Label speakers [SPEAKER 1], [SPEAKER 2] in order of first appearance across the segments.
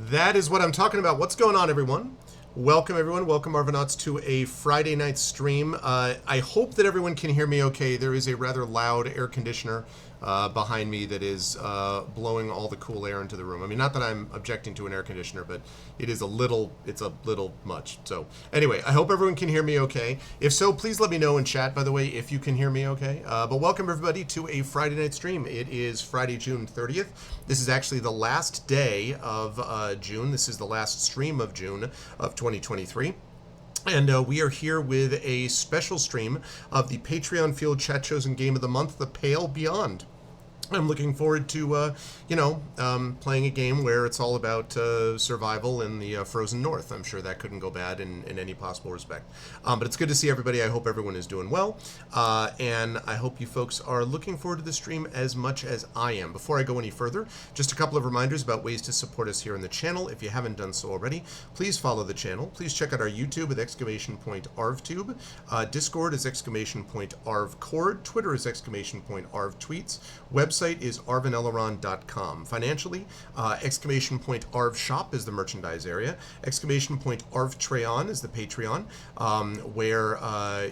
[SPEAKER 1] That is what I'm talking about. What's going on, everyone? Welcome, everyone. Welcome, Arvanauts, to a Friday night stream. I hope that everyone can hear me okay. There is a rather loud air conditioner behind me that is blowing all the cool air into the room. I mean, not that I'm objecting to an air conditioner, but it's a little much. So anyway, I hope everyone can hear me okay. If so, please let me know in chat, by the way, if you can hear me okay. But welcome, everybody, to a Friday night stream. It is Friday, June 30th. This is actually the last day of June. This is the last stream of June of 2023. And we are here with a special stream of the Patreon Field Chat Chosen Game of the Month, The Pale Beyond. I'm looking forward to, playing a game where it's all about survival in the frozen north. I'm sure that couldn't go bad in any possible respect. But it's good to see everybody. I hope everyone is doing well. And I hope you folks are looking forward to the stream as much as I am. Before I go any further, just a couple of reminders about ways to support us here on the channel. If you haven't done so already, please follow the channel. Please check out our YouTube with !ArvTube. Discord is !ArvCord. Twitter is !ArvTweets. Website is arvaneleron.com. Financially, !ArvShop is the merchandise area. !ArvTrayon is the Patreon, where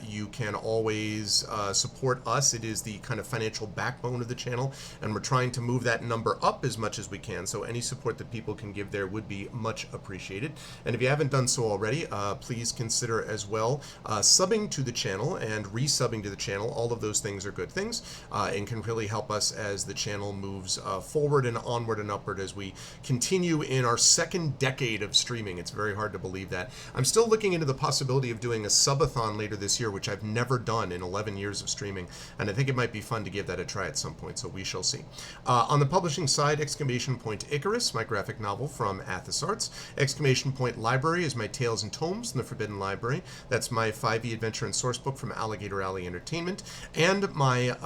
[SPEAKER 1] you can always support us. It is the kind of financial backbone of the channel, and we're trying to move that number up as much as we can, so any support that people can give there would be much appreciated. And if you haven't done so already, please consider as well subbing to the channel and resubbing to the channel. All of those things are good things and can really help us as the channel moves forward and onward and upward as we continue in our second decade of streaming. It's very hard to believe that. I'm still looking into the possibility of doing a subathon later this year, which I've never done in 11 years of streaming, and I think it might be fun to give that a try at some point, so we shall see. On the publishing side, Icarus, my graphic novel from Athos Arts. Library is my Tales and Tomes from the Forbidden Library. That's my 5e adventure and source book from Alligator Alley Entertainment. And my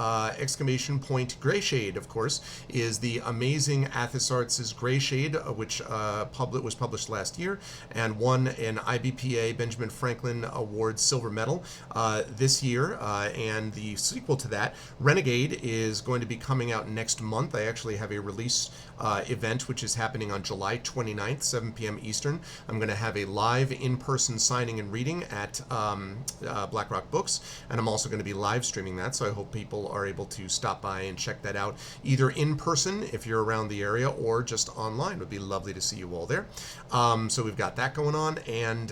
[SPEAKER 1] Greyshade, of course, is the amazing Athos Arts' Greyshade, which was published last year and won an IBPA Benjamin Franklin Award Silver Medal this year. And the sequel to that, Renegade, is going to be coming out next month. I actually have a release event which is happening on July 29th, 7 p.m. Eastern. I'm going to have a live in-person signing and reading at BlackRock Books, and I'm also going to be live streaming that, so I hope people are able to stop by and check that out, either in person if you're around the area or just online. It would be lovely to see you all there. So we've got that going on, and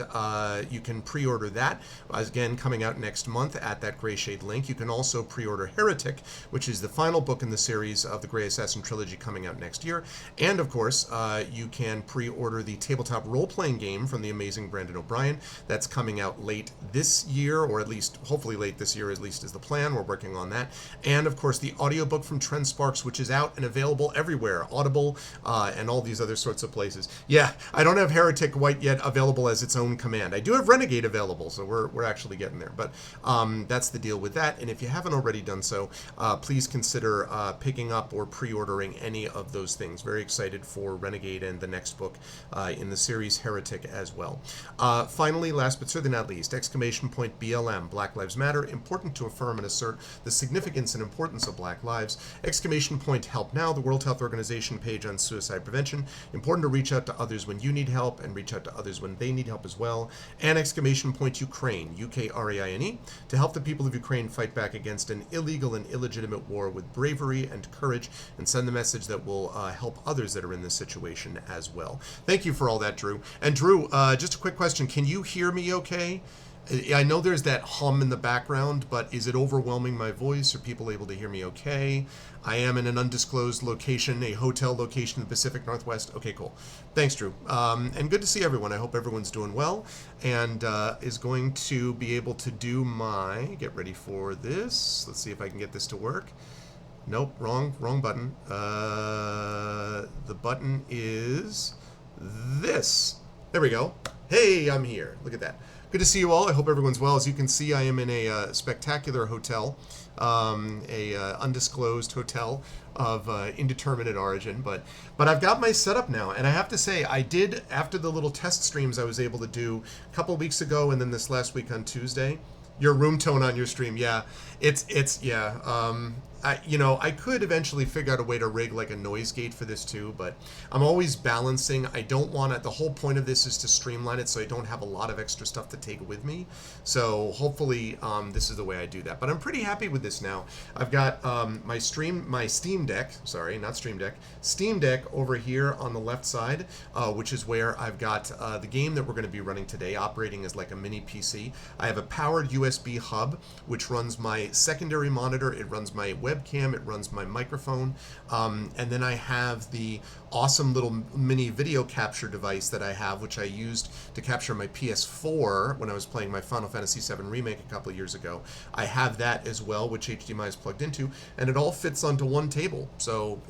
[SPEAKER 1] you can pre-order that, again, coming out next month at that Greyshade link. You can also pre-order Heretic, which is the final book in the series of the Grey Assassin trilogy, coming out next year. And of course, you can pre-order the tabletop role-playing game from the amazing Brandon O'Brien. That's coming out late this year, or at least hopefully late this year, at least is the plan. We're working on that. And of course, the audiobook from Trent Sparks, which is out and available everywhere, Audible, and all these other sorts of places. Yeah, I don't have Heretic quite yet available as its own command. I do have Renegade available, so we're actually getting there. But that's the deal with that. And if you haven't already done so, please consider picking up or pre-ordering any of those things. Very excited for Renegade and the next book in the series, Heretic, as well. Finally, last but certainly not least, BLM, Black Lives Matter, important to affirm and assert the significance and importance of Black lives. Help Now, the World Health Organization page on suicide prevention. Important to reach out to others when you need help and reach out to others when they need help as well. And Ukraine, Ukraine, to help the people of Ukraine fight back against an illegal and illegitimate war with bravery and courage, and send the message that will help others that are in this situation as well. Thank you for all that, Drew. And Drew, just a quick question. Can you hear me okay? I know there's that hum in the background, but is it overwhelming my voice? Are people able to hear me okay? I am in an undisclosed location, a hotel location in the Pacific Northwest. Okay, cool. Thanks, Drew. And good to see everyone. I hope everyone's doing well and is going to be able to do get ready for this. Let's see if I can get this to work. Nope, wrong button. The button is this. There we go. Hey, I'm here. Look at that. Good to see you all. I hope everyone's well. As you can see, I am in a spectacular hotel, undisclosed hotel of indeterminate origin, but I've got my setup now, and I have to say, I did, after the little test streams I was able to do a couple weeks ago and then this last week on Tuesday, your room tone on your stream, yeah, it's I could eventually figure out a way to rig like a noise gate for this too, but I'm always balancing. I don't want to, the whole point of this is to streamline it so I don't have a lot of extra stuff to take with me. So hopefully this is the way I do that. But I'm pretty happy with this now. I've got my Steam Deck, sorry, not Stream Deck, Steam Deck over here on the left side, which is where I've got the game that we're going to be running today, operating as like a mini PC. I have a powered USB hub, which runs my secondary monitor, it runs my webcam, it runs my microphone, and then I have the awesome little mini video capture device that I have, which I used to capture my PS4 when I was playing my Final Fantasy VII Remake a couple of years ago. I have that as well, which HDMI is plugged into, and it all fits onto one table. So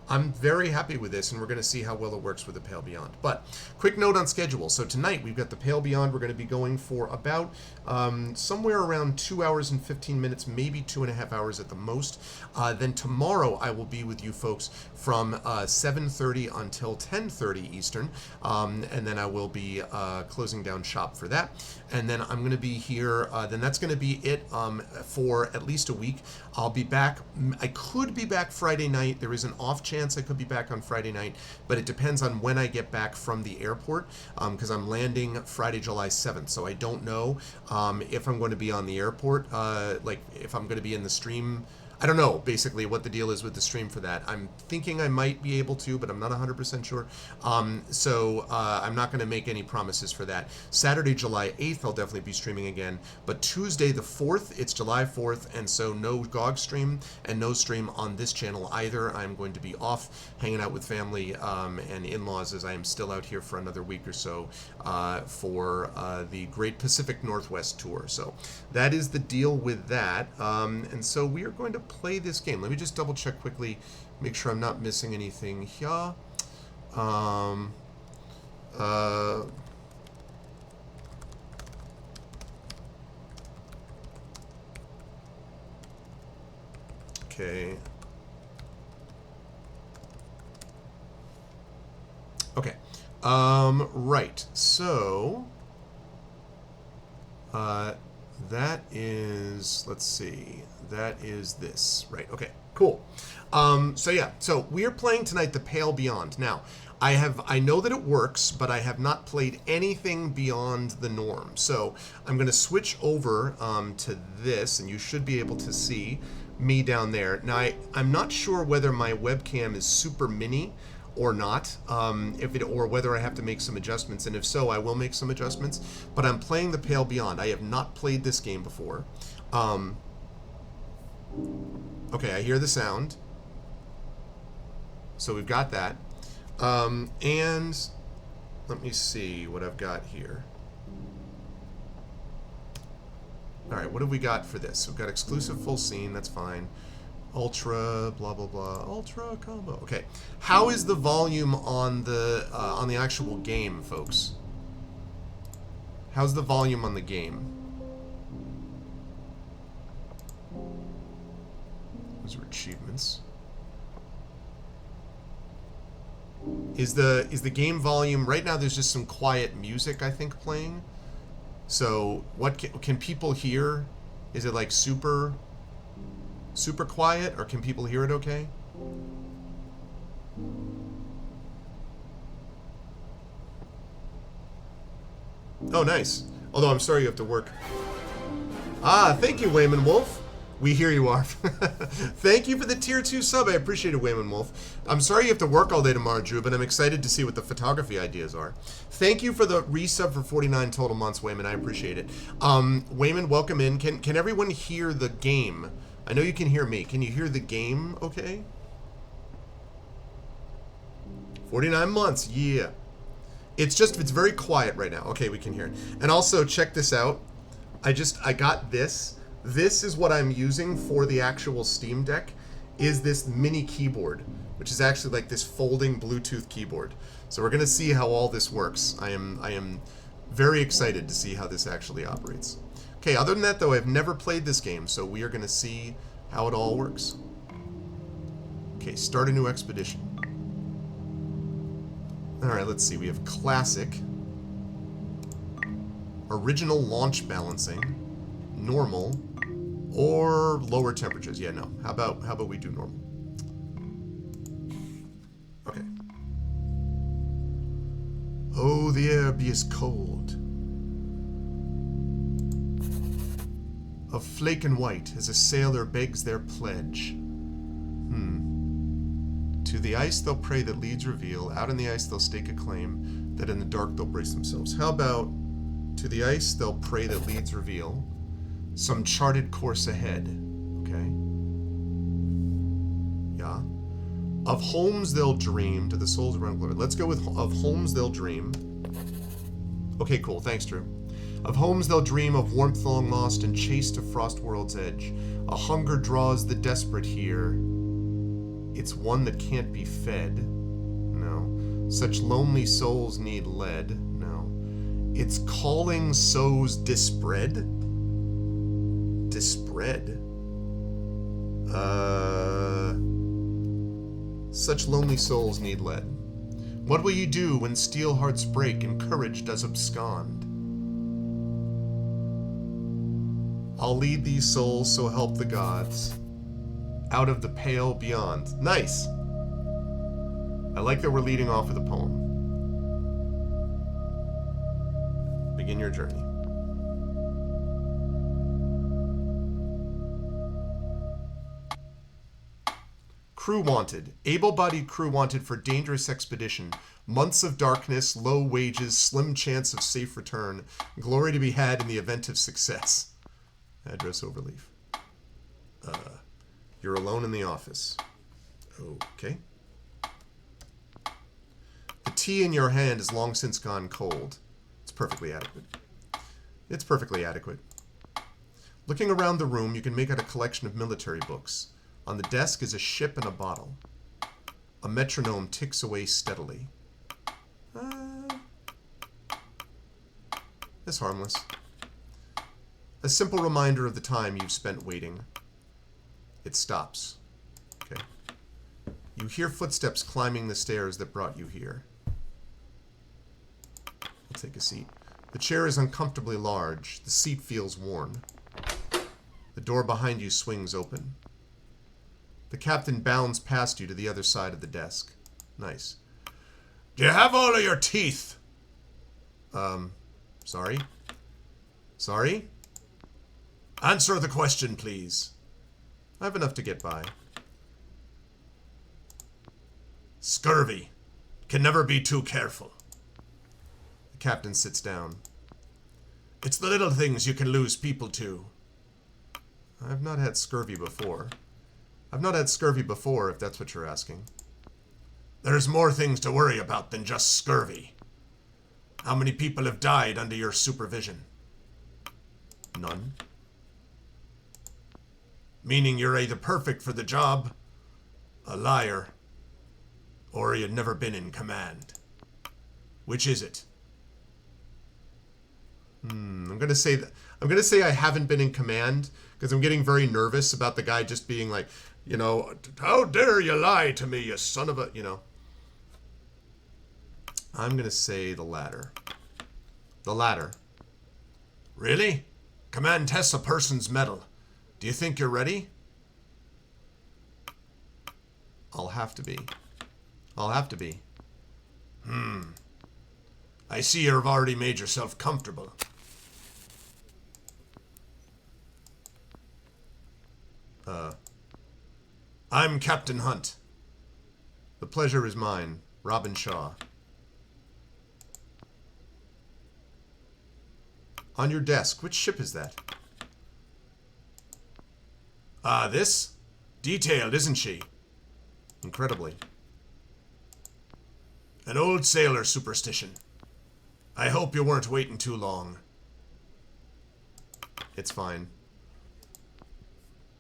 [SPEAKER 1] I'm very happy with this, and we're going to see how well it works with the Pale Beyond. But quick note on schedule. So tonight we've got the Pale Beyond. We're going to be going for about somewhere around 2 hours and 15 minutes, maybe 2.5 hours at the most. Then tomorrow I will be with you folks from 7:30 until 10:30 Eastern, and then I will be closing down shop for that. And then I'm going to be here. Then that's going to be it for at least a week. I'll be back. I could be back Friday night. There is an off chance I could be back on Friday night, but it depends on when I get back from the airport, because I'm landing Friday, July 7th. So I don't know if I'm going to be on the airport, like if I'm going to be in the stream. I don't know, basically, what the deal is with the stream for that. I'm thinking I might be able to, but I'm not 100% sure. So I'm not going to make any promises for that. Saturday, July 8th, I'll definitely be streaming again. But Tuesday, the 4th, it's July 4th, and so no GOG stream and no stream on this channel either. I'm going to be off hanging out with family and in-laws, as I am still out here for another week or so for the Great Pacific Northwest Tour. So that is the deal with that. And so we are going to play this game. Let me just double check quickly, make sure I'm not missing anything here. Okay. Okay. Right. So that is, let's see, that is this. Right, okay, cool. So yeah, so we are playing tonight the Pale Beyond. Now, I know that it works, but I have not played anything beyond the norm. So I'm going to switch over to this, and you should be able to see me down there. Now, I'm not sure whether my webcam is super mini or not, or whether I have to make some adjustments, and if so, I will make some adjustments. But I'm playing the Pale Beyond. I have not played this game before. Okay, I hear the sound. So we've got that. And let me see what I've got here. All right, what have we got for this? We've got exclusive full scene, that's fine. Ultra, blah blah blah, ultra combo. Okay, how is the volume on the actual game, folks? How's the volume on the game? Those are achievements. Is the game volume right now? There's just some quiet music, I think, playing. So what can people hear? Is it like super quiet, or can people hear it okay? Oh, nice. Although I'm sorry you have to work. Ah, thank you, Wayman Wolf. We hear you, Arf. Thank you for the tier 2 sub. I appreciate it, Wayman Wolf. I'm sorry you have to work all day tomorrow, Drew, but I'm excited to see what the photography ideas are. Thank you for the resub for 49 total months, Wayman. I appreciate it. Wayman, welcome in. Can everyone hear the game? I know you can hear me. Can you hear the game okay? 49 months, yeah. It's very quiet right now. Okay, we can hear it. And also, check this out. I got this. This is what I'm using for the actual Steam Deck, is this mini keyboard, which is actually like this folding Bluetooth keyboard. So we're going to see how all this works. I am very excited to see how this actually operates. Okay, other than that, though, I've never played this game, so we are going to see how it all works. Okay, start a new expedition. Alright, let's see. We have Classic, Original Launch Balancing, Normal, Or lower temperatures. Yeah, no. How about we do normal? Okay. Oh, the air be as cold. Of flake and white as a sailor begs their pledge. To the ice they'll pray that leads reveal. Out in the ice they'll stake a claim. That in the dark they'll brace themselves. How about to the ice they'll pray that leads reveal. Some charted course ahead. Okay. Yeah. Of homes they'll dream to the souls around glory. Let's go with of homes they'll dream. Okay, cool. Thanks, Drew. Of homes they'll dream, of warmth long lost and chased to frost world's edge. A hunger draws the desperate here. It's one that can't be fed. No. Such lonely souls need lead. No. Its calling sows disbread. Disbread? Such lonely souls need lead. What will you do when steel hearts break and courage does abscond? I'll lead these souls, so help the gods, out of the pale beyond. Nice! I like that we're leading off with a poem. Begin your journey. Crew wanted. Able-bodied crew wanted for dangerous expedition. Months of darkness, low wages, slim chance of safe return. Glory to be had in the event of success. Address overleaf. You're alone in the office. Okay. The tea in your hand is long since gone cold. It's perfectly adequate. It's perfectly adequate. Looking around the room, you can make out a collection of military books. On the desk is a ship and a bottle. A metronome ticks away steadily. It's harmless. A simple reminder of the time you've spent waiting. It stops. Okay. You hear footsteps climbing the stairs that brought you here. I'll take a seat. The chair is uncomfortably large. The seat feels worn. The door behind you swings open. The captain bounds past you to the other side of the desk. Nice. Do you have all of your teeth? Sorry? Sorry? Answer the question, please. I have enough to get by. Scurvy. Can never be too careful. The captain sits down. It's the little things you can lose people to. I've not had scurvy before. I've not had scurvy before, if that's what you're asking. There's more things to worry about than just scurvy. How many people have died under your supervision? None. Meaning you're either perfect for the job, a liar, or you'd never been in command. Which is it? I'm gonna say I haven't been in command because I'm getting very nervous about the guy just being like, you know, how dare you lie to me, you son of a, you know. I'm gonna say the latter. The latter. Really? Command tests a person's mettle. Do you think you're ready? I'll have to be. I'll have to be. I see you've already made yourself comfortable. I'm Captain Hunt. The pleasure is mine, Robin Shaw. On your desk, which ship is that? This? Detailed, isn't she? Incredibly. An old sailor superstition. I hope you weren't waiting too long. It's fine.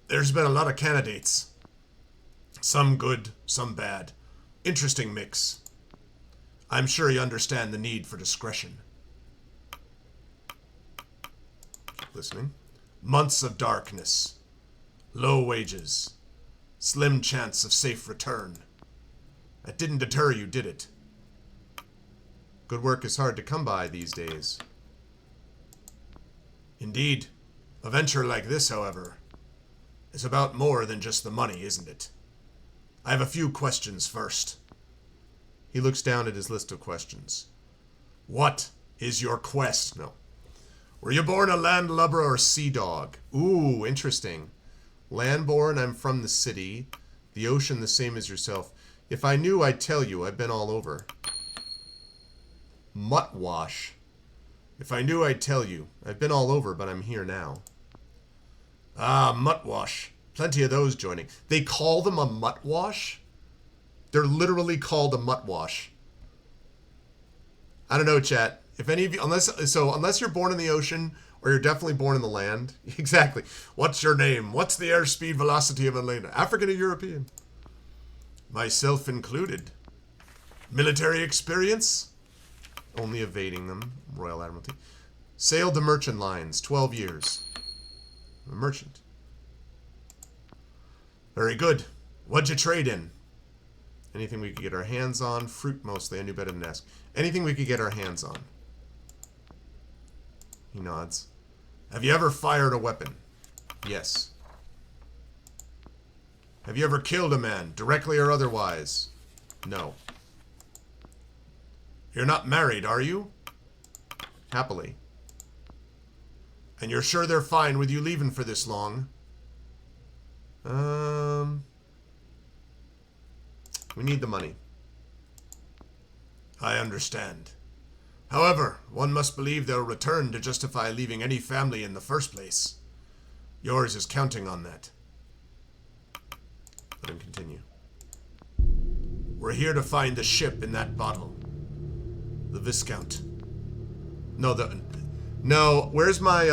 [SPEAKER 1] There's been a lot of candidates. Some good, some bad. Interesting mix. I'm sure you understand the need for discretion. Keep listening. Months of darkness. Low wages. Slim chance of safe return. That didn't deter you, did it? Good work is hard to come by these days. Indeed. A venture like this, however, It's about more than just the money, isn't it? I have a few questions first. He looks down at his list of questions. What is your quest? No. Were you born a landlubber or sea dog? Ooh, interesting. Landborn, I'm from the city. The ocean, the same as yourself. If I knew, I'd tell you. I've been all over. Muttwash. If I knew, I'd tell you. I've been all over, but I'm here now. Ah, muttwash. Plenty of those joining. They call them a muttwash? They're literally called a muttwash. I don't know, chat. If any of you, unless you're born in the ocean, or you're definitely born in the land. Exactly. What's your name? What's the airspeed velocity of Elena? African or European? Myself included. Military experience? Only evading them. Royal Admiralty. Sailed the merchant lines. 12 years. I'm a merchant. Very good. What'd you trade in? Anything we could get our hands on. Fruit mostly. I knew better than to ask. Anything we could get our hands on. He nods. Have you ever fired a weapon? Yes. Have you ever killed a man, directly or otherwise? No. You're not married, are you? Happily. And you're sure they're fine with you leaving for this long? We need the money. I understand. However, one must believe they'll return to justify leaving any family in the first place. Yours is counting on that. Let him continue. We're here to find the ship in that bottle. The Viscount. No, where's my,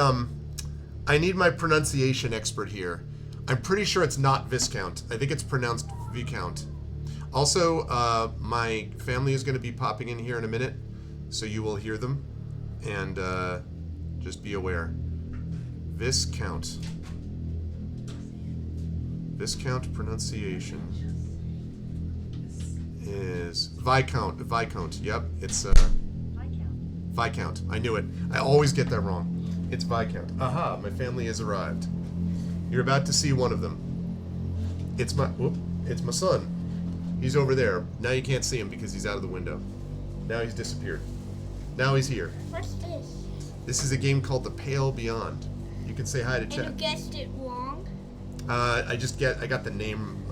[SPEAKER 1] I need my pronunciation expert here. I'm pretty sure it's not Viscount. I think it's pronounced Viscount. Also, my family is going to be popping in here in a minute, so you will hear them. And, just be aware. Viscount. Viscount pronunciation is Viscount. Viscount. Yep, it's Viscount. I knew it. I always get that wrong. It's Viscount. Aha, my family has arrived. You're about to see one of them. It's my son. He's over there. Now you can't see him because he's out of the window. Now he's disappeared. Now he's here.
[SPEAKER 2] What's this?
[SPEAKER 1] This is a game called The Pale Beyond. You can say hi to chat.
[SPEAKER 2] And you guessed it wrong?
[SPEAKER 1] I got the name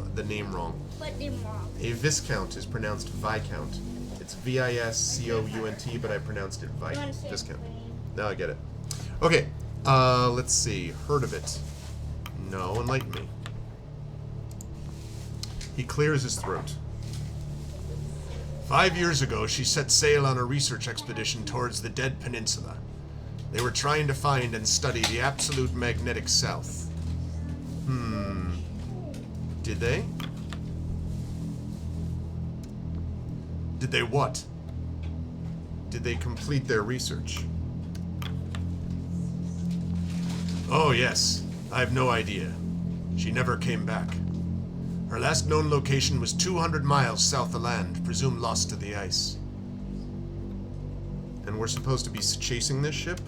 [SPEAKER 1] wrong.
[SPEAKER 2] What name wrong?
[SPEAKER 1] A Viscount is pronounced Viscount. It's Viscount, but I pronounced it Viscount. Now I get it. Okay, let's see. Heard of it? No, enlighten me. He clears his throat. 5 years ago, she set sail on a research expedition towards the Dead Peninsula. They were trying to find and study the absolute magnetic south. Did they? Did they what? Did they complete their research? Oh, yes. I have no idea. She never came back. Her last known location was 200 miles south of land, presumed lost to the ice. And we're supposed to be chasing this ship?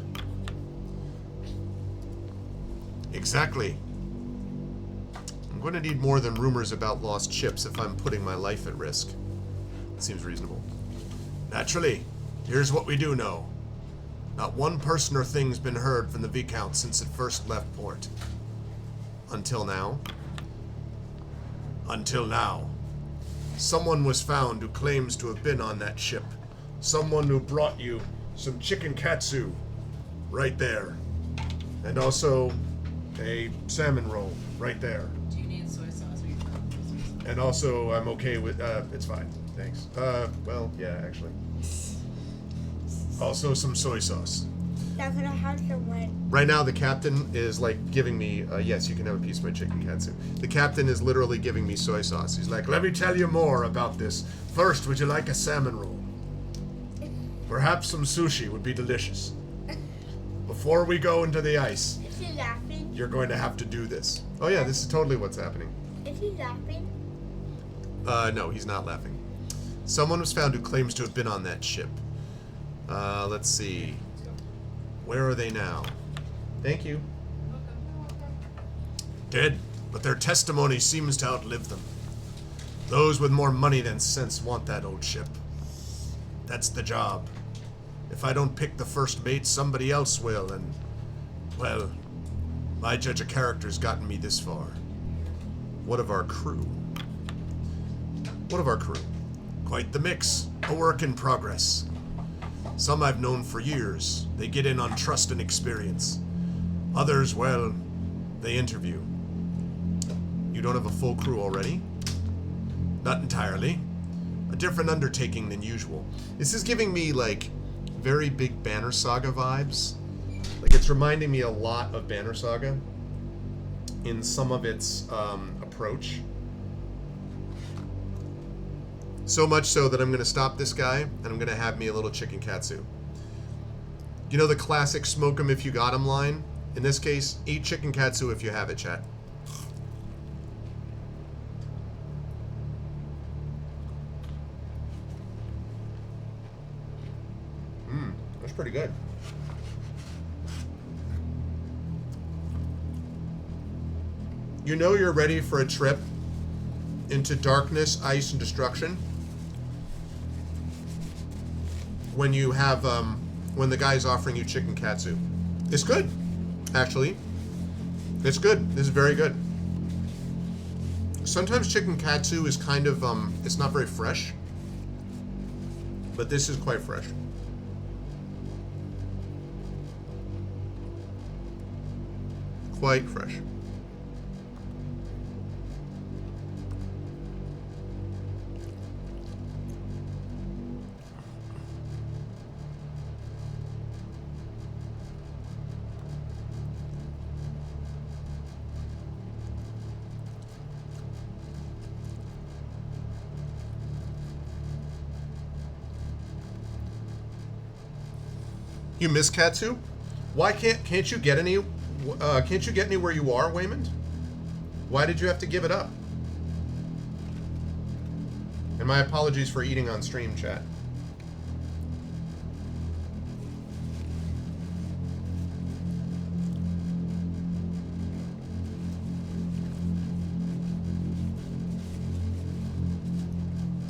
[SPEAKER 1] Exactly. I'm going to need more than rumors about lost ships if I'm putting my life at risk. It seems reasonable. Naturally. Here's what we do know. Not one person or thing's been heard from the Viscount since it first left port. Until now. Until now. Someone was found who claims to have been on that ship. Someone who brought you some chicken katsu. Right there. And also a salmon roll. Right there.
[SPEAKER 3] Do you need soy sauce? Or you found soy sauce?
[SPEAKER 1] And also, I'm okay with, it's fine. Thanks. Well, yeah, actually. Also some soy sauce.
[SPEAKER 2] That's gonna have to win.
[SPEAKER 1] Right now, the captain is like giving me, yes, you can have a piece of my chicken katsu. The captain is literally giving me soy sauce. He's like, let me tell you more about this. First, would you like a salmon roll? Perhaps some sushi would be delicious. Before we go into the ice,
[SPEAKER 2] Is he laughing?
[SPEAKER 1] you're going to have to do this. Oh yeah, this is totally what's happening.
[SPEAKER 2] Is he laughing?
[SPEAKER 1] No, he's not laughing. Someone was found who claims to have been on that ship. Let's see. Where are they now? Thank you. Dead. but their testimony seems to outlive them. Those with more money than sense want that old ship. That's the job. If I don't pick the first mate, somebody else will, and, well, my judge of character's gotten me this far. What of our crew? What of our crew? Quite the mix. A work in progress. Some I've known for years. They get in on trust and experience. Others, well, they interview. You don't have a full crew already? Not entirely. A different undertaking than usual. This is giving me, like, very big Banner Saga vibes. Like, it's reminding me a lot of Banner Saga in some of its approach. So much so that I'm going to stop this guy, and I'm going to have me a little chicken katsu. You know the classic smoke 'em if you got 'em line? In this case, eat chicken katsu if you have it, chat. That's pretty good. You know you're ready for a trip into darkness, ice, and destruction when you have when the guy's offering you chicken katsu. It's good, actually. It's good. This is very good. Sometimes chicken katsu is kind of it's not very fresh, but this is quite fresh. Quite fresh. You miss katsu? Why can't you get any? Can't you get anywhere you are, Waymond? Why did you have to give it up? And my apologies for eating on stream, chat.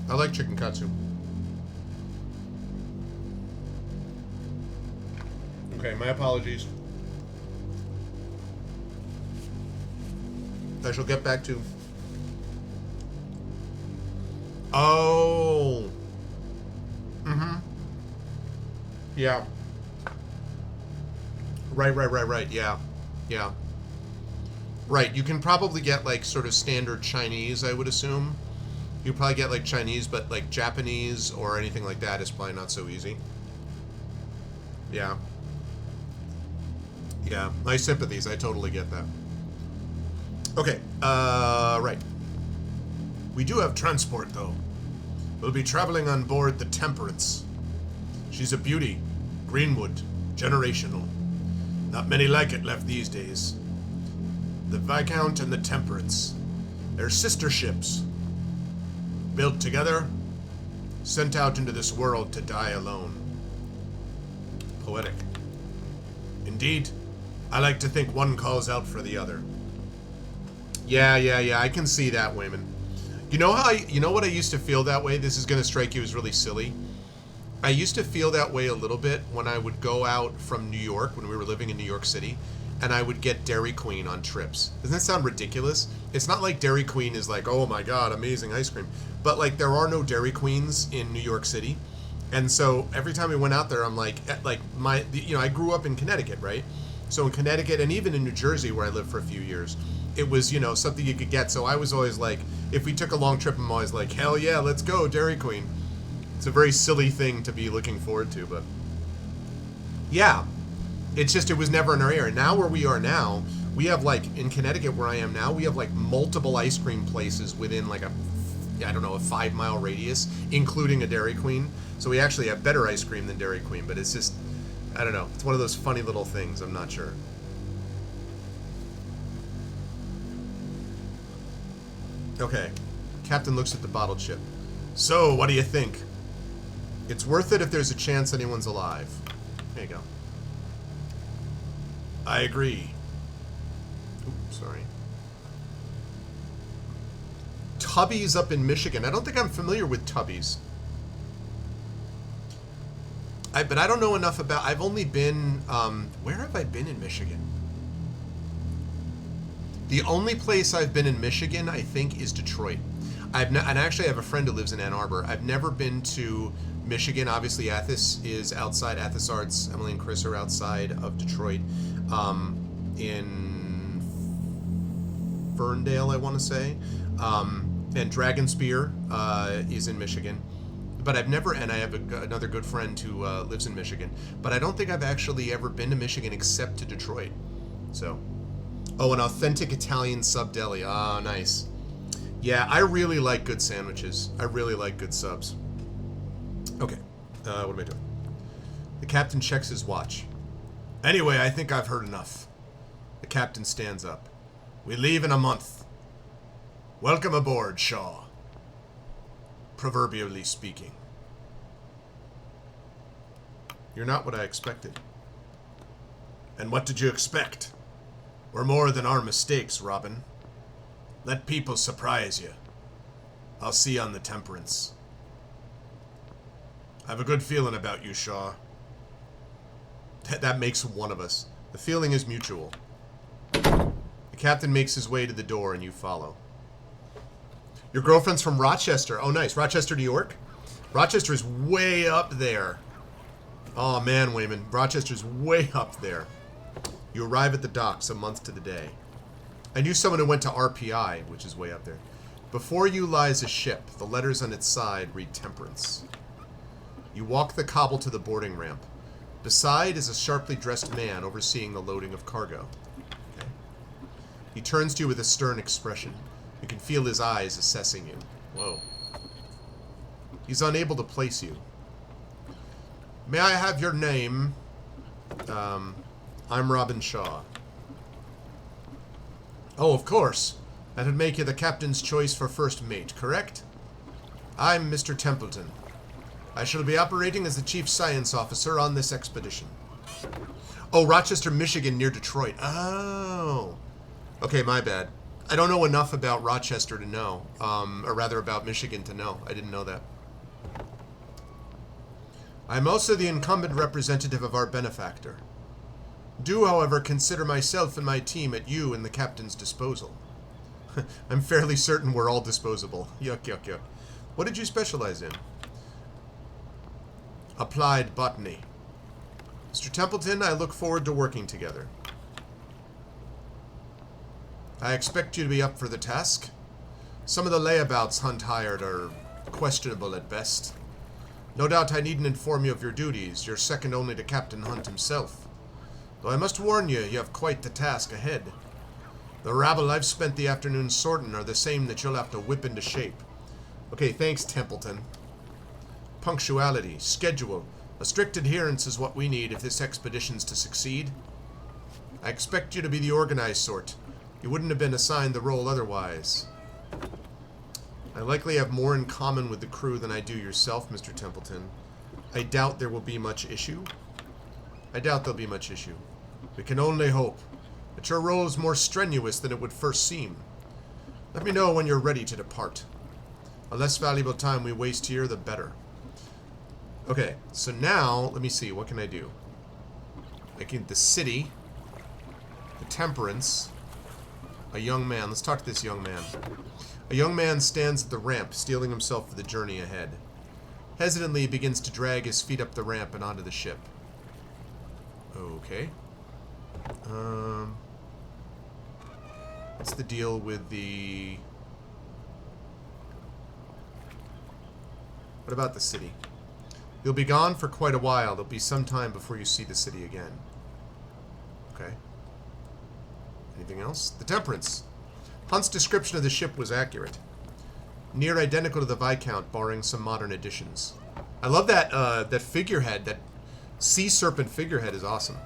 [SPEAKER 1] I like chicken katsu. Okay, my apologies. I shall get back to... Oh. Mm-hmm. Yeah. Right. Yeah. Yeah. Right, you can probably get, like, sort of standard Chinese, I would assume. You probably get, like, Chinese, but, like, Japanese or anything like that is probably not so easy. Yeah. Yeah, my sympathies. I totally get that. Okay, right. We do have transport, though. We'll be traveling on board the Temperance. She's a beauty. Greenwood. Generational. Not many like it left these days. The Viscount and the Temperance. They're sister ships. Built together, sent out into this world to die alone. Poetic. Indeed, I like to think one calls out for the other. Yeah, I can see that, Wayman. You know what I used to feel that way? This is going to strike you as really silly. I used to feel that way a little bit when I would go out from New York, when we were living in New York City, and I would get Dairy Queen on trips. Doesn't that sound ridiculous? It's not like Dairy Queen is like, oh my god, amazing ice cream. But, like, there are no Dairy Queens in New York City. And so every time we went out there, I'm like I grew up in Connecticut, right? So in Connecticut and even in New Jersey, where I lived for a few years, it was, something you could get. So I was always like, if we took a long trip, I'm always like, hell yeah, let's go, Dairy Queen. It's a very silly thing to be looking forward to, but yeah, it's just, it was never in our area. Now where we are now, we have, like, in Connecticut where I am now, we have, like, multiple ice cream places within, like, a 5-mile radius, including a Dairy Queen. So we actually have better ice cream than Dairy Queen, but it's just, I don't know. It's one of those funny little things. I'm not sure. Okay. Captain looks at the bottled chip. So, what do you think? It's worth it if there's a chance anyone's alive. There you go. I agree. Oops, sorry. Tubby's up in Michigan. I don't think I'm familiar with Tubby's. But I don't know enough about... I've only been... where have I been in Michigan? The only place I've been in Michigan, I think, is Detroit. And actually, I have a friend who lives in Ann Arbor. I've never been to Michigan. Obviously, Athos is outside. Athos Arts, Emily and Chris are outside of Detroit. In Ferndale, I want to say. And Dragon Spear is in Michigan. But I've never, and I have another good friend who lives in Michigan. But I don't think I've actually ever been to Michigan except to Detroit. So, oh, an authentic Italian sub deli. Ah, nice. Yeah, I really like good sandwiches. I really like good subs. Okay, what am I doing? The captain checks his watch. Anyway, I think I've heard enough. The captain stands up. We leave in a month. Welcome aboard, Shaw. Proverbially speaking. You're not what I expected. And what did you expect? We're more than our mistakes, Robin. Let people surprise you. I'll see you on the Temperance. I have a good feeling about you, Shaw. That makes one of us. The feeling is mutual. The captain makes his way to the door and you follow. Your girlfriend's from Rochester. Oh, nice. Rochester, New York? Rochester is way up there. Oh, man, Wayman. Rochester's way up there. You arrive at the docks a month to the day. I knew someone who went to RPI, which is way up there. Before you lies a ship. The letters on its side read Temperance. You walk the cobble to the boarding ramp. Beside is a sharply dressed man overseeing the loading of cargo. Okay. He turns to you with a stern expression. You can feel his eyes assessing you. Whoa. He's unable to place you. May I have your name? I'm Robin Shaw. Oh, of course. That would make you the captain's choice for first mate, correct? I'm Mr. Templeton. I shall be operating as the chief science officer on this expedition. Oh, Rochester, Michigan, near Detroit. Oh. Okay, my bad. I don't know enough about Rochester to know. Or rather about Michigan to know. I didn't know that. I'm also the incumbent representative of our benefactor. Do, however, consider myself and my team at you and the captain's disposal. I'm fairly certain we're all disposable. Yuck, yuck, yuck. What did you specialize in? Applied botany. Mr. Templeton, I look forward to working together. I expect you to be up for the task. Some of the layabouts Hunt hired are questionable at best. No doubt I needn't inform you of your duties. You're second only to Captain Hunt himself. Though I must warn you, you have quite the task ahead. The rabble I've spent the afternoon sorting are the same that you'll have to whip into shape. Okay, thanks, Templeton. Punctuality, schedule, a strict adherence is what we need if this expedition's to succeed. I expect you to be the organized sort. You wouldn't have been assigned the role otherwise. I likely have more in common with the crew than I do yourself, Mr. Templeton. I doubt there will be much issue. I doubt there'll be much issue. We can only hope. But your role is more strenuous than it would first seem. Let me know when you're ready to depart. The less valuable time we waste here, the better. Okay, so now, let me see, what can I do? I can, the city, the Temperance, a young man. Let's talk to this young man. A young man stands at the ramp, steeling himself for the journey ahead. Hesitantly, he begins to drag his feet up the ramp and onto the ship. Okay. What's the deal with the... What about the city? You'll be gone for quite a while. There'll be some time before you see the city again. Okay. Anything else? The Temperance. Hunt's description of the ship was accurate. Near identical to the Viscount, barring some modern additions. I love that that figurehead. That sea serpent figurehead is awesome.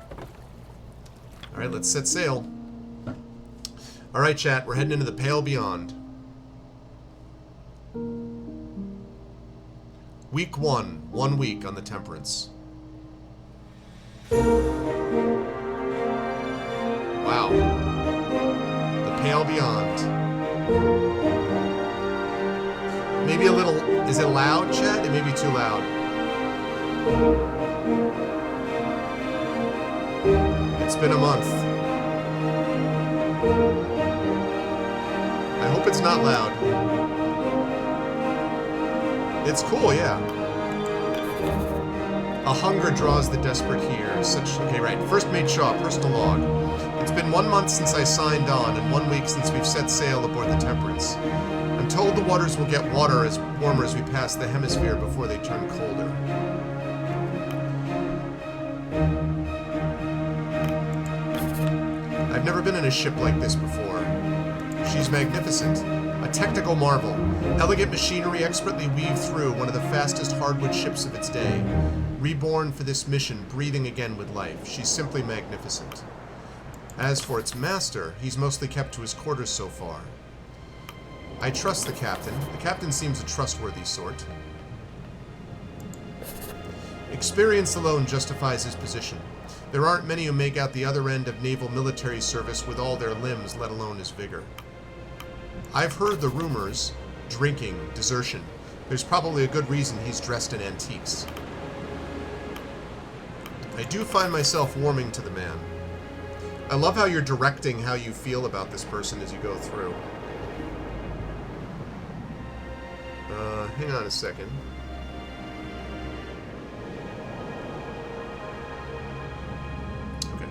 [SPEAKER 1] Alright, let's set sail. Alright, chat. We're heading into the Pale Beyond. Week 1. 1 week on the Temperance. Wow. The Pale Beyond. Maybe a little... Is it loud, Chet? It may be too loud. It's been a month. I hope it's not loud. It's cool, yeah. A hunger draws the desperate here. Such... Okay, right. First mate Shaw, personal log. It's been 1 month since I signed on, and 1 week since we've set sail aboard the Temperance. I'm told the waters will get warmer as we pass the hemisphere before they turn colder. I've never been in a ship like this before. She's magnificent. A technical marvel. Elegant machinery expertly weaved through one of the fastest hardwood ships of its day. Reborn for this mission, breathing again with life. She's simply magnificent. As for its master, he's mostly kept to his quarters so far. I trust the captain. The captain seems a trustworthy sort. Experience alone justifies his position. There aren't many who make out the other end of naval military service with all their limbs, let alone his vigor. I've heard the rumors. Drinking, desertion. There's probably a good reason he's dressed in antiques. I do find myself warming to the man. I love how you're directing how you feel about this person as you go through. Hang on a second. Okay.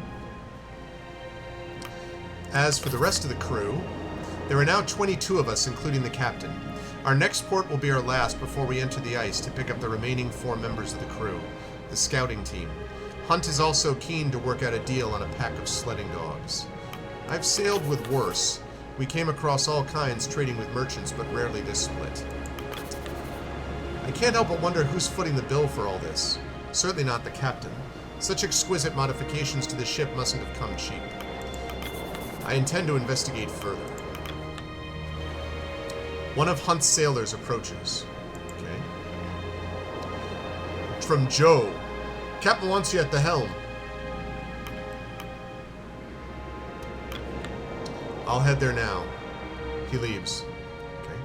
[SPEAKER 1] As for the rest of the crew, there are now 22 of us, including the captain. Our next port will be our last before we enter the ice to pick up the remaining 4 members of the crew, the scouting team. Hunt is also keen to work out a deal on a pack of sledding dogs. I've sailed with worse. We came across all kinds trading with merchants, but rarely this split. I can't help but wonder who's footing the bill for all this. Certainly not the captain. Such exquisite modifications to the ship mustn't have come cheap. I intend to investigate further. One of Hunt's sailors approaches. Okay. It's from Joe. Captain wants you at the helm. I'll head there now. He leaves. Okay.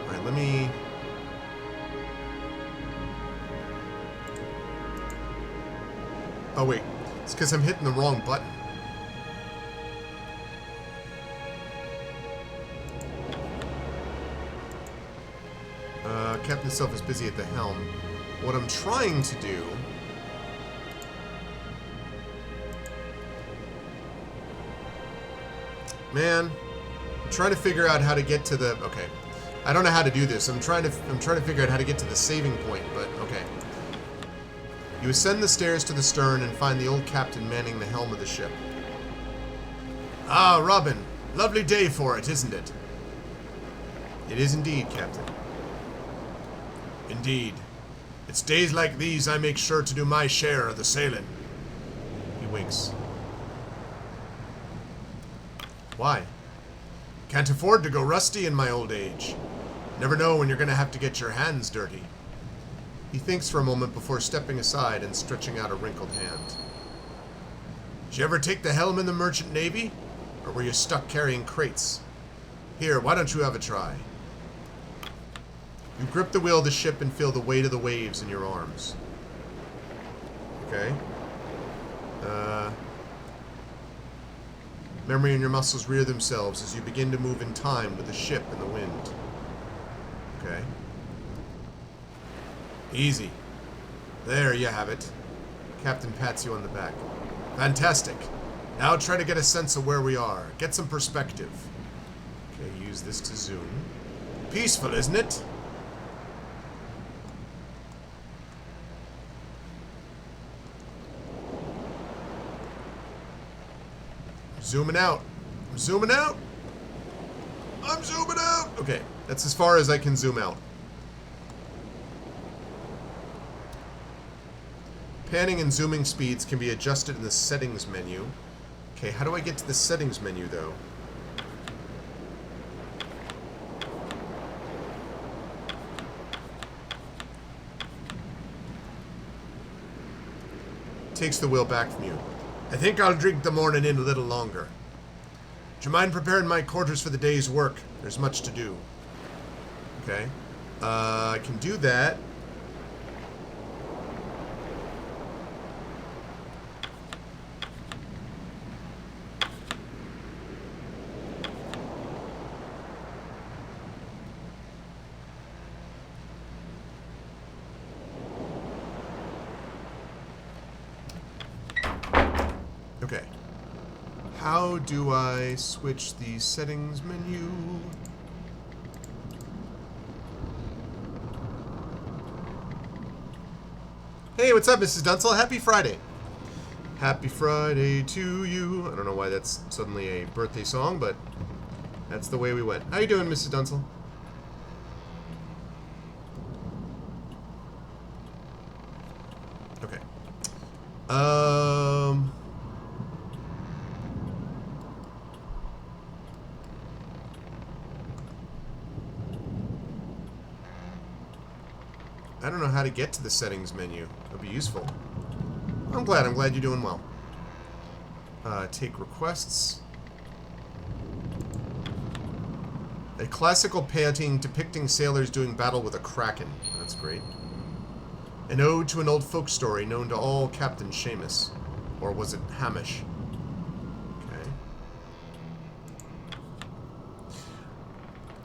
[SPEAKER 1] Alright, let me... Oh, wait. It's because I'm hitting the wrong button. Captain himself is busy at the helm. What I'm trying to do... Man, I'm trying to figure out how to get to the... Okay. I don't know how to do this. I'm trying to figure out how to get to the saving point, but okay. You ascend the stairs to the stern and find the old captain manning the helm of the ship. Ah, Robin. Lovely day for it, isn't it? It is indeed, Captain. Indeed. It's days like these I make sure to do my share of the sailing. He winks. Why? Can't afford to go rusty in my old age. Never know when you're going to have to get your hands dirty. He thinks for a moment before stepping aside and stretching out a wrinkled hand. Did you ever take the helm in the merchant navy? Or were you stuck carrying crates? Here, why don't you have a try? You grip the wheel of the ship and feel the weight of the waves in your arms. Okay. Memory and your muscles rear themselves as you begin to move in time with the ship and the wind. Okay. Easy. There you have it. Captain pats you on the back. Fantastic. Now try to get a sense of where we are. Get some perspective. Okay, use this to zoom. Peaceful, isn't it? Zooming out. I'm zooming out. I'm zooming out. Okay, that's as far as I can zoom out. Panning and zooming speeds can be adjusted in the settings menu. Okay, how do I get to the settings menu, though? Takes the wheel back from you. I think I'll drink the morning in a little longer. Do you mind preparing my quarters for the day's work? There's much to do. Okay. I can do that. Okay. How do I switch the settings menu? Hey, what's up, Mrs. Dunsel? Happy Friday. Happy Friday to you. I don't know why that's suddenly a birthday song, but that's the way we went. How you doing, Mrs. Dunsel? Okay. I don't know how to get to the settings menu. It'll be useful. I'm glad you're doing well. Take requests. A classical painting depicting sailors doing battle with a kraken. That's great. An ode to an old folk story known to all Captain Seamus. Or was it Hamish? Okay.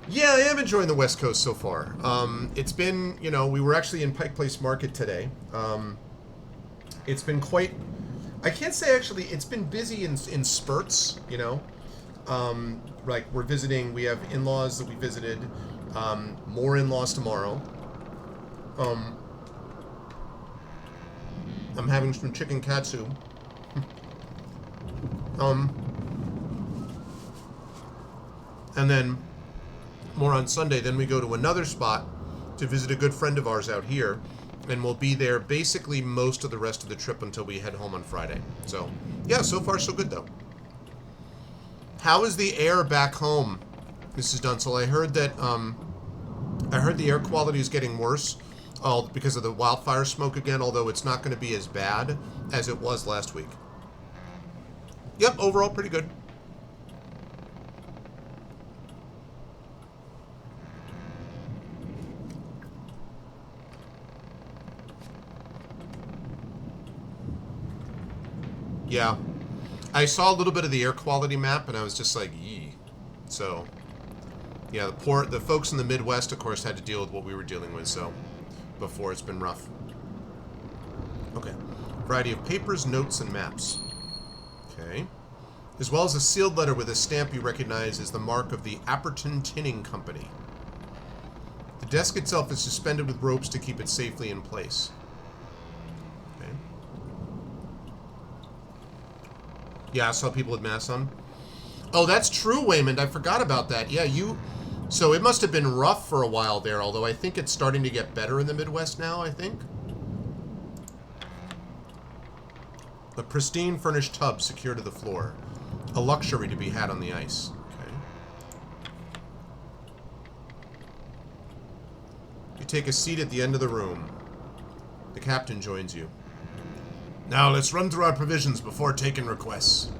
[SPEAKER 1] Yeah, I am enjoying the West Coast so far. It's been, we were actually in Pike Place Market today. It's been quite... I can't say actually, it's been busy in spurts, Like, we're visiting, we have in-laws that we visited. More in-laws tomorrow. I'm having some chicken katsu. And then more on Sunday. Then we go to another spot to visit a good friend of ours out here, and we'll be there basically most of the rest of the trip until we head home on Friday. So, yeah, so far so good though. How is the air back home, Mrs. Dunsel? I heard that the air quality is getting worse, because of the wildfire smoke again. Although it's not going to be as bad as it was last week. Yep, overall pretty good. Yeah. I saw a little bit of the air quality map, and I was just like, yee. So, yeah, the folks in the Midwest, of course, had to deal with what we were dealing with, so before it's been rough. Okay. Variety of papers, notes, and maps. Okay. As well as a sealed letter with a stamp you recognize as the mark of the Apperton Tinning Company. The desk itself is suspended with ropes to keep it safely in place. Okay. Yeah, I saw people with masks on. Oh, that's true, Waymond. I forgot about that. Yeah, So it must have been rough for a while there, although I think it's starting to get better in the Midwest now, I think. A pristine furnished tub secured to the floor. A luxury to be had on the ice. Okay. You take a seat at the end of the room. The captain joins you. Now, let's run through our provisions before taking requests.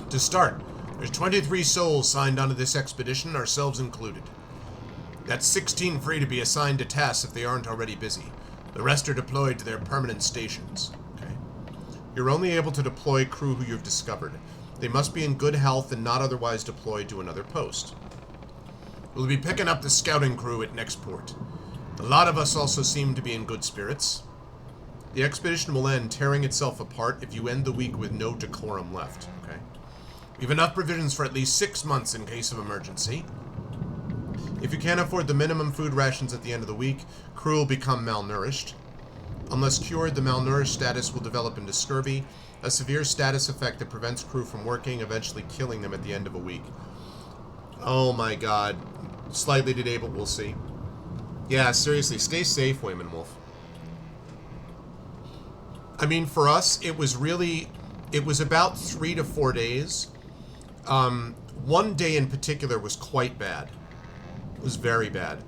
[SPEAKER 1] To start, there's 23 souls signed onto this expedition, ourselves included. That's 16 free to be assigned to tasks if they aren't already busy. The rest are deployed to their permanent stations. Okay. You're only able to deploy crew who you've discovered. They must be in good health and not otherwise deployed to another post. We'll be picking up the scouting crew at next port. A lot of us also seem to be in good spirits. The expedition will end tearing itself apart if you end the week with no decorum left, okay? We have enough provisions for at least 6 months in case of emergency. If you can't afford the minimum food rations at the end of the week, crew will become malnourished. Unless cured, the malnourished status will develop into scurvy, a severe status effect that prevents crew from working, eventually killing them at the end of a week. Oh my god. Slightly disabled, we'll see. Yeah, seriously, stay safe, Wayman Wolf. I mean, for us, it was about 3 to 4 days. One day in particular was quite bad. It was very bad.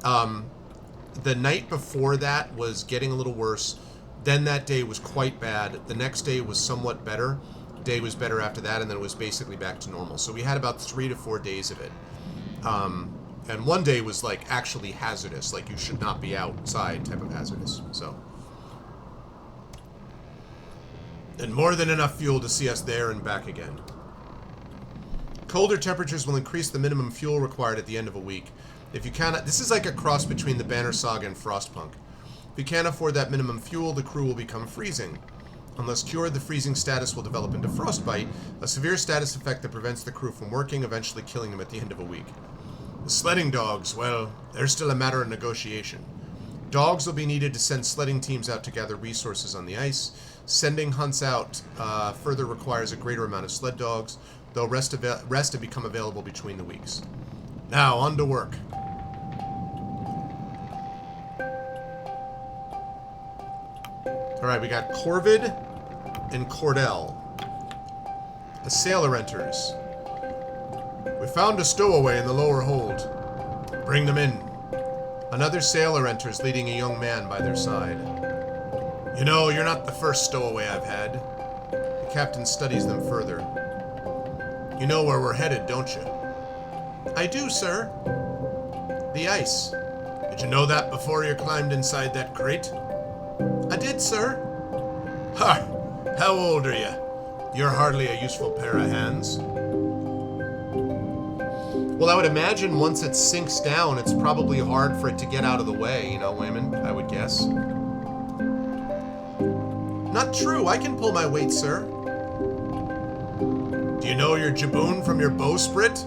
[SPEAKER 1] The night before that was getting a little worse. Then that day was quite bad. The next day was somewhat better. Day was better after that, and then it was basically back to normal. So we had about 3 to 4 days of it. And one day was like actually hazardous, like you should not be outside type of hazardous. So, and more than enough fuel to see us there and back again. Colder temperatures will increase the minimum fuel required at the end of a week. If you cannot, this is like a cross between the Banner Saga and Frostpunk. If you can't afford that minimum fuel, the crew will become freezing. Unless cured, the freezing status will develop into frostbite, a severe status effect that prevents the crew from working, eventually killing them at the end of a week. The sledding dogs, well, they're still a matter of negotiation. Dogs will be needed to send sledding teams out to gather resources on the ice. Sending hunts out further requires a greater amount of sled dogs, though rest have become available between the weeks. Now, on to work. Alright, we got Corvid and Cordell. A sailor enters. We found a stowaway in the lower hold. Bring them in. Another sailor enters, leading a young man by their side. You know, you're not the first stowaway I've had. The captain studies them further. You know where we're headed, don't you? I do, sir. The ice. Did you know that before you climbed inside that crate? I did, sir. Ha! How old are you? You're hardly a useful pair of hands. Well, I would imagine once it sinks down, it's probably hard for it to get out of the way, you know, Wayman, I would guess. Not true. I can pull my weight, sir. Do you know your jaboon from your bowsprit?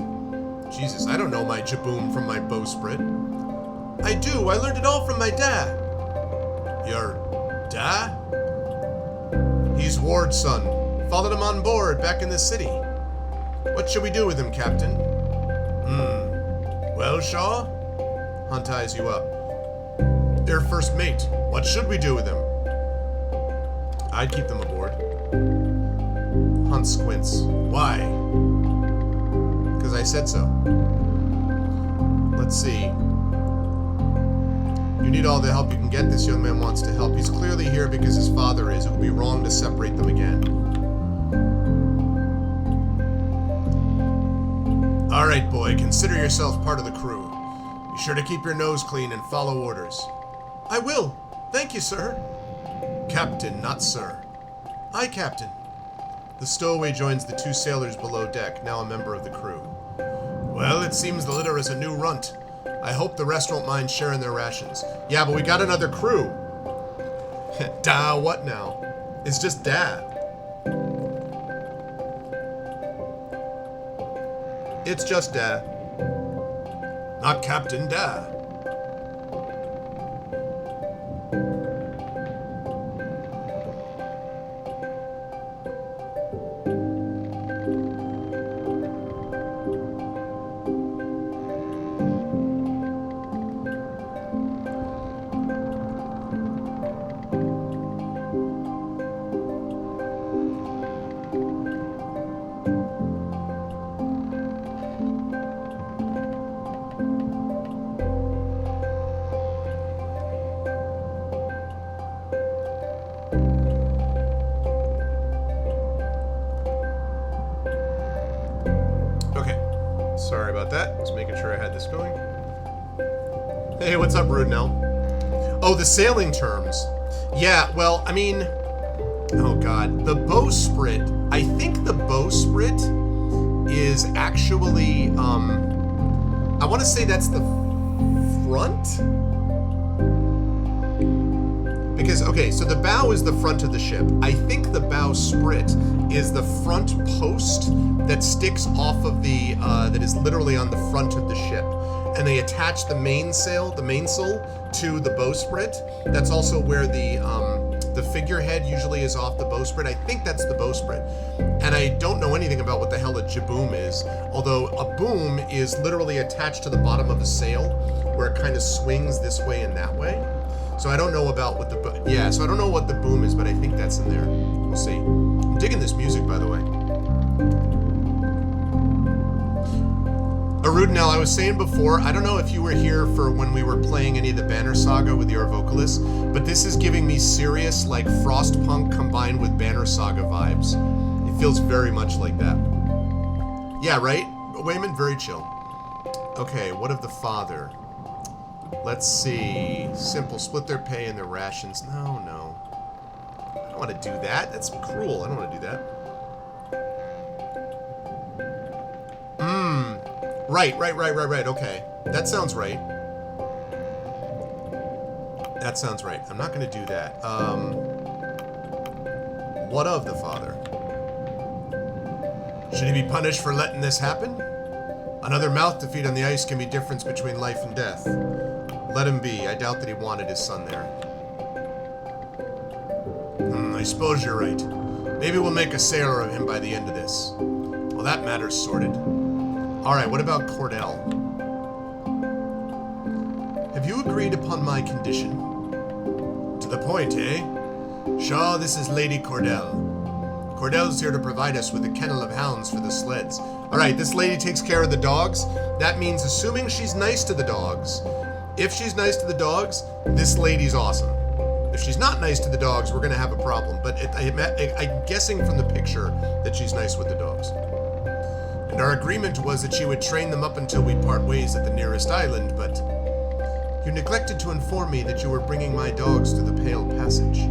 [SPEAKER 1] Jesus, I don't know my jaboon from my bowsprit. I do. I learned it all from my dad. Your dad? He's Ward's son. Followed him on board back in the city. What should we do with him, Captain? Well, Shaw? Hunt eyes you up. They're first mate. What should we do with him? I'd keep them aboard. Hunt squints. Why? Because I said so. Let's see. You need all the help you can get. This young man wants to help. He's clearly here because his father is. It would be wrong to separate them again. All right, boy. Consider yourself part of the crew. Be sure to keep your nose clean and follow orders. I will. Thank you, sir. Captain, not sir. Aye, Captain. The stowaway joins the 2 sailors below deck, now a member of the crew. Well, it seems the litter is a new runt. I hope the rest won't mind sharing their rations. Yeah, but we got another crew. Da, what now? It's just Da. It's just Da. Not Captain Da. Sorry about that. Just making sure I had this going. Hey, what's up, Rudnell? Oh, the sailing terms. Yeah, well, I mean... Oh, God. The bowsprit. I think the bowsprit is actually... I want to say that's the front? Because, okay, so the bow is the front of the ship. I think the bowsprit is the front post that sticks off of the, that is literally on the front of the ship. And they attach the mainsail to the bowsprit. That's also where the figurehead usually is off the bowsprit. I think that's the bowsprit. And I don't know anything about what the hell a jaboom is. Although a boom is literally attached to the bottom of a sail, where it kind of swings this way and that way. So I don't know about what so I don't know what the boom is, but I think that's in there. We'll see. I'm digging this music, by the way. Brudenell, I was saying before, I don't know if you were here for when we were playing any of the Banner Saga with your Vocalist, but this is giving me serious, like, Frostpunk combined with Banner Saga vibes. It feels very much like that. Yeah, right? Wayman, very chill. Okay, what of the father? Let's see. Simple, split their pay and their rations. No. I don't want to do that. That's cruel. I don't want to do that. Right. Okay. That sounds right. That sounds right. I'm not going to do that. What of the father? Should he be punished for letting this happen? Another mouth to feed on the ice can be difference between life and death. Let him be. I doubt that he wanted his son there. I suppose you're right. Maybe we'll make a sailor of him by the end of this. Well, that matter's sorted. Alright, what about Cordell? Have you agreed upon my condition? To the point, eh? Shaw, this is Lady Cordell. Cordell's here to provide us with a kennel of hounds for the sleds. Alright, this lady takes care of the dogs. That means assuming she's nice to the dogs. If she's nice to the dogs, this lady's awesome. If she's not nice to the dogs, we're going to have a problem. But I'm guessing from the picture that she's nice with the dogs. And our agreement was that she would train them up until we part ways at the nearest island, but you neglected to inform me that you were bringing my dogs to the Pale Passage.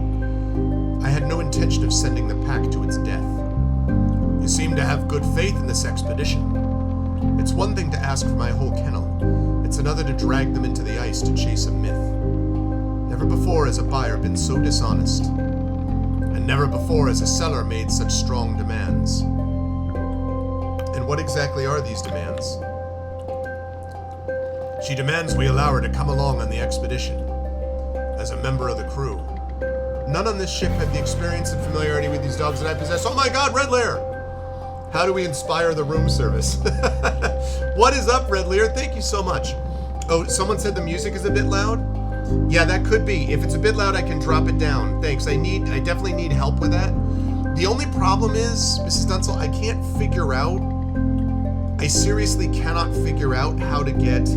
[SPEAKER 1] I had no intention of sending the pack to its death. You seem to have good faith in this expedition. It's one thing to ask for my whole kennel. It's another to drag them into the ice to chase a myth. Never before has a buyer been so dishonest. And never before has a seller made such strong demands. And what exactly are these demands? She demands we allow her to come along on the expedition as a member of the crew. None on this ship have the experience and familiarity with these dogs that I possess. Oh my god, Red Lair! How do we inspire the room service? What is up, Red Lair? Thank you so much. Oh, someone said the music is a bit loud? Yeah, that could be. If it's a bit loud, I can drop it down. Thanks. I definitely need help with that. The only problem is, Mrs. Dunsel, I seriously cannot figure out how to get,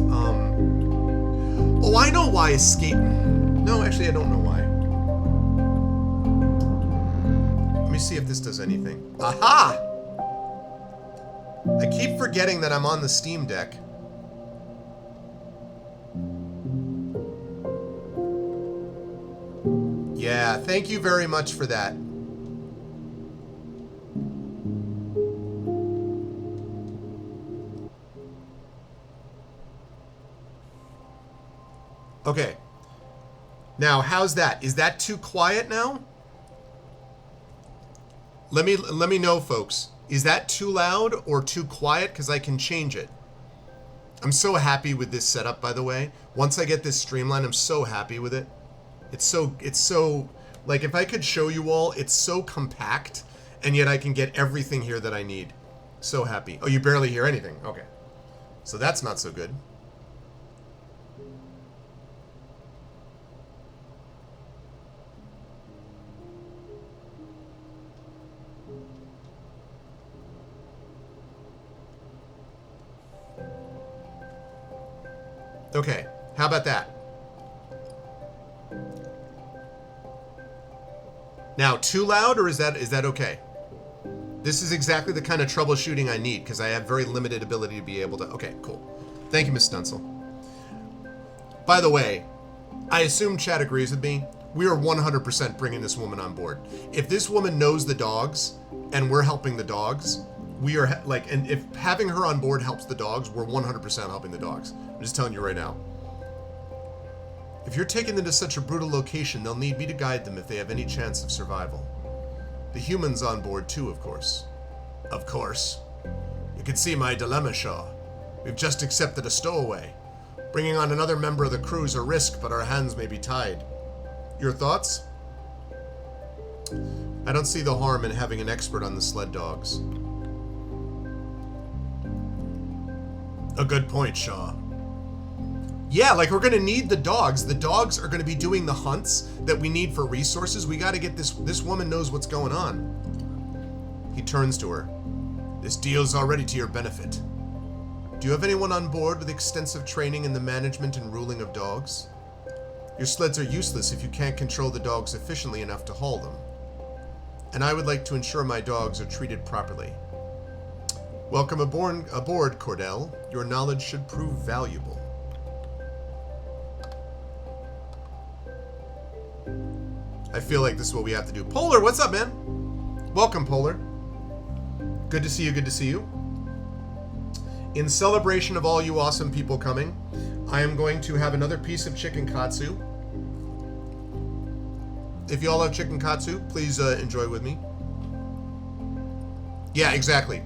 [SPEAKER 1] Oh, I know why escape... No, actually, I don't know why. Let me see if this does anything. Aha! I keep forgetting that I'm on the Steam Deck. Yeah, thank you very much for that. Okay. Now, how's that? Is that too quiet now? Let me know, folks. Is that too loud or too quiet? Because I can change it. I'm so happy with this setup, by the way. Once I get this streamlined, I'm so happy with it. It's so, like, if I could show you all, it's so compact, and yet I can get everything here that I need. So happy. Oh, you barely hear anything. Okay. So that's not so good. Okay, how about that? Now, too loud, or is that okay? This is exactly the kind of troubleshooting I need, because I have very limited ability to be able to... Okay, cool. Thank you, Miss Stunsel. By the way, I assume Chad agrees with me. We are 100% bringing this woman on board. If this woman knows the dogs, and we're helping the dogs, we are, like, and if having her on board helps the dogs, we're 100% helping the dogs. I'm just telling you right now. If you're taking them to such a brutal location, they'll need me to guide them if they have any chance of survival. The humans on board too, of course. Of course. You can see my dilemma, Shaw. We've just accepted a stowaway. Bringing on another member of the crew is a risk, but our hands may be tied. Your thoughts? I don't see the harm in having an expert on the sled dogs. A good point, Shaw. Yeah, like, we're gonna need the dogs. The dogs are gonna be doing the hunts that we need for resources. We gotta get this woman knows what's going on. He turns to her. This deal's already to your benefit. Do you have anyone on board with extensive training in the management and ruling of dogs? Your sleds are useless if you can't control the dogs efficiently enough to haul them. And I would like to ensure my dogs are treated properly. Welcome aboard, Cordell. Your knowledge should prove valuable. I feel like this is what we have to do. Polar, what's up, man? Welcome, Polar. Good to see you, good to see you. In celebration of all you awesome people coming, I am going to have another piece of chicken katsu. If you all have chicken katsu, please enjoy with me. Yeah, exactly.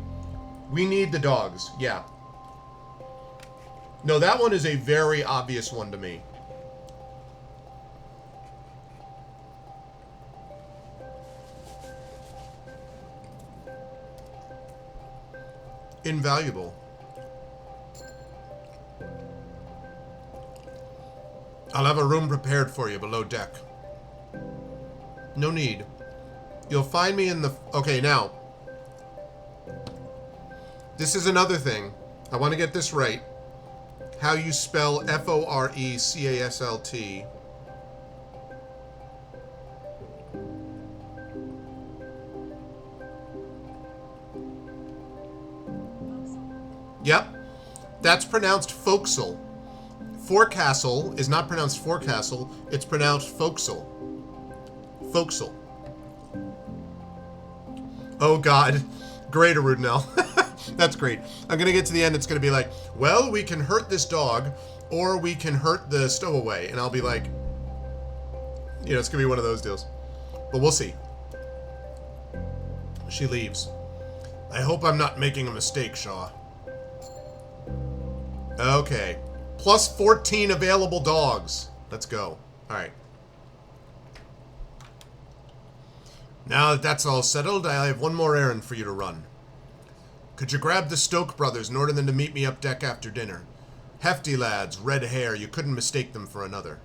[SPEAKER 1] We need the dogs. Yeah. No, that one is a very obvious one to me. Invaluable. I'll have a room prepared for you below deck. No need. You'll find me in the... Okay, now. This is another thing. I want to get this right. How you spell F-O-R-E-C-A-S-L-T. Yep. That's pronounced Folksel. Forecastle is not pronounced Forecastle. It's pronounced Folksel. Folksel. Oh, God. Great, Arudnell. That's great. I'm going to get to the end. It's going to be like, well, we can hurt this dog, or we can hurt the stowaway. And I'll be like, you know, it's going to be one of those deals. But we'll see. She leaves. I hope I'm not making a mistake, Shaw. Okay. Plus 14 available dogs. Let's go. All right. Now that that's all settled, I have one more errand for you to run. Could you grab the Stoke brothers and order them to meet me up deck after dinner? Hefty lads, red hair, you couldn't mistake them for another.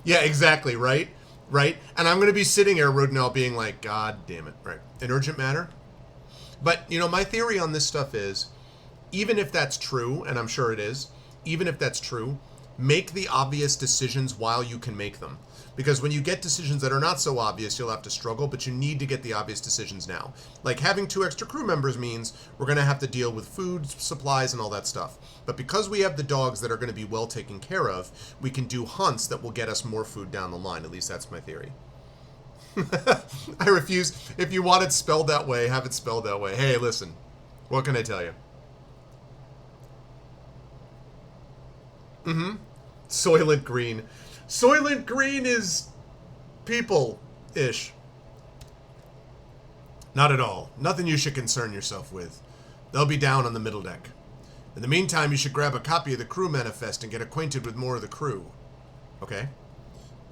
[SPEAKER 1] Yeah, exactly, right? Right? And I'm going to be sitting here, Rodnell, being like, God damn it. Right. An urgent matter? But, you know, my theory on this stuff is, even if that's true, and I'm sure it is, even if that's true, make the obvious decisions while you can make them. Because when you get decisions that are not so obvious, you'll have to struggle, but you need to get the obvious decisions now. Like having 2 extra crew members means we're going to have to deal with food, supplies, and all that stuff. But because we have the dogs that are going to be well taken care of, we can do hunts that will get us more food down the line. At least that's my theory. I refuse. If you want it spelled that way, have it spelled that way. Hey, listen. What can I tell you? Soylent Green. Soylent Green is people-ish. Not at all. Nothing you should concern yourself with. They'll be down on the middle deck. In the meantime, you should grab a copy of the crew manifest and get acquainted with more of the crew. Okay.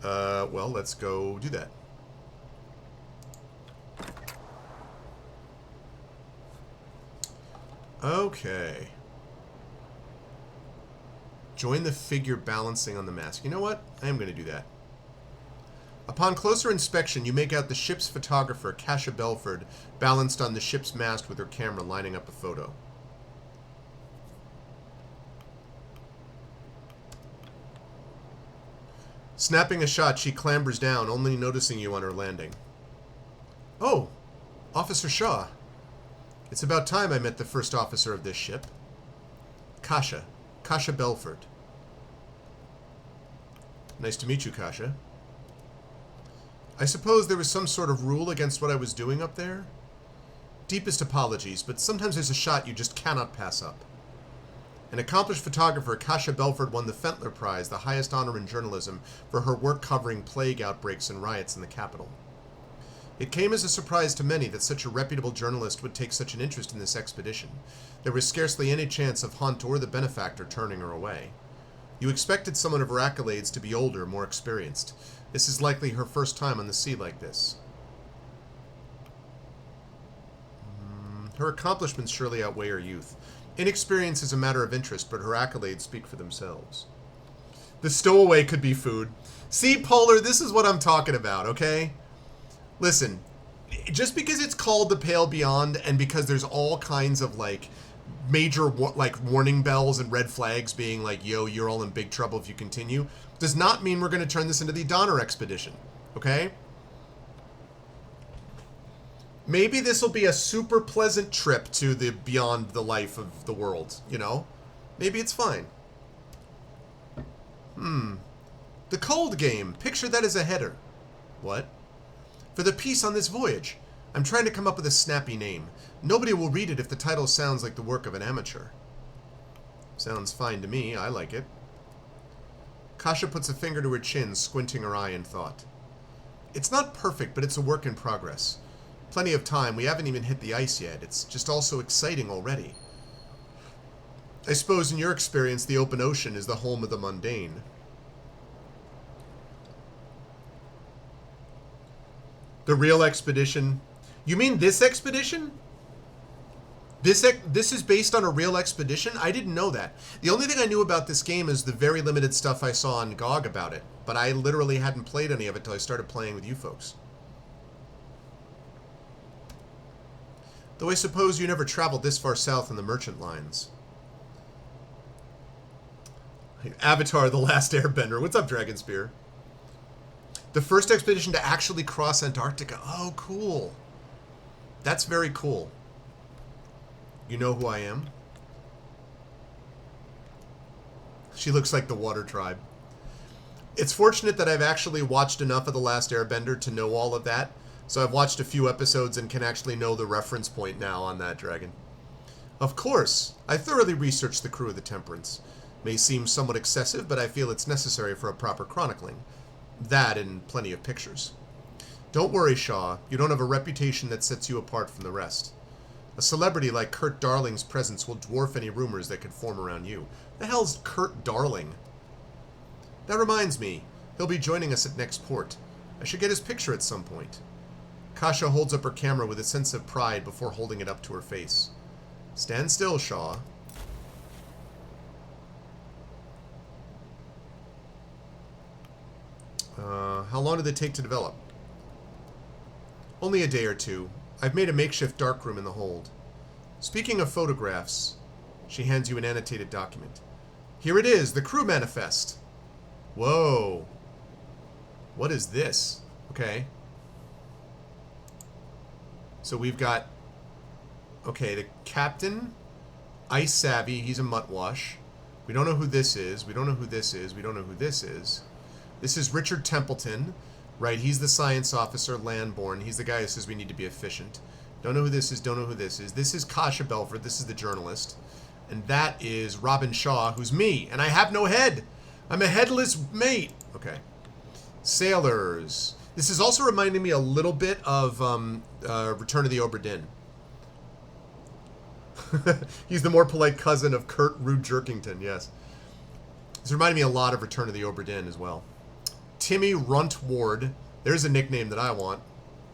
[SPEAKER 1] Well, let's go do that. Okay. Join the figure balancing on the mast. You know what? I am going to do that. Upon closer inspection, you make out the ship's photographer, Kasha Belford, balanced on the ship's mast with her camera lining up a photo. Snapping a shot, she clambers down, only noticing you on her landing. Oh, Officer Shaw. It's about time I met the first officer of this ship. Kasha Belford. Nice to meet you, Kasha. I suppose there was some sort of rule against what I was doing up there? Deepest apologies, but sometimes there's a shot you just cannot pass up. An accomplished photographer, Kasha Belford won the Fentler Prize, the highest honor in journalism, for her work covering plague outbreaks and riots in the capital. It came as a surprise to many that such a reputable journalist would take such an interest in this expedition. There was scarcely any chance of Hunt or the benefactor turning her away. You expected someone of her accolades to be older, more experienced. This is likely her first time on the sea like this. Her accomplishments surely outweigh her youth. Inexperience is a matter of interest, but her accolades speak for themselves. The stowaway could be food. See, Polar, this is what I'm talking about, okay? Listen, just because it's called the Pale Beyond and because there's all kinds of, like, major like warning bells and red flags being like, yo, you're all in big trouble if you continue, does not mean we're going to turn this into the Donner Expedition. Okay? Maybe this will be a super pleasant trip to the beyond the life of the world, you know? Maybe it's fine. The Cold Game. Picture that as a header. What? For the piece on this voyage. I'm trying to come up with a snappy name. Nobody will read it if the title sounds like the work of an amateur. Sounds fine to me. I like it. Kasha puts a finger to her chin, squinting her eye in thought. It's not perfect, but it's a work in progress. Plenty of time. We haven't even hit the ice yet. It's just all so exciting already. I suppose in your experience, the open ocean is the home of the mundane. The real expedition? You mean this expedition? This is based on a real expedition? I didn't know that. The only thing I knew about this game is the very limited stuff I saw on GOG about it. But I literally hadn't played any of it until I started playing with you folks. Though I suppose you never traveled this far south in the merchant lines. Avatar: The Last Airbender. What's up, Dragonspear? The first expedition to actually cross Antarctica. Oh, cool. That's very cool. You know who I am? She looks like the Water Tribe. It's fortunate that I've actually watched enough of The Last Airbender to know all of that. So I've watched a few episodes and can actually know the reference point now on that dragon. Of course, I thoroughly researched the crew of the Temperance. May seem somewhat excessive, but I feel it's necessary for a proper chronicling. That and plenty of pictures. Don't worry, Shaw. You don't have a reputation that sets you apart from the rest. A celebrity like Kurt Darling's presence will dwarf any rumors that could form around you. The hell's Kurt Darling? That reminds me. He'll be joining us at next port. I should get his picture at some point. Kasha holds up her camera with a sense of pride before holding it up to her face. Stand still, Shaw. How long did it take to develop? Only a day or two. I've made a makeshift darkroom in the hold. Speaking of photographs, she hands you an annotated document. Here it is, the crew manifest. Whoa. What is this? Okay. So we've got, okay, the captain, Ice Savvy, he's a muttwash. We don't know who this is. We don't know who this is. We don't know who this is. This is Richard Templeton, right? He's the science officer, Landborn. He's the guy who says we need to be efficient. Don't know who this is. Don't know who this is. This is Kasha Belford. This is the journalist. And that is Robin Shaw, who's me. And I have no head. I'm a headless mate. Okay. Sailors. This is also reminding me a little bit of Return of the Obra Dinn. He's the more polite cousin of Kurt Rude Jerkington, yes. This reminded me a lot of Return of the Obra Dinn as well. Timmy Runt Ward. There's a nickname that I want.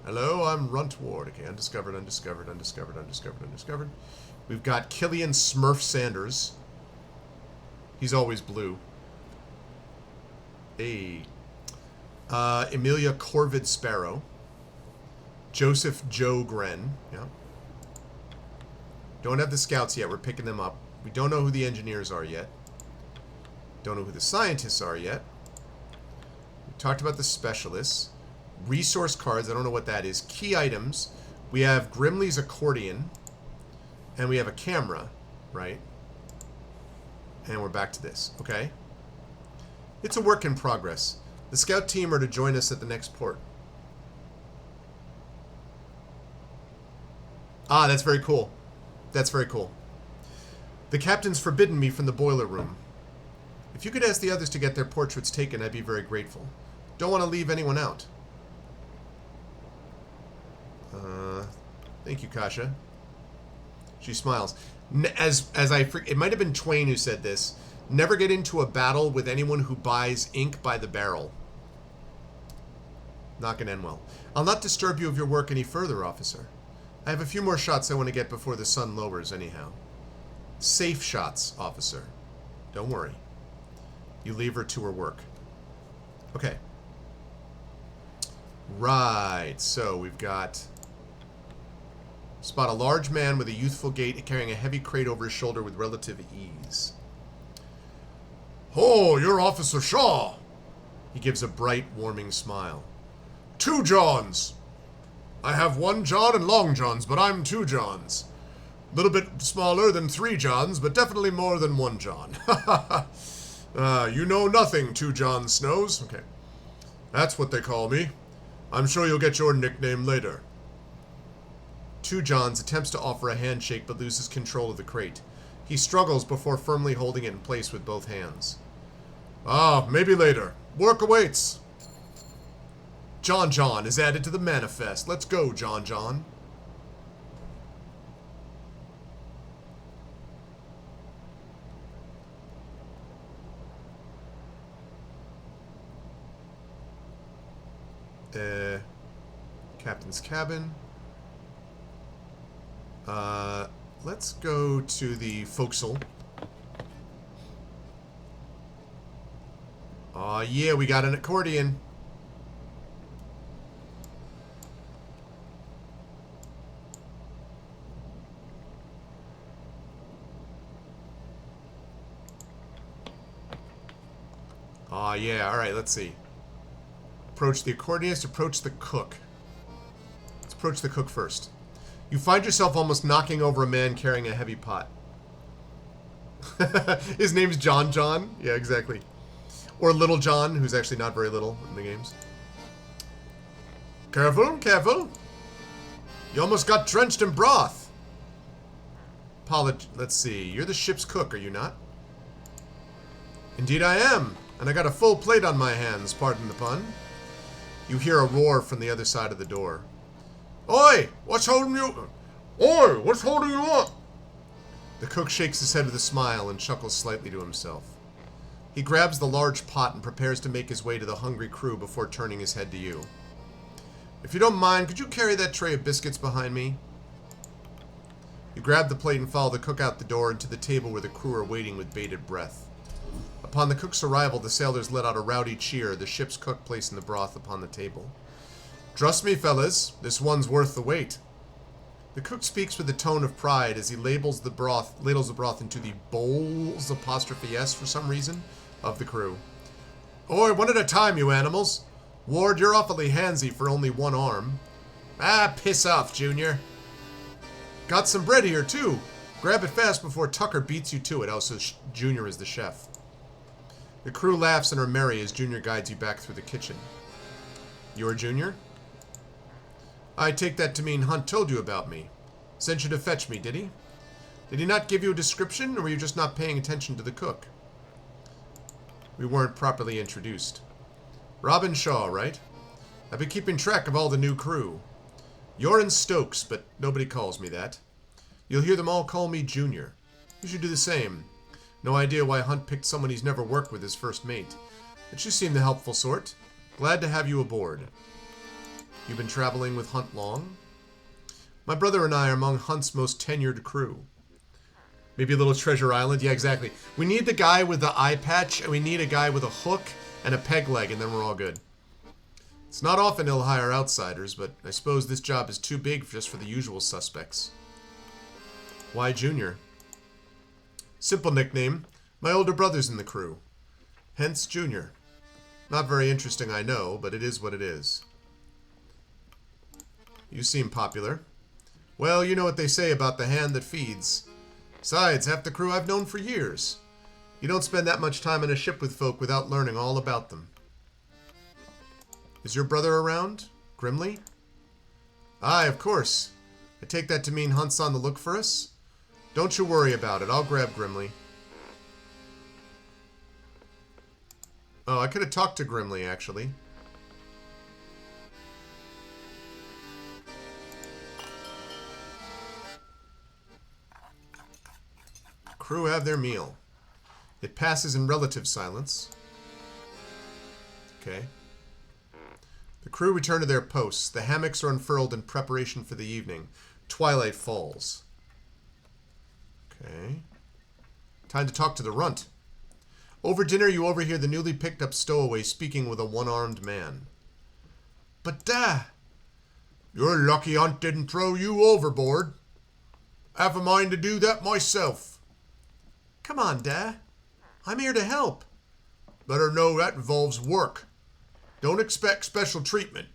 [SPEAKER 1] Hello, I'm Runt Ward. Okay, undiscovered, undiscovered, undiscovered, undiscovered, undiscovered. We've got Killian Smurf Sanders. He's always blue. Hey. Emilia Corvid Sparrow. Joseph Joe Gren. Yeah. Don't have the scouts yet. We're picking them up. We don't know who the engineers are yet. Don't know who the scientists are yet. We talked about the specialists. Resource cards. I don't know what that is. Key items. We have Grimley's accordion. And we have a camera. Right? And we're back to this. Okay? It's a work in progress. The scout team are to join us at the next port. Ah, that's very cool. That's very cool. The captain's forbidden me from the boiler room. If you could ask the others to get their portraits taken, I'd be very grateful. Don't want to leave anyone out. Thank you, Kasha. She smiles. It might have been Twain who said this. Never get into a battle with anyone who buys ink by the barrel. Not gonna end well. I'll not disturb you of your work any further, officer. I have a few more shots I want to get before the sun lowers, anyhow. Safe shots, officer. Don't worry. You leave her to her work. Okay. Right, so we've got Spot a large man with a youthful gait carrying a heavy crate over his shoulder with relative ease. Oh, you're Officer Shaw. He gives a bright, warming smile. 2 Johns. I have 1 John and Long Johns, but I'm 2 Johns. Little bit smaller than 3 Johns, but definitely more than 1 John. You know nothing, 2 John Snows. Okay. That's what they call me. I'm sure you'll get your nickname later. 2 Johns attempts to offer a handshake but loses control of the crate. He struggles before firmly holding it in place with both hands. Ah, maybe later. Work awaits. John John is added to the manifest. Let's go, John John. Captain's cabin. Let's go to the forecastle. Aw, yeah, we got an accordion. Aw, yeah, alright, let's see. Approach the accordionist, approach the cook. Let's approach the cook first. You find yourself almost knocking over a man carrying a heavy pot. His name's John John? Yeah, exactly. Or Little John, who's actually not very little in the games. Careful, careful. You almost got drenched in broth. Let's see. You're the ship's cook, are you not? Indeed I am. And I got a full plate on my hands, pardon the pun. You hear a roar from the other side of the door. Oi! What's holding you... Oi! What's holding you up? The cook shakes his head with a smile and chuckles slightly to himself. He grabs the large pot and prepares to make his way to the hungry crew before turning his head to you. If you don't mind, could you carry that tray of biscuits behind me? You grab the plate and follow the cook out the door and to the table where the crew are waiting with bated breath. Upon the cook's arrival, the sailors let out a rowdy cheer, the ship's cook placing the broth upon the table. Trust me, fellas, this one's worth the wait. The cook speaks with a tone of pride as he ladles the broth into the bowls, apostrophe S for some reason, of the crew. Oi, one at a time, you animals. Ward, you're awfully handsy for only 1 arm. Ah, piss off, Junior. Got some bread here, too. Grab it fast before Tucker beats you to it. Oh, so Junior is the chef. The crew laughs and are merry as Junior guides you back through the kitchen. You're Junior? I take that to mean Hunt told you about me. Sent you to fetch me, did he? Did he not give you a description, or were you just not paying attention to the cook? We weren't properly introduced. Robin Shaw, right? I've been keeping track of all the new crew. You're in Stokes, but nobody calls me that. You'll hear them all call me Junior. You should do the same. No idea why Hunt picked someone he's never worked with as first mate. But you seem the helpful sort. Glad to have you aboard. You've been traveling with Hunt long? My brother and I are among Hunt's most tenured crew. Maybe a little Treasure Island? Yeah, exactly. We need the guy with the eye patch, and we need a guy with a hook and a peg leg, and then we're all good. It's not often he'll hire outsiders, but I suppose this job is too big just for the usual suspects. Why Junior? Simple nickname. My older brother's in the crew. Hence Junior. Not very interesting, I know, but it is what it is. You seem popular. Well, you know what they say about the hand that feeds. Besides, half the crew I've known for years. You don't spend that much time on a ship with folk without learning all about them. Is your brother around? Grimly? Aye, of course. I take that to mean Hunt's on the look for us? Don't you worry about it. I'll grab Grimly. Oh, I could have talked to Grimly, actually. Crew have their meal. It passes in relative silence. Okay. The crew return to their posts. The hammocks are unfurled in preparation for the evening. Twilight falls. Okay. Time to talk to the runt. Over dinner, you overhear the newly picked up stowaway speaking with a one-armed man. But You're lucky Hunt didn't throw you overboard. I have a mind to do that myself. Come on, Dad. I'm here to help. Better know that involves work. Don't expect special treatment.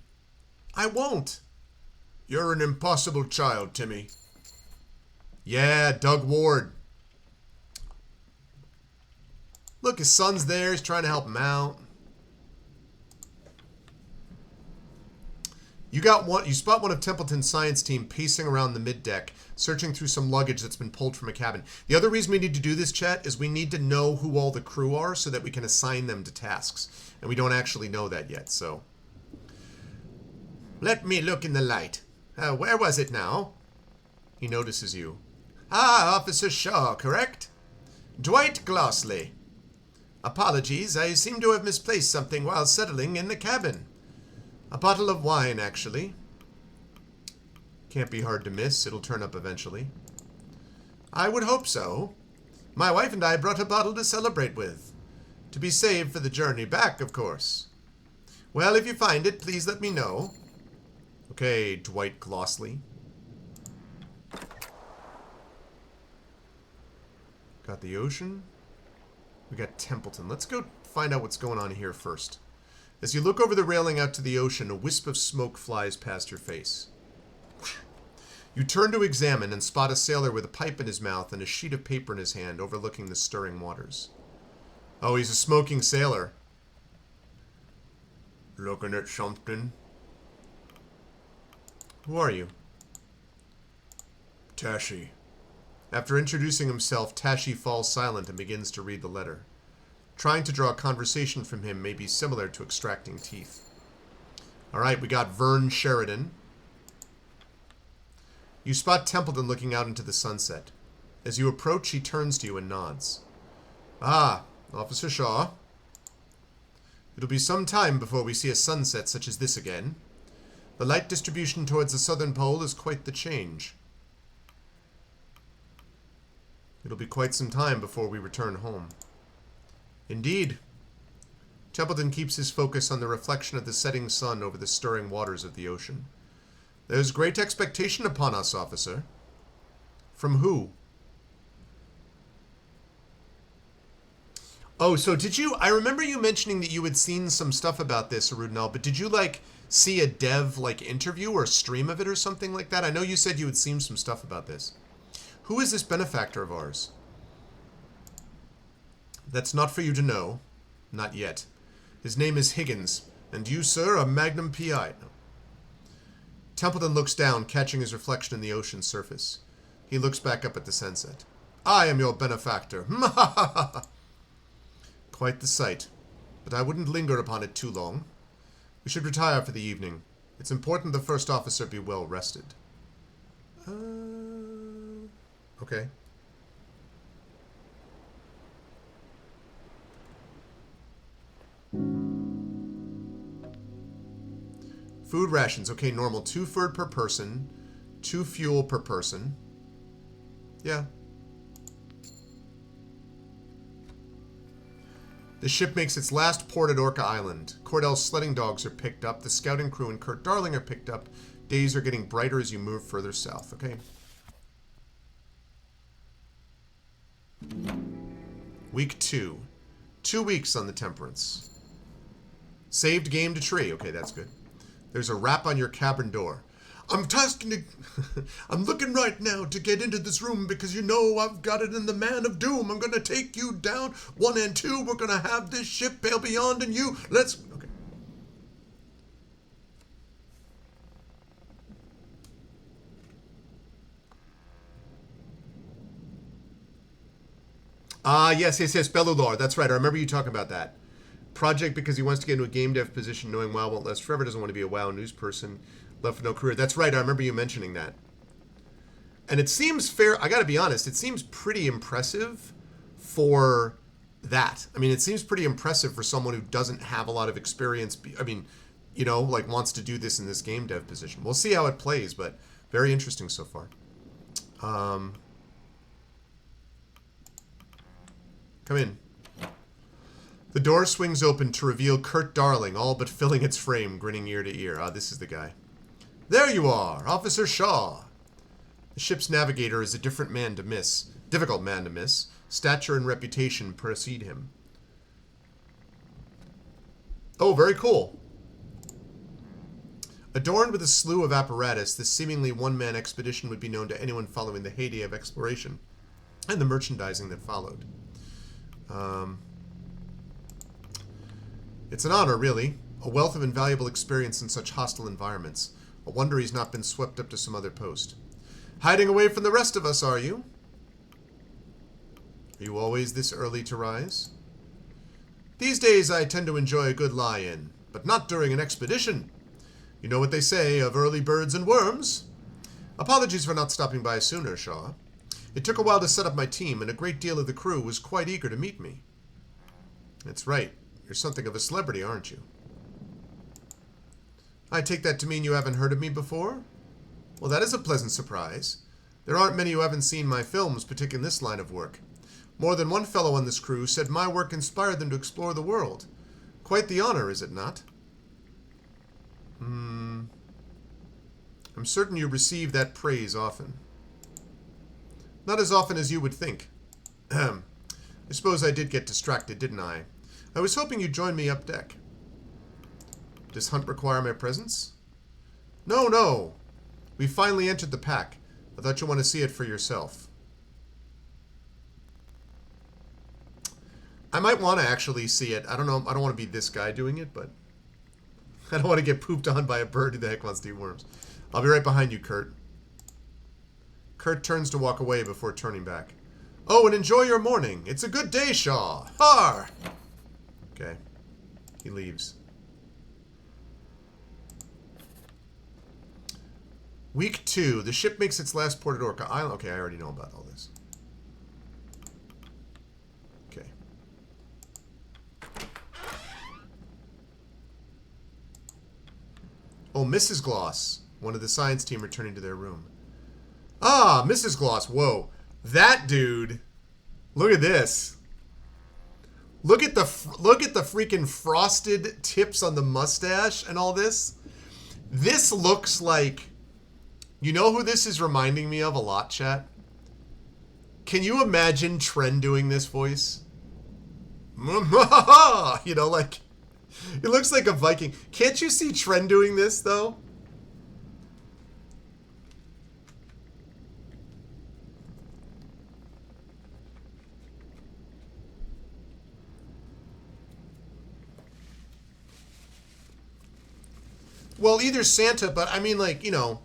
[SPEAKER 1] I won't. You're an impossible child, Timmy. Yeah, Doug Ward. Look, his son's there. He's trying to help him out. You spot one of Templeton's science team pacing around the middeck, searching through some luggage that's been pulled from a cabin. The other reason we need to do this, chat, is we need to know who all the crew are so that we can assign them to tasks. And we don't actually know that yet, so. Let me look in the light. Where was it now? He notices you. Ah, Officer Shaw, correct? Dwight Glossley. Apologies, I seem to have misplaced something while settling in the cabin. A bottle of wine, actually. Can't be hard to miss. It'll turn up eventually. I would hope so. My wife and I brought a bottle to celebrate with. To be saved for the journey back, of course. Well, if you find it, please let me know. Okay, Dwight Glossley. Got the ocean. We got Templeton. Let's go find out what's going on here first. As you look over the railing out to the ocean, a wisp of smoke flies past your face. You turn to examine and spot a sailor with a pipe in his mouth and a sheet of paper in his hand overlooking the stirring waters. Oh, he's a smoking sailor. Looking at something? Who are you? Tashi. After introducing himself, Tashi falls silent and begins to read the letter. Trying to draw a conversation from him may be similar to extracting teeth. Alright, we got Vern Sheridan. You spot Templeton looking out into the sunset. As you approach, he turns to you and nods. Ah, Officer Shaw. It'll be some time before we see a sunset such as this again. The light distribution towards the southern pole is quite the change. It'll be quite some time before we return home. Indeed. Templeton keeps his focus on the reflection of the setting sun over the stirring waters of the ocean. There's great expectation upon us, officer. From who? Oh, so did you... I remember you mentioning that you had seen some stuff about this, Arudnal, but did you, like, see a dev, like, interview or stream of it or something like that? I know you said you had seen some stuff about this. Who is this benefactor of ours? That's not for you to know. Not yet. His name is Higgins, and you, sir, are Magnum P.I. No. Templeton looks down, catching his reflection in the ocean's surface. He looks back up at the sunset. I am your benefactor. Quite the sight, but I wouldn't linger upon it too long. We should retire for the evening. It's important the first officer be well rested. Okay. Food rations. Okay, normal. 2 food per person. 2 fuel per person. Yeah. The ship makes its last port at Orca Island. Cordell's sledding dogs are picked up. The scouting crew and Kurt Darling are picked up. Days are getting brighter as you move further south. Okay. Week 2. 2 weeks on the Temperance. Saved game to tree. Okay, that's good. There's a rap on your cabin door. I'm tasking to... I'm looking right now to get into this room because you know I've got it in the Man of Doom. I'm going to take you down. 1 and 2. We're going to have this ship Pale Beyond and you. Let's... Okay. Yes, Bellular. That's right. I remember you talking about that. Project because he wants to get into a game dev position knowing WoW won't last forever. Doesn't want to be a WoW news person. Left with no career. That's right. I remember you mentioning that. And it seems fair. I got to be honest. It seems pretty impressive for that. I mean, it seems pretty impressive for someone who doesn't have a lot of experience. I mean, you know, like wants to do this in this game dev position. We'll see how it plays, but very interesting so far. Come in. The door swings open to reveal Kurt Darling, all but filling its frame, grinning ear to ear. Ah, this is the guy. There you are, Officer Shaw. The ship's navigator is a difficult man to miss. Stature and reputation precede him. Oh, very cool. Adorned with a slew of apparatus, this seemingly one-man expedition would be known to anyone following the heyday of exploration and the merchandising that followed. It's an honor, really. A wealth of invaluable experience in such hostile environments. A wonder he's not been swept up to some other post. Hiding away from the rest of us, are you? Are you always this early to rise? These days I tend to enjoy a good lie-in, but not during an expedition. You know what they say of early birds and worms. Apologies for not stopping by sooner, Shaw. It took a while to set up my team, and a great deal of the crew was quite eager to meet me. That's right. You're something of a celebrity, aren't you? I take that to mean you haven't heard of me before? Well, that is a pleasant surprise. There aren't many who haven't seen my films, particularly in this line of work. More than one fellow on this crew said my work inspired them to explore the world. Quite the honor, is it not? I'm certain you receive that praise often. Not as often as you would think. I suppose I did get distracted, didn't I? I was hoping you'd join me up deck. Does Hunt require my presence? No, no. We finally entered the pack. I thought you'd want to see it for yourself. I might want to actually see it. I don't know. I don't want to be this guy doing it, but I don't want to get pooped on by a bird who the heck wants to eat worms. I'll be right behind you, Kurt. Kurt turns to walk away before turning back. Oh, and enjoy your morning. It's a good day, Shaw. Har! Okay. He leaves. Week 2. The ship makes its last port at Orca Island. Okay, I already know about all this. Okay. Oh, Mrs. Gloss. One of the science team returning to their room. Ah, Mrs. Gloss. Whoa. That dude. Look at this. Look at the freaking frosted tips on the mustache and all this. This looks like... You know who this is reminding me of a lot, chat? Can you imagine Tren doing this voice? You know, like... It looks like a Viking. Can't you see Tren doing this, though? Well, either Santa, but I mean, like, you know,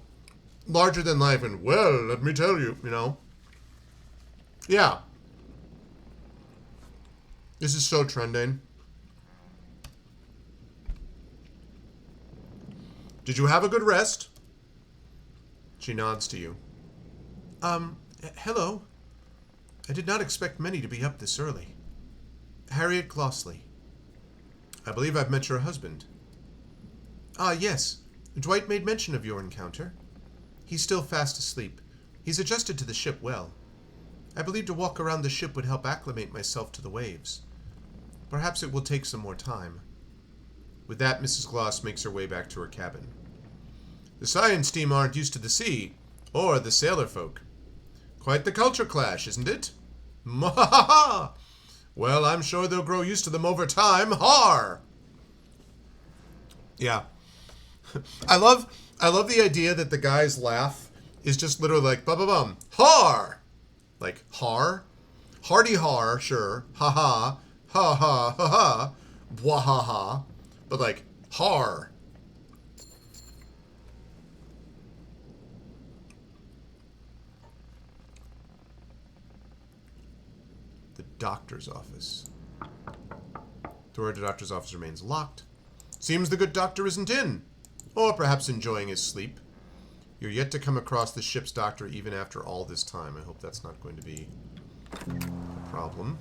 [SPEAKER 1] larger than life and, well, let me tell you, you know. Yeah. This is so trending. Did you have a good rest? She nods to you. Hello. I did not expect many to be up this early. Harriet Glossley. I believe I've met your husband. Ah, yes. Dwight made mention of your encounter. He's still fast asleep. He's adjusted to the ship well. I believe to walk around the ship would help acclimate myself to the waves. Perhaps it will take some more time. With that, Mrs. Gloss makes her way back to her cabin. The science team aren't used to the sea, or the sailor folk. Quite the culture clash, isn't it? Mwahaha! Well, I'm sure they'll grow used to them over time. Har! Yeah. I love the idea that the guy's laugh is just literally like ba-ba-bum. Har! Like, har? Hardy har, sure. Ha-ha. Ha-ha. Ha-ha. Bwahaha. But like, har. The doctor's office. Door to the doctor's office remains locked. Seems the good doctor isn't in. Or perhaps enjoying his sleep. You're yet to come across the ship's doctor even after all this time. I hope that's not going to be a problem.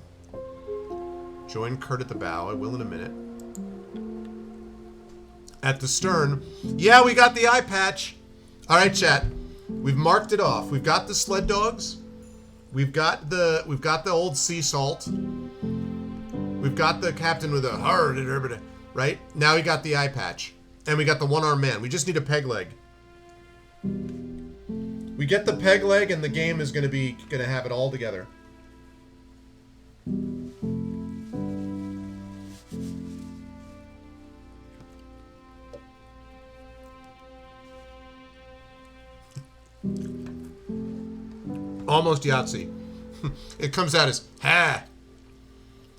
[SPEAKER 1] Join Kurt at the bow. I will in a minute. At the stern. Yeah, we got the eye patch. Alright, chat. We've marked it off. We've got the sled dogs. We've got the old sea salt. We've got the captain with a hard, right? Now we got the eye patch. And we got the one-armed man. We just need a peg leg. We get the peg leg, and the game is gonna have it all together. Almost Yahtzee. It comes out as ha.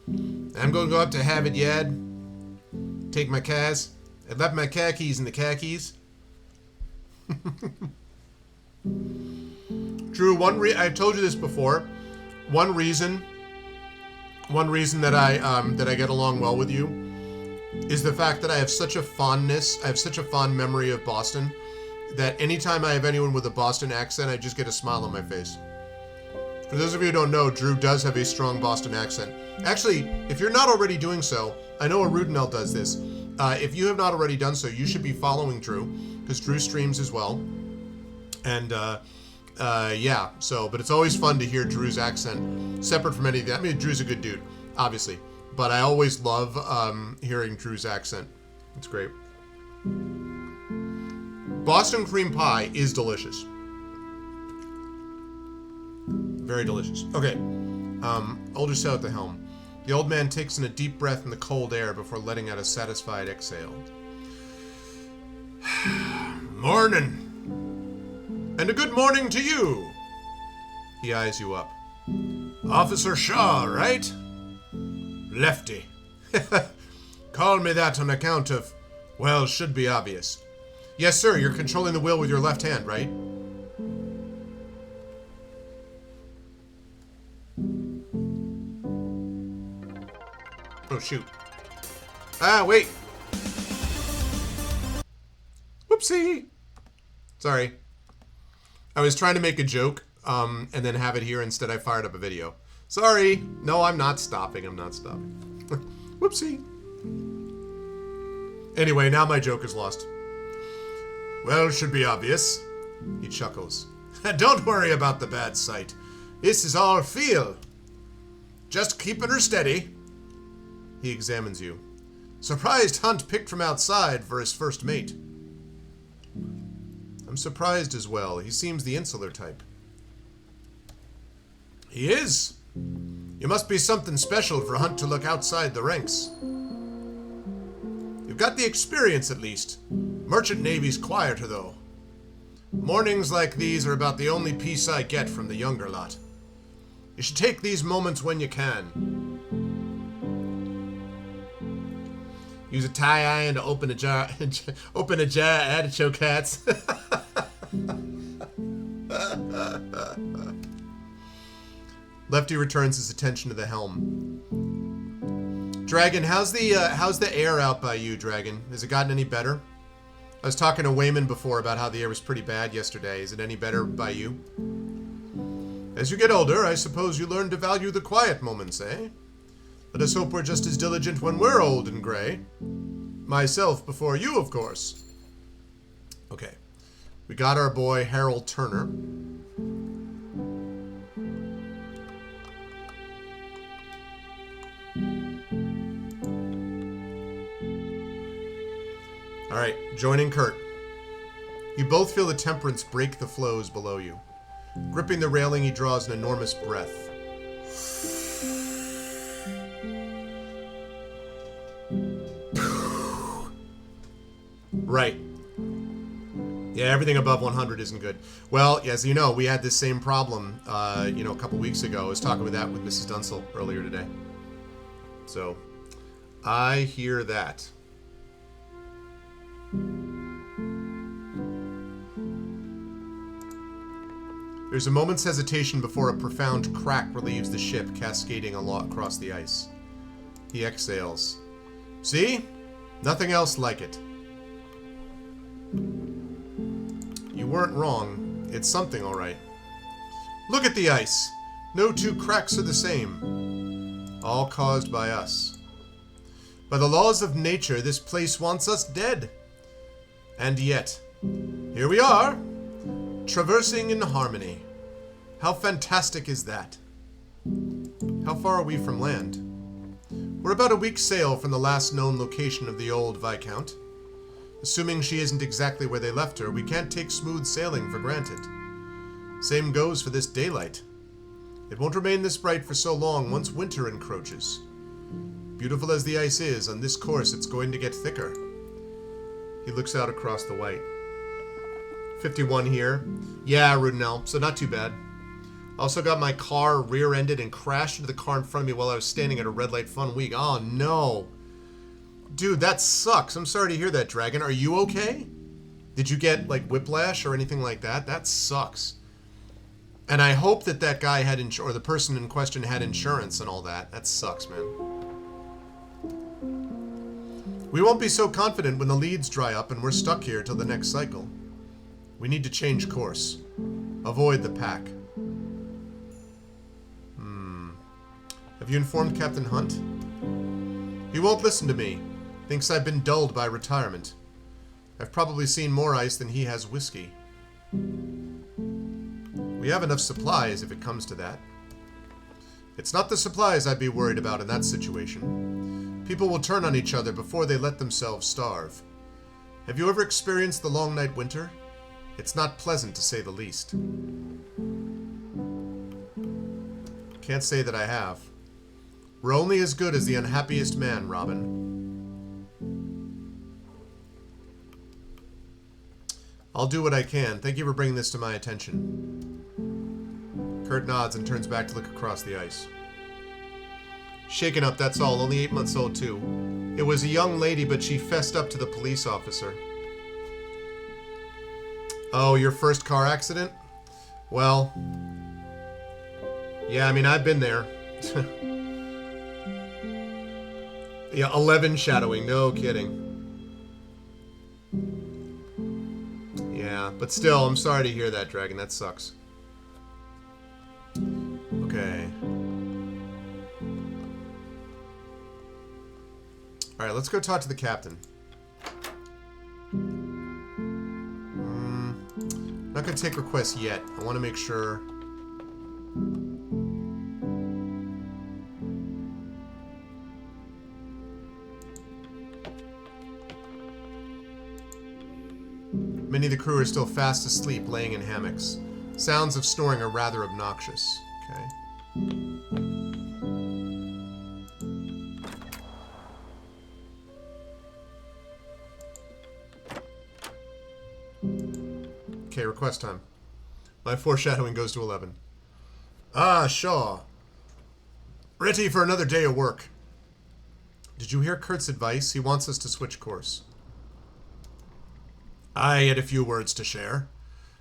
[SPEAKER 1] I'm going to go up to Have It Yad. Take my cas. I left my khakis in the khakis. Drew, I've told you this before. One reason that I get along well with you is the fact that I have such a fond memory of Boston that anytime I have anyone with a Boston accent, I just get a smile on my face. For those of you who don't know, Drew does have a strong Boston accent. Actually, if you're not already doing so, I know Arudinel does this. If you have not already done so, you should be following Drew, because Drew streams as well. And, yeah, but it's always fun to hear Drew's accent, separate from any of that. I mean, Drew's a good dude, obviously. But I always love hearing Drew's accent. It's great. Boston cream pie is delicious. Very delicious. Okay. Older Stow at the helm. The old man takes in a deep breath in the cold air before letting out a satisfied exhale. Morning. And a good morning to you. He eyes you up. Officer Shaw, right? Lefty. Call me that on account of, well, should be obvious. Yes, sir, you're controlling the wheel with your left hand, right? Oh, shoot. Ah, wait. Whoopsie. Sorry. I was trying to make a joke, and then have it here. Instead, I fired up a video. Sorry. No, I'm not stopping. Whoopsie. Anyway, now my joke is lost. Well, should be obvious. He chuckles. Don't worry about the bad sight. This is all feel. Just keeping her steady. He examines you. Surprised Hunt picked from outside for his first mate. I'm surprised as well. He seems the insular type. He is. You must be something special for Hunt to look outside the ranks. You've got the experience, at least. Merchant Navy's quieter, though. Mornings like these are about the only peace I get from the younger lot. You should take these moments when you can. Use a tie iron to open a jar of artichoke hats. Lefty returns his attention to the helm. Dragon, how's the air out by you, Dragon? Has it gotten any better? I was talking to Wayman before about how the air was pretty bad yesterday. Is it any better by you? As you get older, I suppose you learn to value the quiet moments, eh? Let us hope we're just as diligent when we're old and gray. Myself before you, of course. Okay. We got our boy Harold Turner. Alright, joining Kurt. You both feel the temperance break the flows below you. Gripping the railing, he draws an enormous breath. Right. Yeah, everything above 100 isn't good. Well, as you know, we had this same problem, a couple weeks ago. I was talking with Mrs. Dunsel earlier today. So, I hear that. There's a moment's hesitation before a profound crack relieves the ship, cascading across the ice. He exhales. See? Nothing else like it. You weren't wrong. It's something, all right. Look at the ice. No two cracks are the same. All caused by us. By the laws of nature, this place wants us dead. And yet, here we are, traversing in harmony. How fantastic is that? How far are we from land? We're about a week's sail from the last known location of the old Viscount. Assuming she isn't exactly where they left her, we can't take smooth sailing for granted. Same goes for this daylight. It won't remain this bright for so long once winter encroaches. Beautiful as the ice is, on this course it's going to get thicker. He looks out across the white. 51 here. Yeah, Rudenell, so not too bad. Also got my car rear-ended and crashed into the car in front of me while I was standing at a red light fun week. Oh, no. Dude, that sucks. I'm sorry to hear that, Dragon. Are you okay? Did you get, like, whiplash or anything like that? That sucks. And I hope that that guy had or the person in question had insurance and all that. That sucks, man. We won't be so confident when the leads dry up and we're stuck here till the next cycle. We need to change course. Avoid the pack. Have you informed Captain Hunt? He won't listen to me. Thinks I've been dulled by retirement. I've probably seen more ice than he has whiskey. We have enough supplies if it comes to that. It's not the supplies I'd be worried about in that situation. People will turn on each other before they let themselves starve. Have you ever experienced the long night winter? It's not pleasant to say the least. Can't say that I have. We're only as good as the unhappiest man, Robin. I'll do what I can. Thank you for bringing this to my attention. Kurt nods and turns back to look across the ice. Shaken up, that's all. Only 8 months old, too. It was a young lady, but she fessed up to the police officer. Oh, your first car accident? Well, yeah, I mean, I've been there. Yeah, 11 shadowing, no kidding. Yeah, but still, I'm sorry to hear that, Dragon. That sucks. Okay. Alright, let's go talk to the captain. Not going to take requests yet. I want to make sure... Many of the crew are still fast asleep, laying in hammocks. Sounds of snoring are rather obnoxious. Okay. Okay, request time. My foreshadowing goes to 11. Ah, Shaw. Ready for another day of work. Did you hear Kurt's advice? He wants us to switch course. I had a few words to share.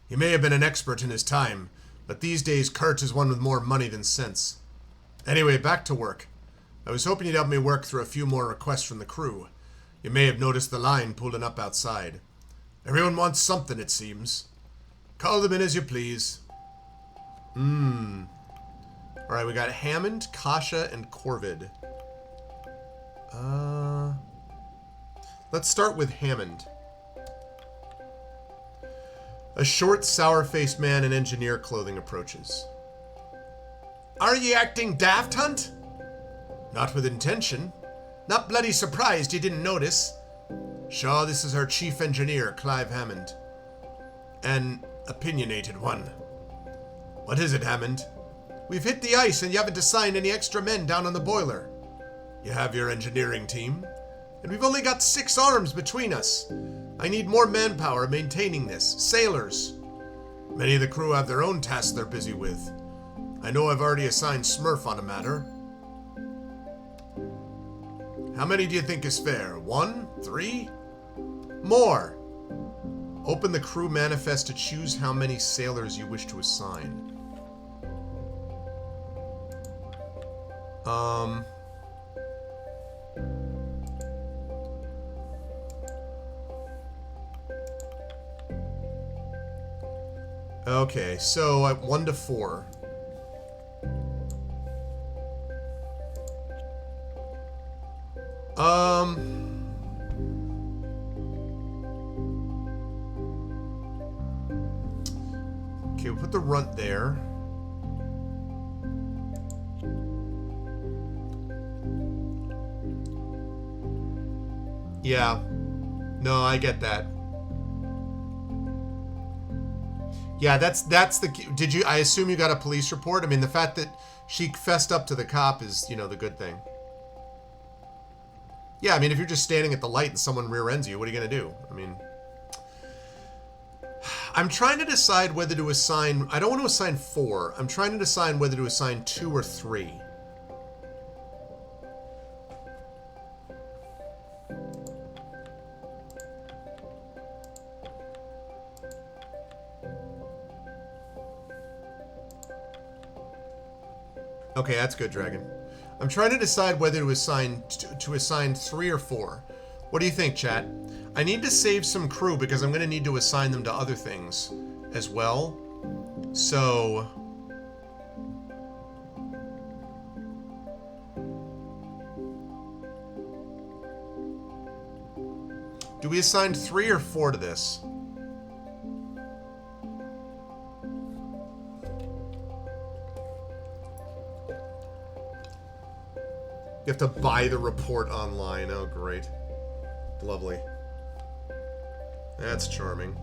[SPEAKER 1] He may have been an expert in his time, but these days Kurt is one with more money than sense. Anyway, back to work. I was hoping you'd help me work through a few more requests from the crew. You may have noticed the line pulling up outside. Everyone wants something, it seems. Call them in as you please. Alright, we got Hammond, Kasha, and Corvid. Let's start with Hammond. A short, sour-faced man in engineer clothing approaches. Are ye acting daft, Hunt? Not with intention. Not bloody surprised you didn't notice. Shaw, this is our chief engineer, Clive Hammond. An opinionated one. What is it, Hammond? We've hit the ice and you haven't assigned any extra men down on the boiler. You have your engineering team, and we've only got 6 arms between us. I need more manpower maintaining this. Sailors. Many of the crew have their own tasks they're busy with. I know I've already assigned Smurf on a matter. How many do you think is fair? 1? 3? More. Open the crew manifest to choose how many sailors you wish to assign. Okay, so at 1 to 4. Okay, we'll put the runt there. Yeah. No, I get that. Yeah, that's the key. Did you? I assume you got a police report. I mean, the fact that she fessed up to the cop is, you know, the good thing. Yeah, I mean, if you're just standing at the light and someone rear ends you, what are you gonna do? I mean, I'm trying to decide whether to assign. I don't want to assign 4. I'm trying to decide whether to assign 2 or 3. Okay, that's good, Dragon. I'm trying to decide whether to assign 3 or 4. What do you think, chat? I need to save some crew because I'm going to need to assign them to other things as well. So do we assign 3 or 4 to this? You have to buy the report online. Oh, great. Lovely. That's charming.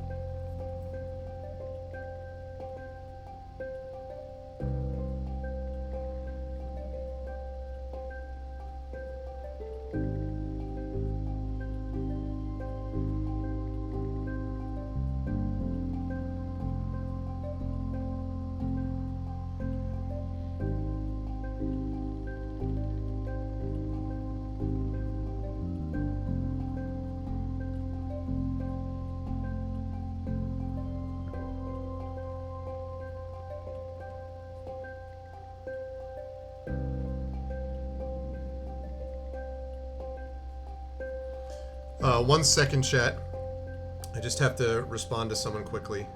[SPEAKER 1] One second, chat. I just have to respond to someone quickly.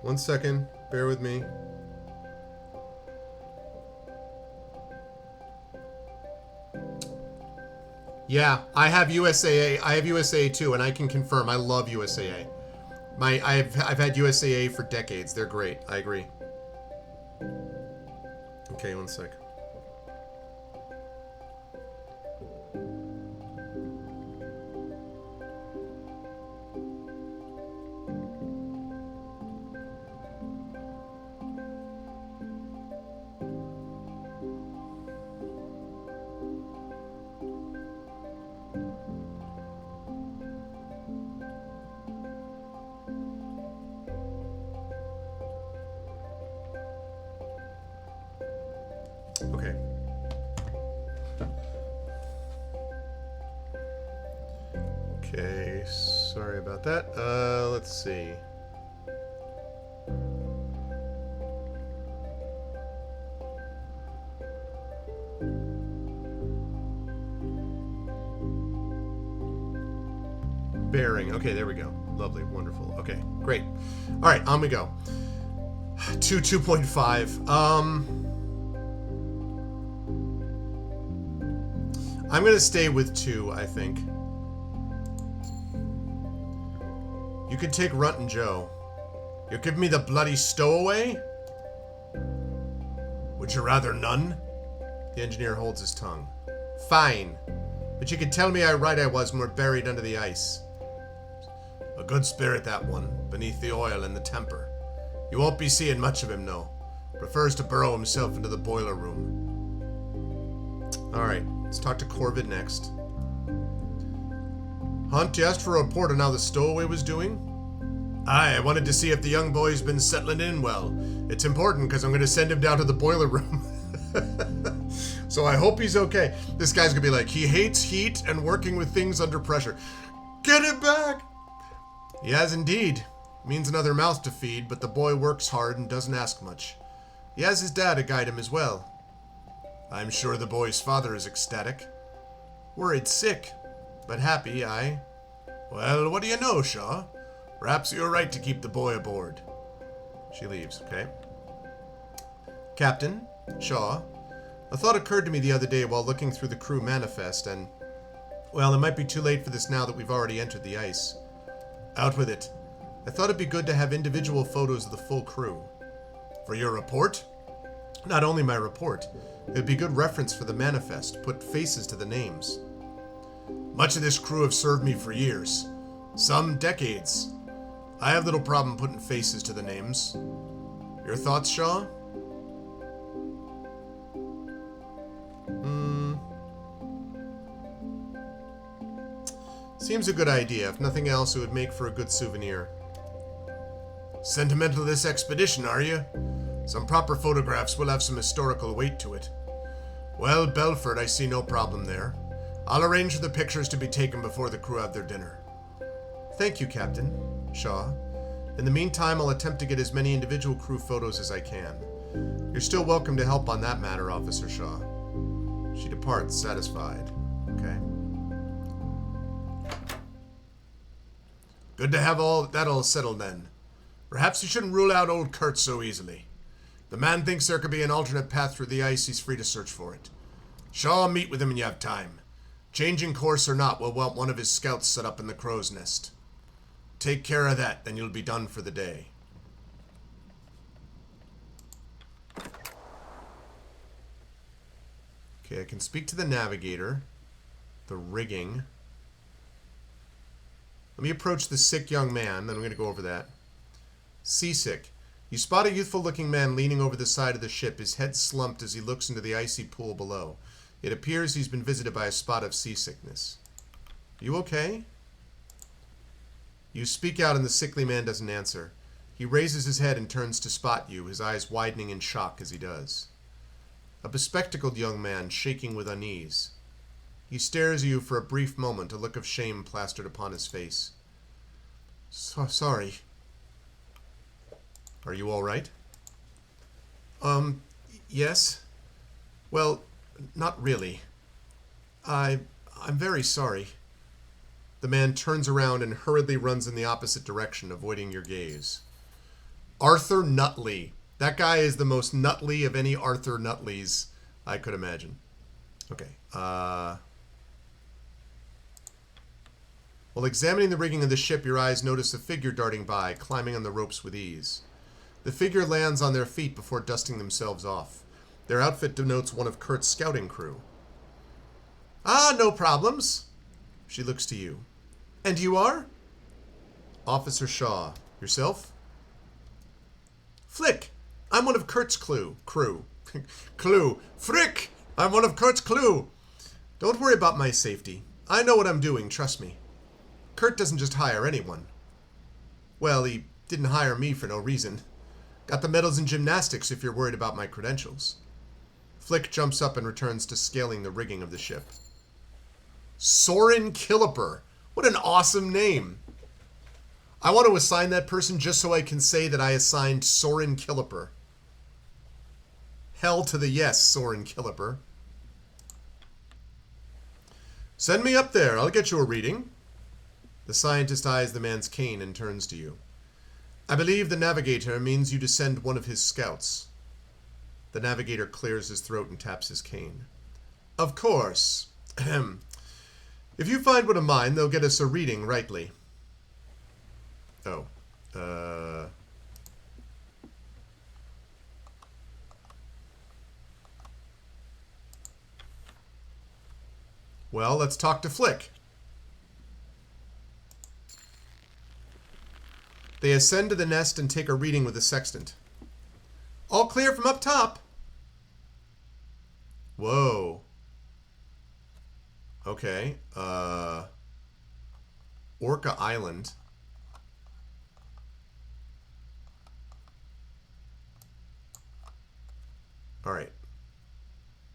[SPEAKER 1] One second, bear with me. Yeah, I have USAA. I have USAA too, and I can confirm I love USAA. I've had USAA for decades. They're great. I agree. Okay, one sec. Okay. Okay, sorry about that. Let's see. Bearing. Okay, there we go. Lovely, wonderful. Okay, great. All right, on we go. 2.5. I'm gonna stay with 2, I think. You could take Runt and Joe. You're giving me the bloody stowaway? Would you rather none? The engineer holds his tongue. Fine. But you could tell me how right I was when we're buried under the ice. A good spirit, that one, beneath the oil and the temper. You won't be seeing much of him, no. Prefers to burrow himself into the boiler room. Alright, let's talk to Corbett next. Hunt, you asked for a report on how the stowaway was doing? Aye, I wanted to see if the young boy's been settling in well. It's important because I'm going to send him down to the boiler room. So I hope he's okay. This guy's going to be like, he hates heat and working with things under pressure. Get him back! He has indeed. Means another mouth to feed, but the boy works hard and doesn't ask much. He has his dad to guide him as well. I'm sure the boy's father is ecstatic. Worried sick, but happy, aye. Well, what do you know, Shaw? Perhaps you're right to keep the boy aboard. She leaves, okay? Captain, Shaw, a thought occurred to me the other day while looking through the crew manifest, and, well, it might be too late for this now that we've already entered the ice. Out with it. I thought it'd be good to have individual photos of the full crew. For your report? Not only my report. It'd be good reference for the manifest, put faces to the names. Much of this crew have served me for years. Some decades. I have little problem putting faces to the names. Your thoughts, Shaw? Seems a good idea. If nothing else, it would make for a good souvenir. Sentimental of this expedition, are you? Some proper photographs will have some historical weight to it. Well, Belford, I see no problem there. I'll arrange for the pictures to be taken before the crew have their dinner. Thank you, Captain Shaw. In the meantime, I'll attempt to get as many individual crew photos as I can. You're still welcome to help on that matter, Officer Shaw. She departs, satisfied. Okay. Good to have that all settled then. Perhaps you shouldn't rule out old Kurt so easily. The man thinks there could be an alternate path through the ice. He's free to search for it. Shaw, meet with him when you have time. Changing course or not, we'll want one of his scouts set up in the crow's nest. Take care of that, then you'll be done for the day. Okay, I can speak to the navigator. The rigging. Let me approach the sick young man, then I'm going to go over that. Seasick. You spot a youthful-looking man leaning over the side of the ship, his head slumped as he looks into the icy pool below. It appears he's been visited by a spot of seasickness. You okay? You speak out and the sickly man doesn't answer. He raises his head and turns to spot you, his eyes widening in shock as he does. A bespectacled young man, shaking with unease. He stares at you for a brief moment, a look of shame plastered upon his face. Sorry. Are you all right? Yes. Well, not really. I'm very sorry. The man turns around and hurriedly runs in the opposite direction, avoiding your gaze. Arthur Nutley. That guy is the most Nutley of any Arthur Nutleys I could imagine. Okay. While examining the rigging of the ship, your eyes notice a figure darting by, climbing on the ropes with ease. The figure lands on their feet before dusting themselves off. Their outfit denotes one of Kurt's scouting crew. Ah, no problems. She looks to you. And you are? Officer Shaw. Yourself? Flick. I'm one of Kurt's crew. Clue. Frick! I'm one of Kurt's crew. Don't worry about my safety. I know what I'm doing, trust me. Kurt doesn't just hire anyone. Well, he didn't hire me for no reason. Got the medals in gymnastics if you're worried about my credentials. Flick jumps up and returns to scaling the rigging of the ship. Soren Killiper. What an awesome name. I want to assign that person just so I can say that I assigned Soren Killiper. Hell to the yes, Soren Killiper. Send me up there. I'll get you a reading. The scientist eyes the man's cane and turns to you. I believe the navigator means you to send one of his scouts. The navigator clears his throat and taps his cane. Of course. If you find one of mine, they'll get us a reading rightly. Oh. Well, let's talk to Flick. They ascend to the nest and take a reading with the sextant. All clear from up top. Whoa. Okay. Orca Island. Alright.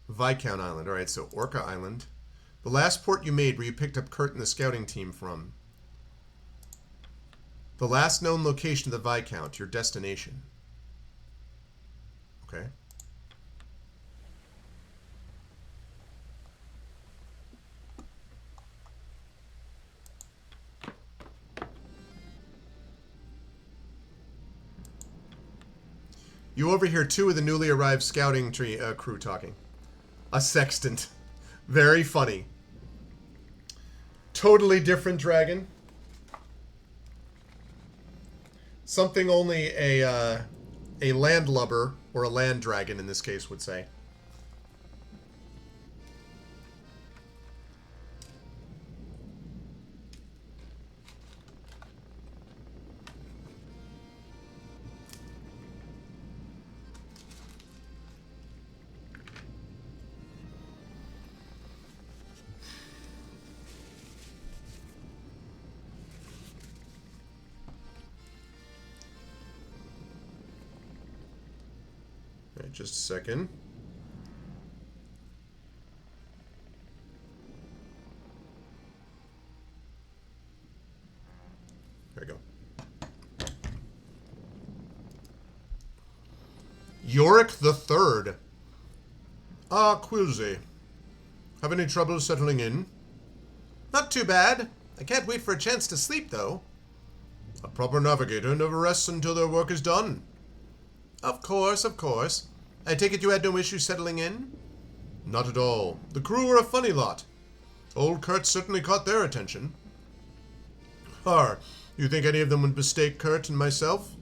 [SPEAKER 1] Viscount Island. Alright, so Orca Island. The last port you made where you picked up Kurt and the scouting team from. The last known location of the Viscount, your destination. Okay. You overhear two of the newly arrived scouting crew talking. A sextant. Very funny. Totally different dragon. Something only a landlubber, or a land dragon in this case, would say. Just a second. There we go. Yorick the Third. Ah, Quilzy. Have any trouble settling in? Not too bad. I can't wait for a chance to sleep, though. A proper navigator never rests until their work is done. Of course, of course. I take it you had no issue settling in? Not at all. The crew were a funny lot. Old Kurt certainly caught their attention. Har, you think any of them would mistake Kurt and myself?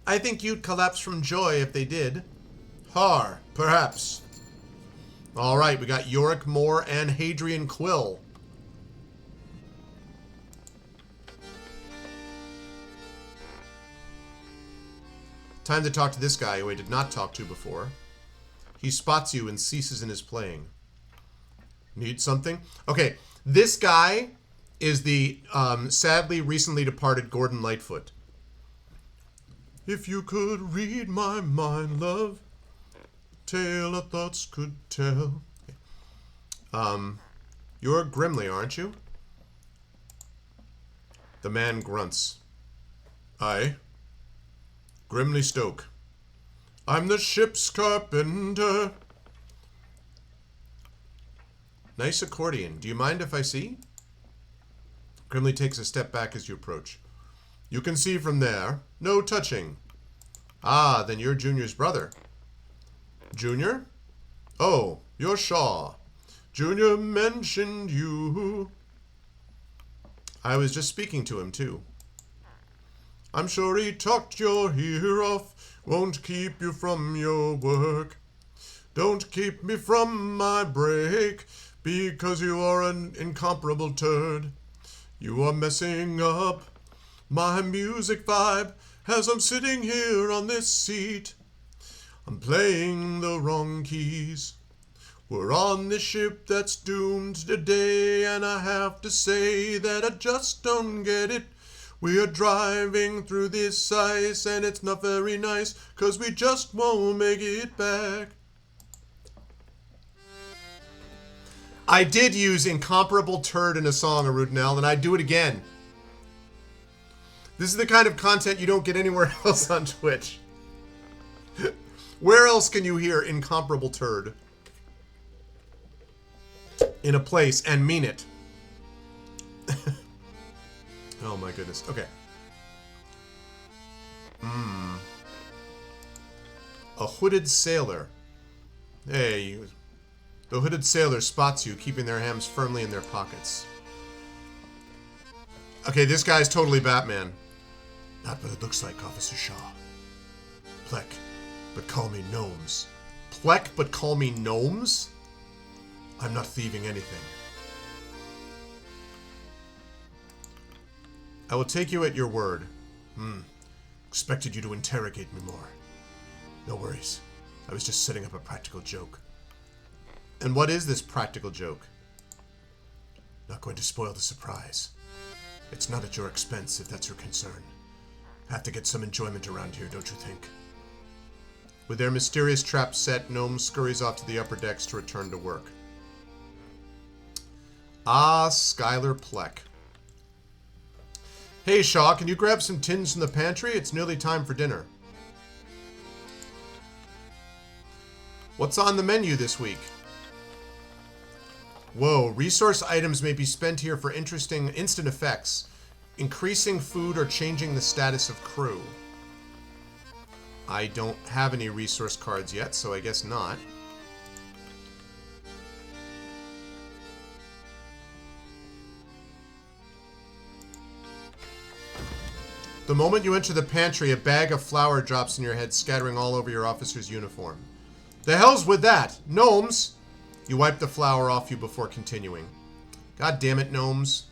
[SPEAKER 1] I think you'd collapse from joy if they did. Har, perhaps. All right, we got Yorick Moore and Hadrian Quill. Time to talk to this guy who I did not talk to before. He spots you and ceases in his playing. Need something? Okay, this guy is the sadly recently departed Gordon Lightfoot. If you could read my mind, love, tale of thoughts could tell. You're Grimly, aren't you? The man grunts. Aye. Grimly Stoke. I'm the ship's carpenter. Nice accordion. Do you mind if I see? Grimly takes a step back as you approach. You can see from there. No touching. Ah, then you're Junior's brother. Junior? Oh, you're Shaw. Junior mentioned you. I was just speaking to him, too. I'm sure he talked your ear off, won't keep you from your work. Don't keep me from my break, because you are an incomparable turd. You are messing up my music vibe as I'm sitting here on this seat. I'm playing the wrong keys. We're on this ship that's doomed today, and I have to say that I just don't get it. We are driving through this ice, and it's not very nice, 'cause we just won't make it back. I did use incomparable turd in a song, Arudinel, and I'd do it again. This is the kind of content you don't get anywhere else on Twitch. Where else can you hear incomparable turd? In a place and mean it. Oh my goodness. Okay. A hooded sailor. Hey, the hooded sailor spots you, keeping their hands firmly in their pockets. Okay, this guy's totally Batman. Not what it looks like, Officer Shaw. Plek, but call me Gnomes. Plek, but call me Gnomes? I'm not thieving anything. I will take you at your word. Expected you to interrogate me more. No worries. I was just setting up a practical joke. And what is this practical joke? Not going to spoil the surprise. It's not at your expense, if that's your concern. Have to get some enjoyment around here, don't you think? With their mysterious trap set, Gnome scurries off to the upper decks to return to work. Ah, Skylar Plek. Hey, Shaw, can you grab some tins from the pantry? It's nearly time for dinner. What's on the menu this week? Whoa, resource items may be spent here for interesting instant effects. Increasing food or changing the status of crew. I don't have any resource cards yet, so I guess not. The moment you enter the pantry, a bag of flour drops in your head, scattering all over your officer's uniform. The hell's with that? Gnomes! You wipe the flour off you before continuing. God damn it, gnomes.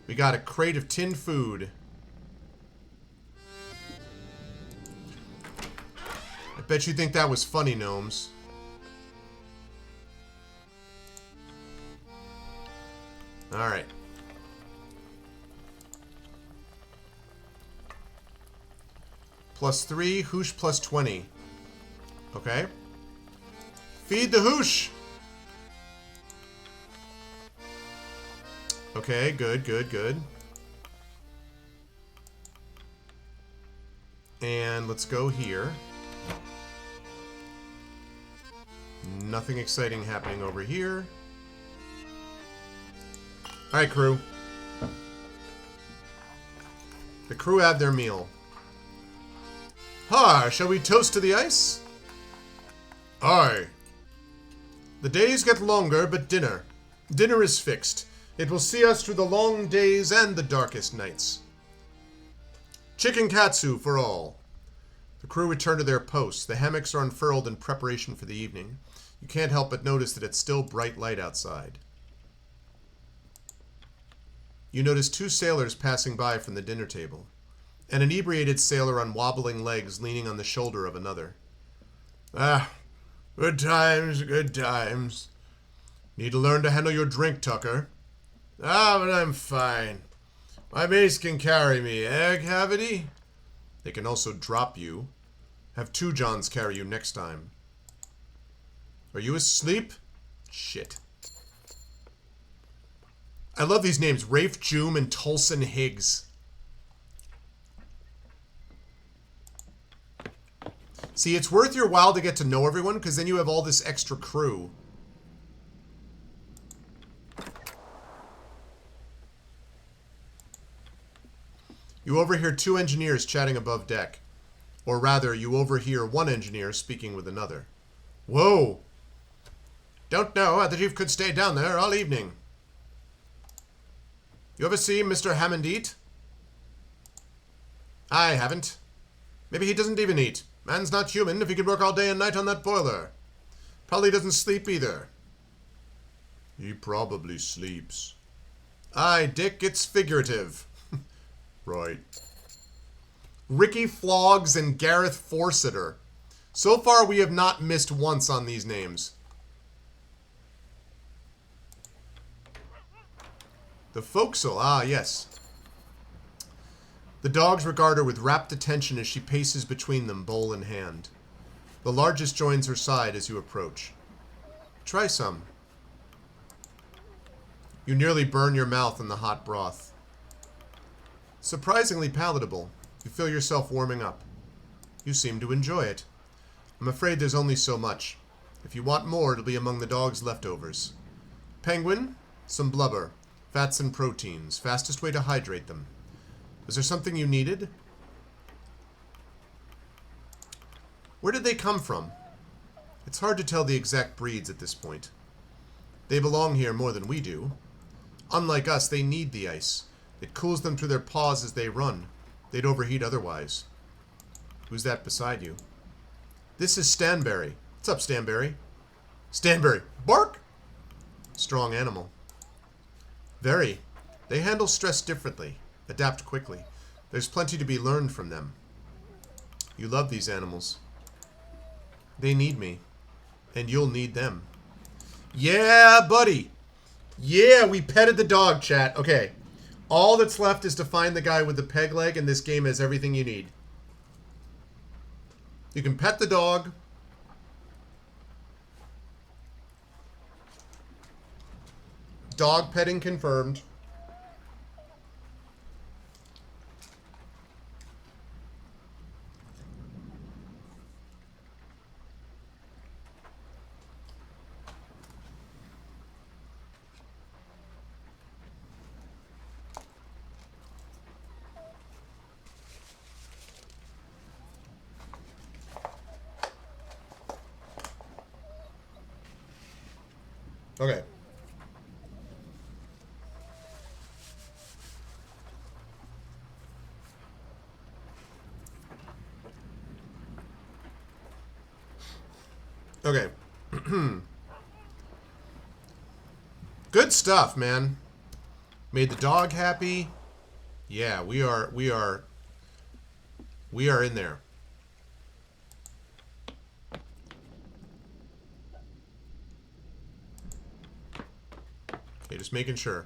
[SPEAKER 1] We got a crate of tinned food. I bet you think that was funny, gnomes. Alright. +3, hoosh +20. Okay. Feed the hoosh! Okay, good, good, good. And let's go here. Nothing exciting happening over here. Alright, crew. The crew had their meal. Ha! Shall we toast to the ice? Aye. The days get longer, but dinner. Dinner is fixed. It will see us through the long days and the darkest nights. Chicken katsu for all. The crew return to their posts. The hammocks are unfurled in preparation for the evening. You can't help but notice that it's still bright light outside. You notice 2 sailors passing by from the dinner table. An inebriated sailor on wobbling legs leaning on the shoulder of another. Ah, good times, good times. Need to learn to handle your drink, Tucker. Ah, but I'm fine. My mates can carry me, eh, Cavity? They can also drop you. Have 2 Johns carry you next time. Are you asleep? Shit. I love these names. Rafe Joom and Tolson Higgs. See, it's worth your while to get to know everyone, because then you have all this extra crew. You overhear 2 engineers chatting above deck. Or rather, you overhear 1 engineer speaking with another. Whoa! Don't know how the chief could stay down there all evening. You ever see Mr. Hammond eat? I haven't. Maybe he doesn't even eat. Man's not human if he could work all day and night on that boiler. Probably doesn't sleep either. He probably sleeps. Aye, Dick, it's figurative. Right. Ricky Flogs and Gareth Forsyter. So far, we have not missed once on these names. The forecastle, ah, yes. The dogs regard her with rapt attention as she paces between them, bowl in hand. The largest joins her side as you approach. Try some. You nearly burn your mouth in the hot broth. Surprisingly palatable. You feel yourself warming up. You seem to enjoy it. I'm afraid there's only so much. If you want more, it'll be among the dog's leftovers. Penguin, some blubber, fats and proteins, fastest way to hydrate them. Was there something you needed? Where did they come from? It's hard to tell the exact breeds at this point. They belong here more than we do. Unlike us, they need the ice. It cools them through their paws as they run. They'd overheat otherwise. Who's that beside you? This is Stanberry. What's up, Stanberry? Stanberry, bark! Strong animal. Very. They handle stress differently. Adapt quickly. There's plenty to be learned from them. You love these animals. They need me. And you'll need them. Yeah, buddy! Yeah, we petted the dog, chat. Okay. All that's left is to find the guy with the peg leg, and this game has everything you need. You can pet the dog. Dog petting confirmed. Okay. Okay. Good stuff, man. Made the dog happy. Yeah, we are in there. Okay, just making sure.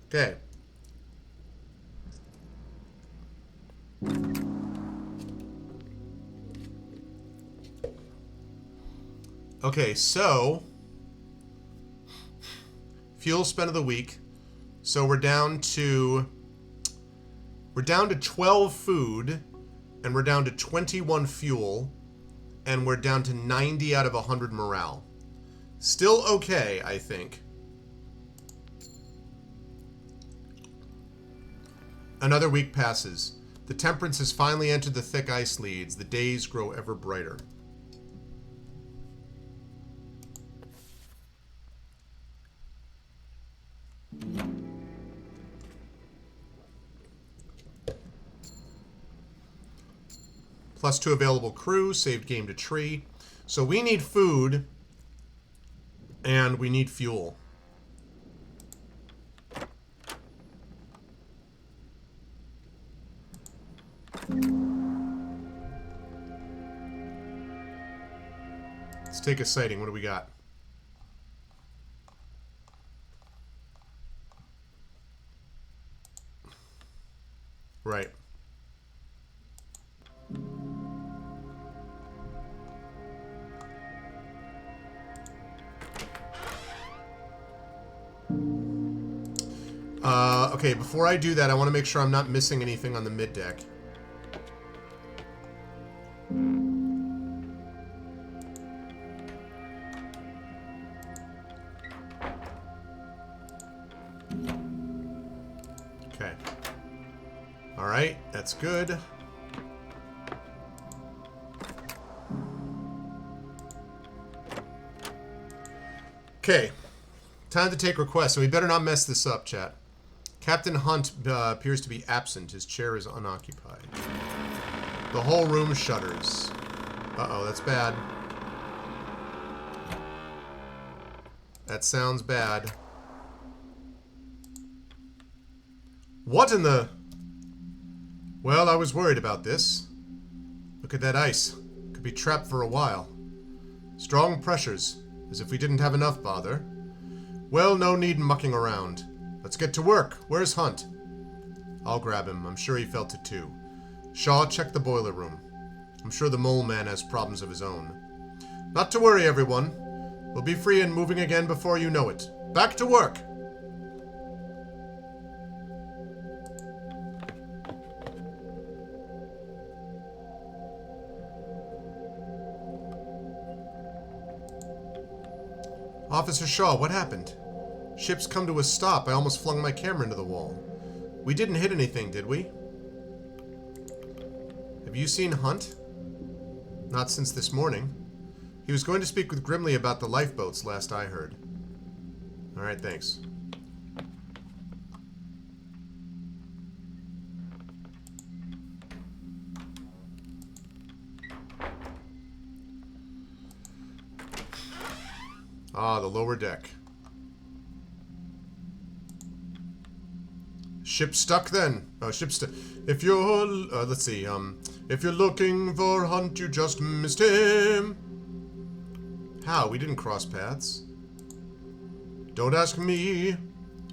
[SPEAKER 1] Okay. Okay, so fuel spend of the week. So we're down to 12 food, and we're down to 21 fuel, and we're down to 90 out of 100 morale. Still okay, I think. Another week passes. The temperance has finally entered the thick ice leads. The days grow ever brighter. +2 available crew, saved game to tree. So we need food, and we need fuel. Let's take a sighting. What do we got? Right. Okay, before I do that, I want to make sure I'm not missing anything on the mid deck. Okay. Alright, that's good. Okay. Time to take requests, so we better not mess this up, chat. Captain Hunt appears to be absent. His chair is unoccupied. The whole room shudders. Uh-oh, that's bad. That sounds bad. What in the... Well, I was worried about this. Look at that ice. Could be trapped for a while. Strong pressures, as if we didn't have enough bother. Well, no need mucking around. Let's get to work. Where's Hunt? I'll grab him. I'm sure he felt it too. Shaw, check the boiler room. I'm sure the mole man has problems of his own. Not to worry, everyone. We'll be free and moving again before you know it. Back to work! Officer Shaw, what happened? Ship's come to a stop. I almost flung my camera into the wall. We didn't hit anything, did we? Have you seen Hunt? Not since this morning. He was going to speak with Grimley about the lifeboats, last I heard. Alright, thanks. Ah, the lower deck. Ship stuck then. Oh, ship stuck. If you're, let's see, if you're looking for Hunt, you just missed him. How? We didn't cross paths. Don't ask me.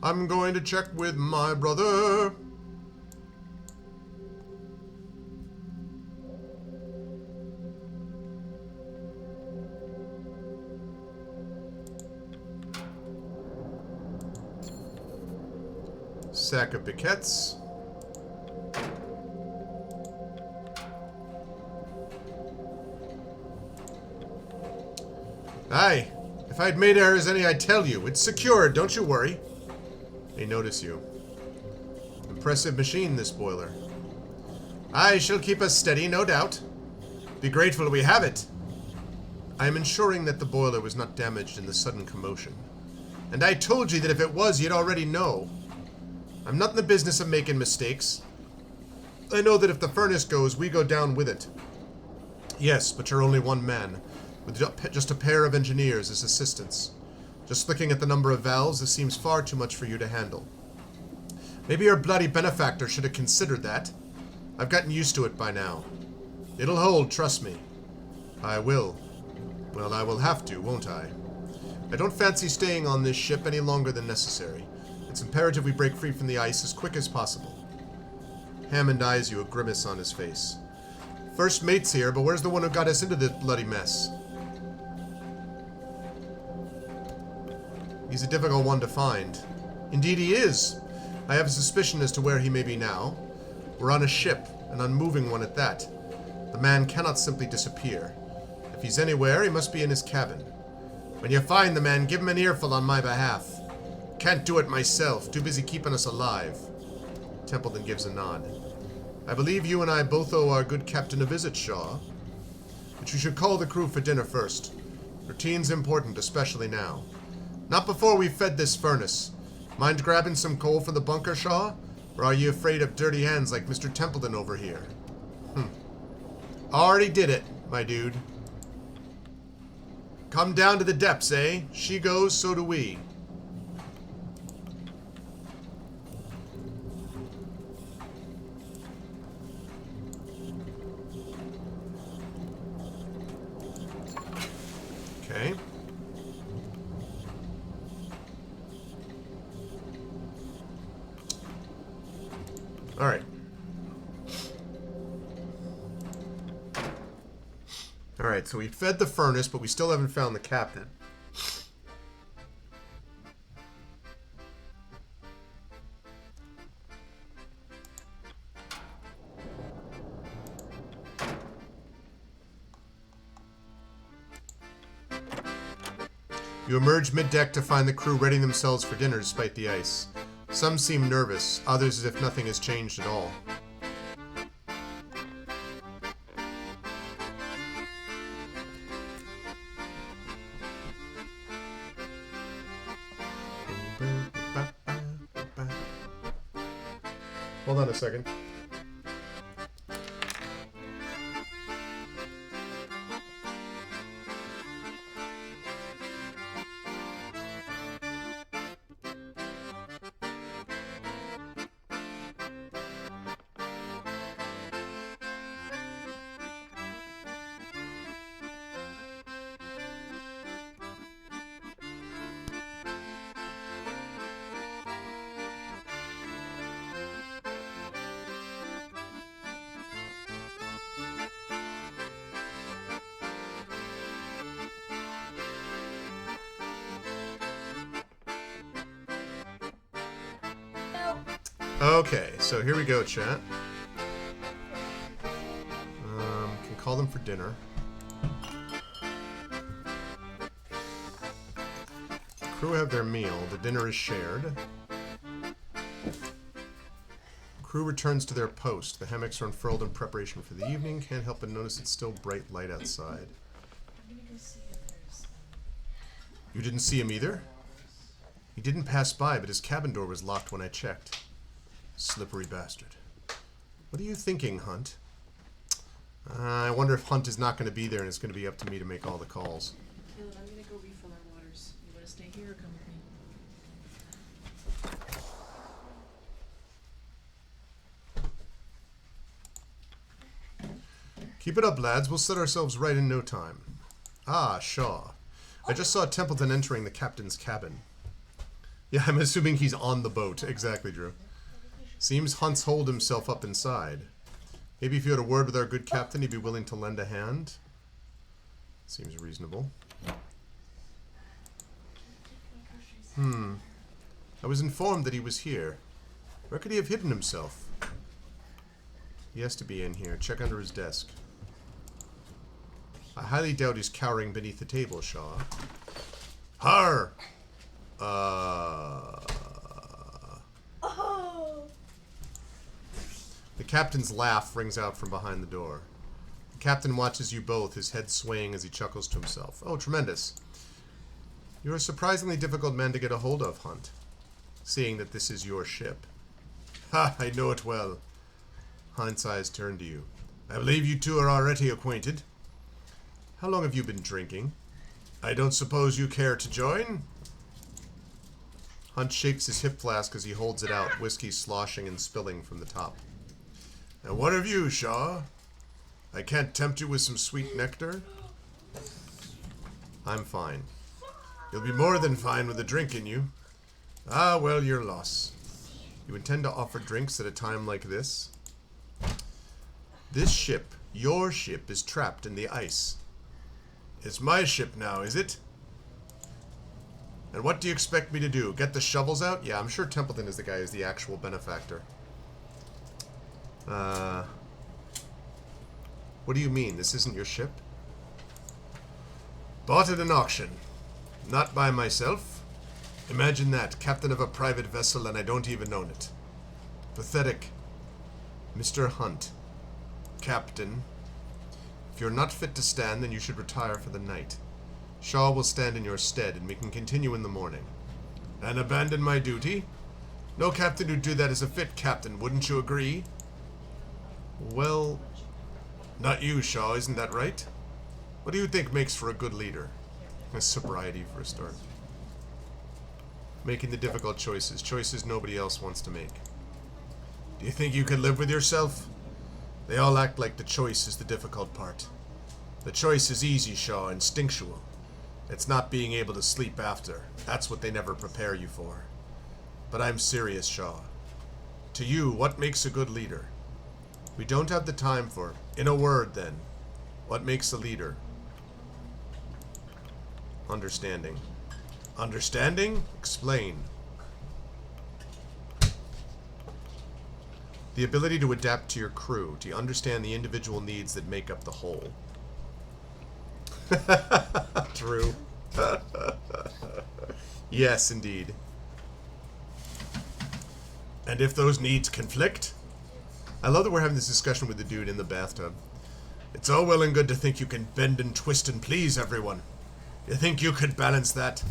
[SPEAKER 1] I'm going to check with my brother. Sack of briquettes. Aye. If I'd made errors any, I'd tell you. It's secured, don't you worry. They notice you. Impressive machine, this boiler. I shall keep us steady, no doubt. Be grateful we have it. I am ensuring that the boiler was not damaged in the sudden commotion. And I told you that if it was, you'd already know. I'm not in the business of making mistakes. I know that if the furnace goes, we go down with it. Yes, but you're only one man, with just a pair of engineers as assistants. Just looking at the number of valves, this seems far too much for you to handle. Maybe your bloody benefactor should have considered that. I've gotten used to it by now. It'll hold, trust me. I will. Well, I will have to, won't I? I don't fancy staying on this ship any longer than necessary. It's imperative we break free from the ice as quick as possible. Hammond eyes you, a grimace on his face. First mate's here, but where's the one who got us into this bloody mess? He's a difficult one to find. Indeed he is. I have a suspicion as to where he may be now. We're on a ship, an unmoving one at that. The man cannot simply disappear. If he's anywhere, he must be in his cabin. When you find the man, give him an earful on my behalf. Can't do it myself, too busy keeping us alive. Templeton gives a nod. I believe you and I both owe our good captain a visit, Shaw. But you should call the crew for dinner first. Routine's important, especially now. Not before we've fed this furnace. Mind grabbing some coal from the bunker, Shaw? Or are you afraid of dirty hands like Mr. Templeton over here? Already did it, my dude. Come down to the depths, eh? She goes, so do we. Okay. All right. All right, so we fed the furnace, but we still haven't found the captain. You emerge mid-deck to find the crew readying themselves for dinner despite the ice. Some seem nervous, others as if nothing has changed at all. Hold on a second. Okay, so here we go, chat. Can call them for dinner. Crew have their meal. The dinner is shared. Crew returns to their post. The hammocks are unfurled in preparation for the evening. Can't help but notice it's still bright light outside.
[SPEAKER 3] I'm gonna go see if there's.
[SPEAKER 1] You didn't see him either? He didn't pass by, but his cabin door was locked when I checked. Slippery bastard. What are you thinking, Hunt? I wonder if Hunt is not going to be there and it's going to be up to me to make all the calls.
[SPEAKER 3] Caleb, I'm gonna go refill our waters. You wanna stay here or come with me?
[SPEAKER 1] Keep it up, lads. We'll set ourselves right in no time. Ah, Shaw. I just saw Templeton entering the captain's cabin. Yeah, I'm assuming he's on the boat. Exactly, Drew. Seems Hunt's holed himself up inside. Maybe if you had a word with our good captain, he'd be willing to lend a hand. Seems reasonable. I was informed that he was here. Where could he have hidden himself? He has to be in here. Check under his desk. I highly doubt he's cowering beneath the table, Shaw. Har!
[SPEAKER 2] Oh.
[SPEAKER 1] captain's laugh rings out from behind the door. The captain watches you both, his head swaying as he chuckles to himself. Oh, tremendous. You're a surprisingly difficult man to get a hold of, Hunt, seeing that this is your ship. Ha, I know it well. Hunt's eyes turn to you. I believe you two are already acquainted. How long have you been drinking? I don't suppose you care to join? Hunt shakes his hip flask as he holds it out, whiskey sloshing and spilling from the top. And what of you, Shaw? I can't tempt you with some sweet nectar? I'm fine. You'll be more than fine with a drink in you. Ah, well, your loss. You intend to offer drinks at a time like this? This ship, your ship, is trapped in the ice. It's my ship now, is it? And what do you expect me to do? Get the shovels out? Yeah, I'm sure Templeton is the guy who's the actual benefactor. What do you mean? This isn't your ship? Bought at an auction. Not by myself. Imagine that. Captain of a private vessel and I don't even own it. Pathetic. Mr. Hunt. Captain. If you're not fit to stand, then you should retire for the night. Shaw will stand in your stead, and we can continue in the morning. And abandon my duty? No captain who'd do that is a fit captain, wouldn't you agree? Well, not you, Shaw, isn't that right? What do you think makes for a good leader? Sobriety for a start. Making the difficult choices. Choices nobody else wants to make. Do you think you can live with yourself? They all act like the choice is the difficult part. The choice is easy, Shaw, instinctual. It's not being able to sleep after. That's what they never prepare you for. But I'm serious, Shaw. To you, what makes a good leader? We don't have the time for... In a word, then. What makes a leader? Understanding. Understanding? Explain. The ability to adapt to your crew, to understand the individual needs that make up the whole. True. Yes, indeed. And if those needs conflict? I love that we're having this discussion with the dude in the bathtub. It's all well and good to think you can bend and twist and please everyone. You think you could balance that?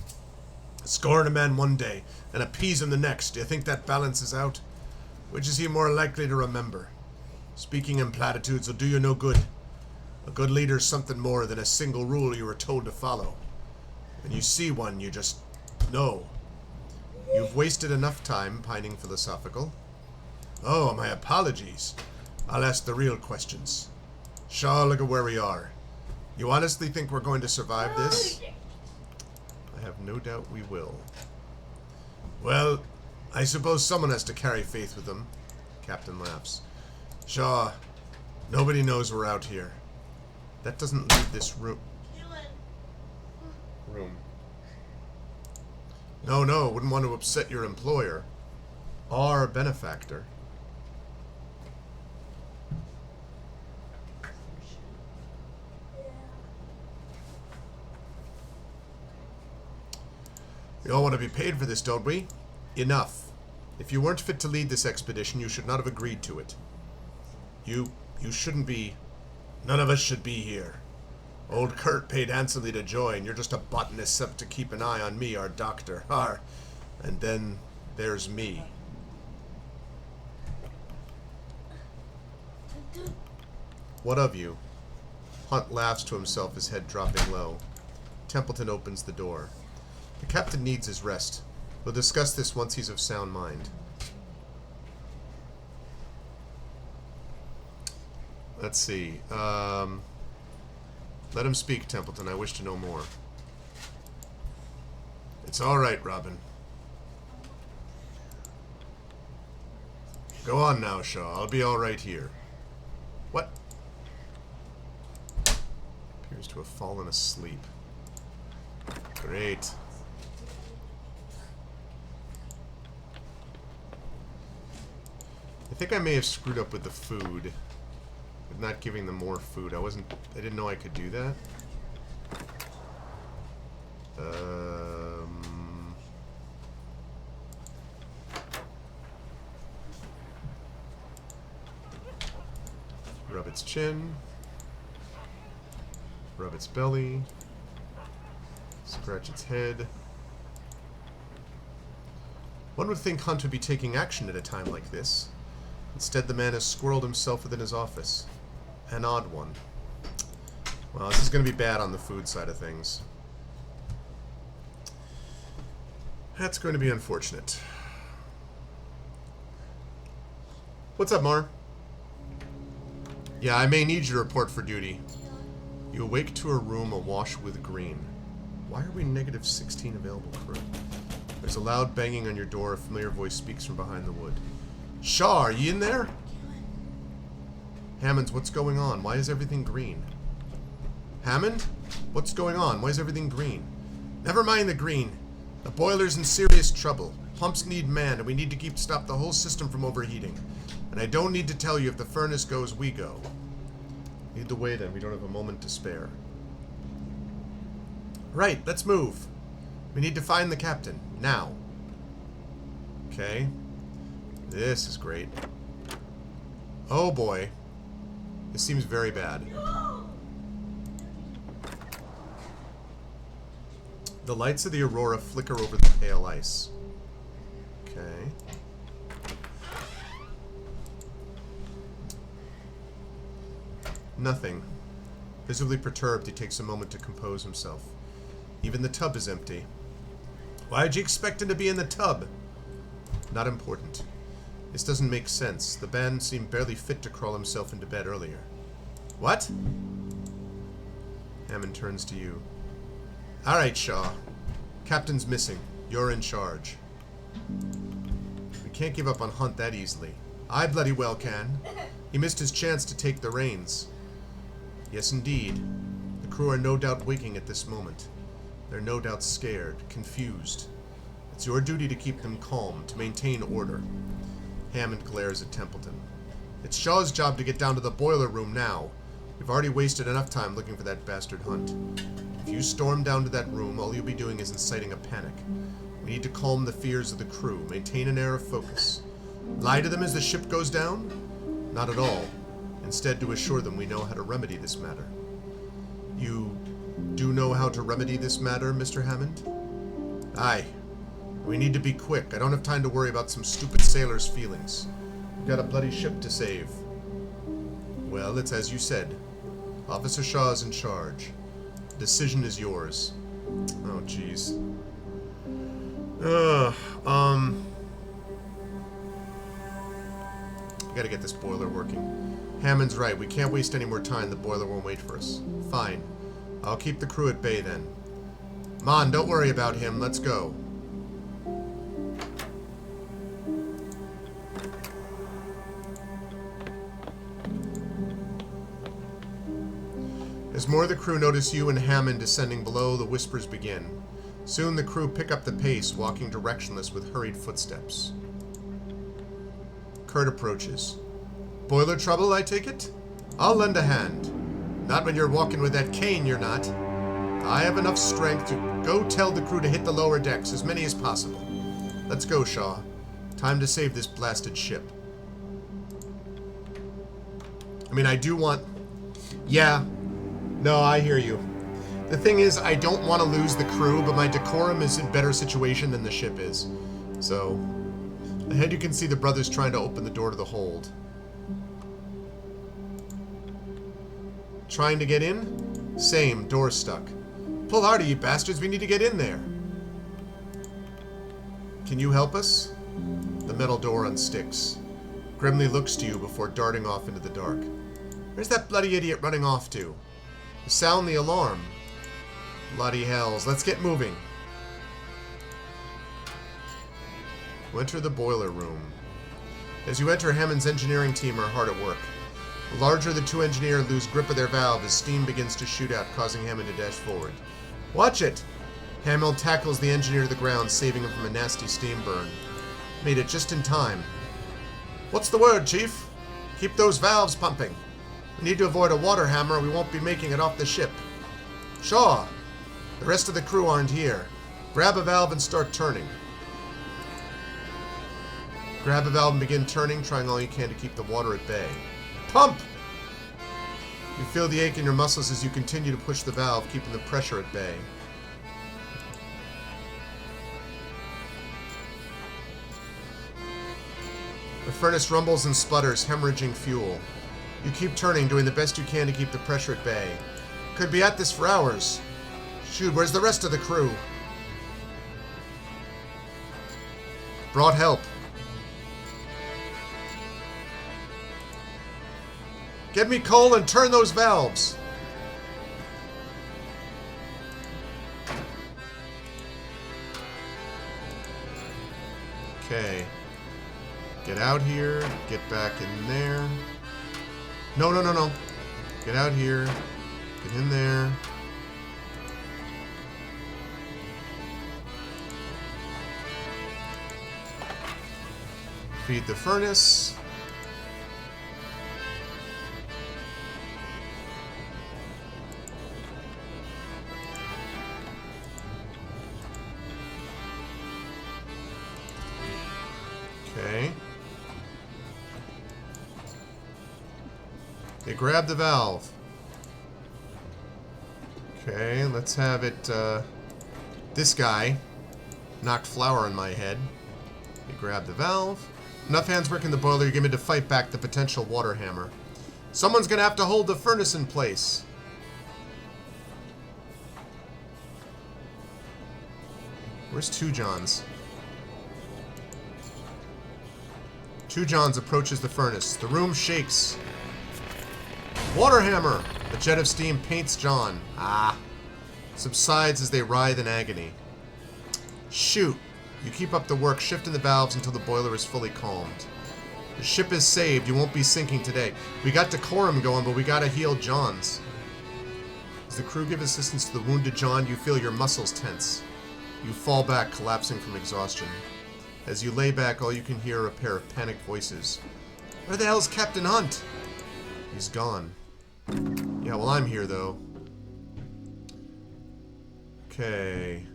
[SPEAKER 1] Scorn a man one day and appease him the next. Do you think that balances out? Which is he more likely to remember? Speaking in platitudes will do you no good. A good leader's something more than a single rule you were told to follow. When you see one, you just know. You've wasted enough time pining philosophical. Oh, my apologies. I'll ask the real questions. Shaw, look at where we are. You honestly think we're going to survive this? I have no doubt we will. Well, I suppose someone has to carry faith with them. Captain laughs. Shaw, nobody knows we're out here. That doesn't leave this room. No, wouldn't want to upset your employer. Our benefactor. We all want to be paid for this, don't we? Enough. If you weren't fit to lead this expedition, you should not have agreed to it. You shouldn't be... None of us should be here. Old Kurt paid handsomely to join. You're just a botanist sent to keep an eye on me, our doctor. And then there's me. What of you? Hunt laughs to himself, his head dropping low. Templeton opens the door. The captain needs his rest. We'll discuss this once he's of sound mind. Let's see. Let him speak, Templeton. I wish to know more. It's all right, Robin. Go on now, Shaw. I'll be all right here. What? Appears to have fallen asleep. Great. I think I may have screwed up with the food. With not giving them more food. I didn't know I could do that. Rub its chin. Rub its belly. Scratch its head. One would think Hunt would be taking action at a time like this. Instead, the man has squirreled himself within his office. An odd one. Well, this is going to be bad on the food side of things. That's going to be unfortunate. What's up, Mar? Yeah, I may need you to report for duty. You awake to a room awash with green. Why are we negative 16 available crew? There's a loud banging on your door. A familiar voice speaks from behind the wood. Shaw, are you in there? Hammonds, what's going on? Why is everything green? Hammond? What's going on? Why is everything green? Never mind the green. The boiler's in serious trouble. Pumps need man, and we need to stop the whole system from overheating. And I don't need to tell you, if the furnace goes, we go. Lead the way then, we don't have a moment to spare. Right, let's move. We need to find the captain, now. Okay. This is great. Oh boy. This seems very bad. The lights of the Aurora flicker over the pale ice. Okay. Nothing. Visibly perturbed, he takes a moment to compose himself. Even the tub is empty. Why'd you expect him to be in the tub? Not important. This doesn't make sense. The man seemed barely fit to crawl himself into bed earlier. What? Hammond turns to you. Alright, Shaw. Captain's missing. You're in charge. We can't give up on Hunt that easily. I bloody well can. He missed his chance to take the reins. Yes, indeed. The crew are no doubt waking at this moment. They're no doubt scared, confused. It's your duty to keep them calm, to maintain order. Hammond glares at Templeton. It's Shaw's job to get down to the boiler room now. We've already wasted enough time looking for that bastard Hunt. If you storm down to that room, all you'll be doing is inciting a panic. We need to calm the fears of the crew, maintain an air of focus. Lie to them as the ship goes down? Not at all. Instead, to assure them we know how to remedy this matter. You do know how to remedy this matter, Mr. Hammond? Aye. We need to be quick. I don't have time to worry about some stupid sailor's feelings. We've got a bloody ship to save. Well, it's as you said. Officer Shaw is in charge. The decision is yours. Oh, jeez. We gotta get this boiler working. Hammond's right. We can't waste any more time. The boiler won't wait for us. Fine. I'll keep the crew at bay then. Mon, don't worry about him. Let's go. As more of the crew notice you and Hammond descending below, the whispers begin. Soon the crew pick up the pace, walking directionless with hurried footsteps. Kurt approaches. Boiler trouble, I take it? I'll lend a hand. Not when you're walking with that cane, you're not. I have enough strength to go tell the crew to hit the lower decks, as many as possible. Let's go, Shaw. Time to save this blasted ship. I mean, I do want... Yeah. No, I hear you. The thing is, I don't want to lose the crew, but my decorum is in better situation than the ship is. So, ahead you can see the brothers trying to open the door to the hold. Trying to get in? Same, door stuck. Pull harder, you bastards, we need to get in there. Can you help us? The metal door unsticks. Grimly looks to you before darting off into the dark. Where's that bloody idiot running off to? Sound the alarm. Bloody hells. Let's get moving. You enter the boiler room. As you enter, Hammond's engineering team are hard at work. The larger the two engineers lose grip of their valve as steam begins to shoot out, causing Hammond to dash forward. Watch it! Hammond tackles the engineer to the ground, saving him from a nasty steam burn. Made it just in time. What's the word, Chief? Keep those valves pumping. We need to avoid a water hammer or we won't be making it off the ship. Shaw! The rest of the crew aren't here. Grab a valve and start turning. Grab a valve and begin turning, trying all you can to keep the water at bay. Pump! You feel the ache in your muscles as you continue to push the valve, keeping the pressure at bay. The furnace rumbles and sputters, hemorrhaging fuel. You keep turning, doing the best you can to keep the pressure at bay. Could be at this for hours. Shoot, where's the rest of the crew? Brought help. Get me coal and turn those valves. Okay. Get out here. Get back in there. No, no, no, no. Get out here. Get in there. Feed the furnace. Okay. They grab the valve. Okay, let's have it, this guy knocked flour on my head. They grab the valve. Enough hands working the boiler, you give me to fight back the potential water hammer. Someone's gonna have to hold the furnace in place. Where's Two Johns? Two Johns approaches the furnace. The room shakes. Water hammer! A jet of steam paints John. Ah. Subsides as they writhe in agony. Shoot. You keep up the work, shifting the valves until the boiler is fully calmed. The ship is saved. You won't be sinking today. We got decorum going, but we gotta heal Johns. As the crew give assistance to the wounded John, you feel your muscles tense. You fall back, collapsing from exhaustion. As you lay back, all you can hear are a pair of panicked voices. Where the hell's Captain Hunt? He's gone. Yeah, well, I'm here, though. Okay.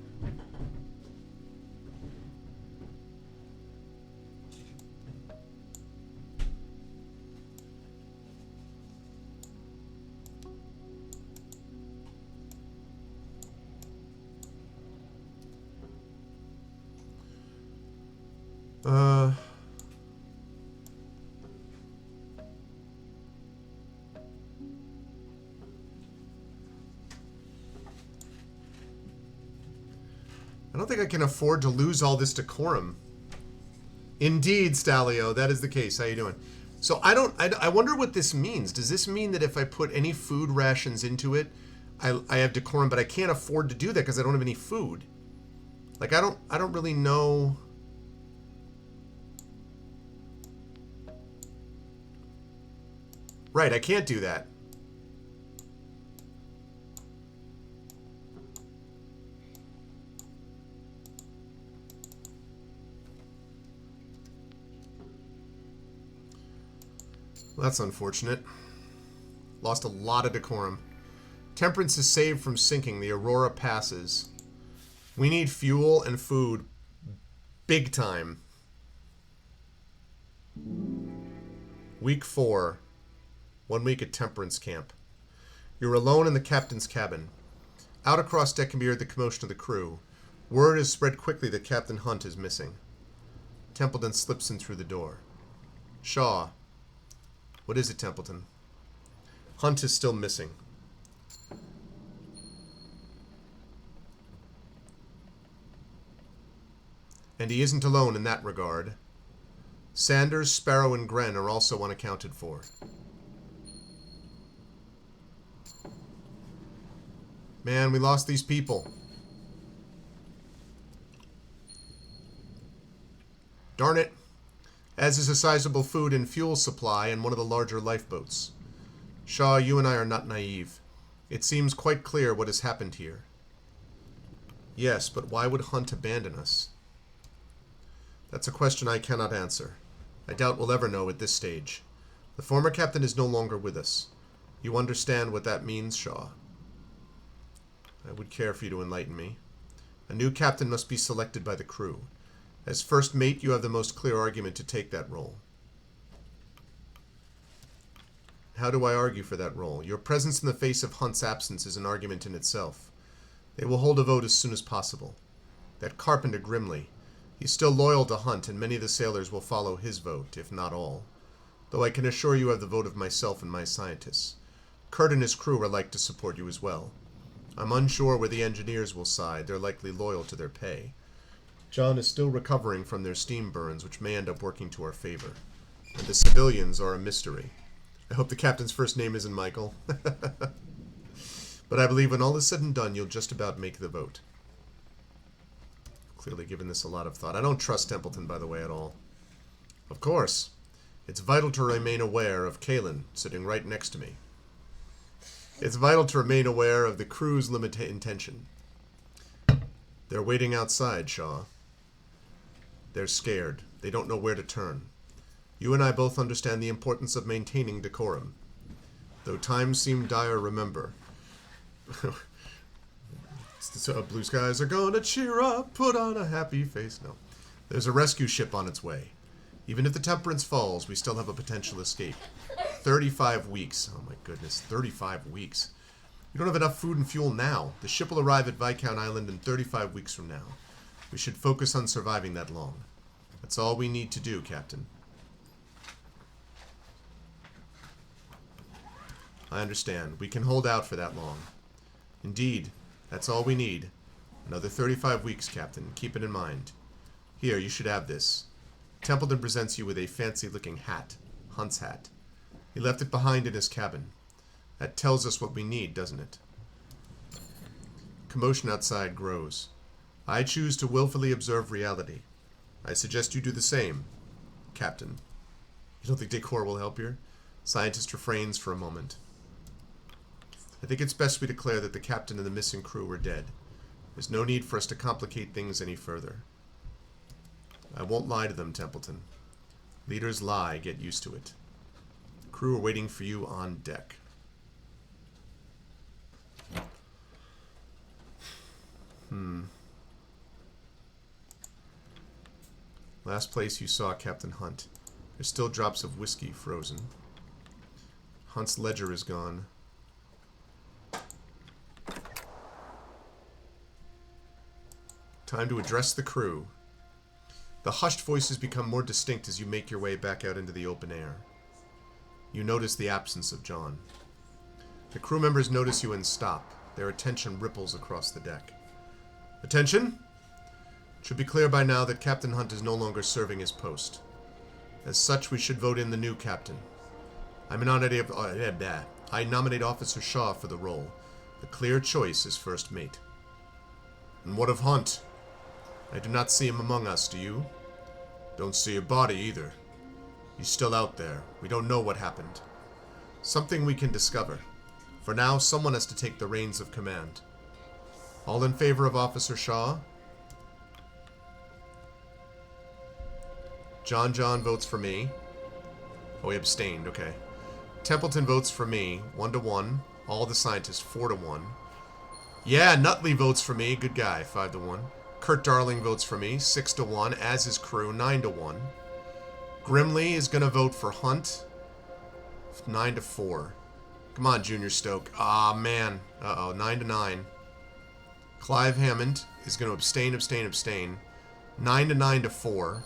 [SPEAKER 1] I don't think I can afford to lose all this decorum. Indeed, Stalio, that is the case. How you doing? So I wonder what this means. Does this mean that if I put any food rations into it, I have decorum, but I can't afford to do that because I don't have any food? Like, I don't really know. Right, I can't do that. Well, that's unfortunate. Lost a lot of decorum. Temperance is saved from sinking. The Aurora passes. We need fuel and food. Big time. Week 4. 1 week at Temperance Camp. You're alone in the captain's cabin. Out across deck can be heard the commotion of the crew. Word is spread quickly that Captain Hunt is missing. Templeton slips in through the door. Shaw. What is it, Templeton? Hunt is still missing. And he isn't alone in that regard. Sanders, Sparrow, and Gren are also unaccounted for. Man, we lost these people. Darn it. As is a sizable food and fuel supply in one of the larger lifeboats. Shaw, you and I are not naive. It seems quite clear what has happened here. Yes, but why would Hunt abandon us? That's a question I cannot answer. I doubt we'll ever know at this stage. The former captain is no longer with us. You understand what that means, Shaw? I would care for you to enlighten me. A new captain must be selected by the crew. As first mate, you have the most clear argument to take that role. how do I argue for that role? Your presence in the face of Hunt's absence is an argument in itself. They will hold a vote as soon as possible. That carpenter Grimley, he's still loyal to Hunt, and many of the sailors will follow his vote, if not all. Though I can assure you of the vote of myself and my scientists. Kurt and his crew are like to support you as well. I'm unsure where the engineers will side. They're likely loyal to their pay. John is still recovering from their steam burns, which may end up working to our favor. And the civilians are a mystery. I hope the captain's first name isn't Michael. But I believe when all is said and done, you'll just about make the vote. Clearly given this a lot of thought. I don't trust Templeton, by the way, at all. Of course. It's vital to remain aware of Kalen sitting right next to me. It's vital to remain aware of the crew's limited intention. They're waiting outside, Shaw. They're scared. They don't know where to turn. You and I both understand the importance of maintaining decorum. Though times seem dire, remember. Blue skies are gonna cheer up, put on a happy face. No. There's a rescue ship on its way. Even if the Temperance falls, we still have a potential escape. 35 weeks. Oh my goodness, 35 weeks. We don't have enough food and fuel now. The ship will arrive at Viscount Island in 35 weeks from now. We should focus on surviving that long. That's all we need to do, Captain. I understand. We can hold out for that long. Indeed, that's all we need. Another 35 weeks, Captain. Keep it in mind. Here, you should have this. Templeton presents you with a fancy-looking hat. Hunt's hat. He left it behind in his cabin. That tells us what we need, doesn't it? Commotion outside grows. I choose to willfully observe reality. I suggest you do the same, Captain. You don't think decor will help here? Scientist refrains for a moment. I think it's best we declare that the captain and the missing crew are dead. There's no need for us to complicate things any further. I won't lie to them, Templeton. Leaders lie, get used to it. The crew are waiting for you on deck. Last place you saw Captain Hunt. There's still drops of whiskey frozen. Hunt's ledger is gone. Time to address the crew. The hushed voices become more distinct as you make your way back out into the open air. You notice the absence of John. The crew members notice you and stop. Their attention ripples across the deck. Attention! It should be clear by now that Captain Hunt is no longer serving his post. As such, we should vote in the new captain. I nominate Officer Shaw for the role. The clear choice is first mate. And what of Hunt? I do not see him among us, do you? Don't see a body either. He's still out there. We don't know what happened. Something we can discover. For now, someone has to take the reins of command. All in favor of Officer Shaw? John votes for me. Oh, he abstained, okay. Templeton votes for me, 1-1. All the scientists, 4-1. Yeah, Nutley votes for me, good guy, 5-1. Kurt Darling votes for me, 6-1, as his crew, 9-1. Grimley is gonna vote for Hunt, 9-4. Come on, Junior Stoke. Ah, man. Uh-oh, 9-9. Clive Hammond is gonna abstain. 9-4.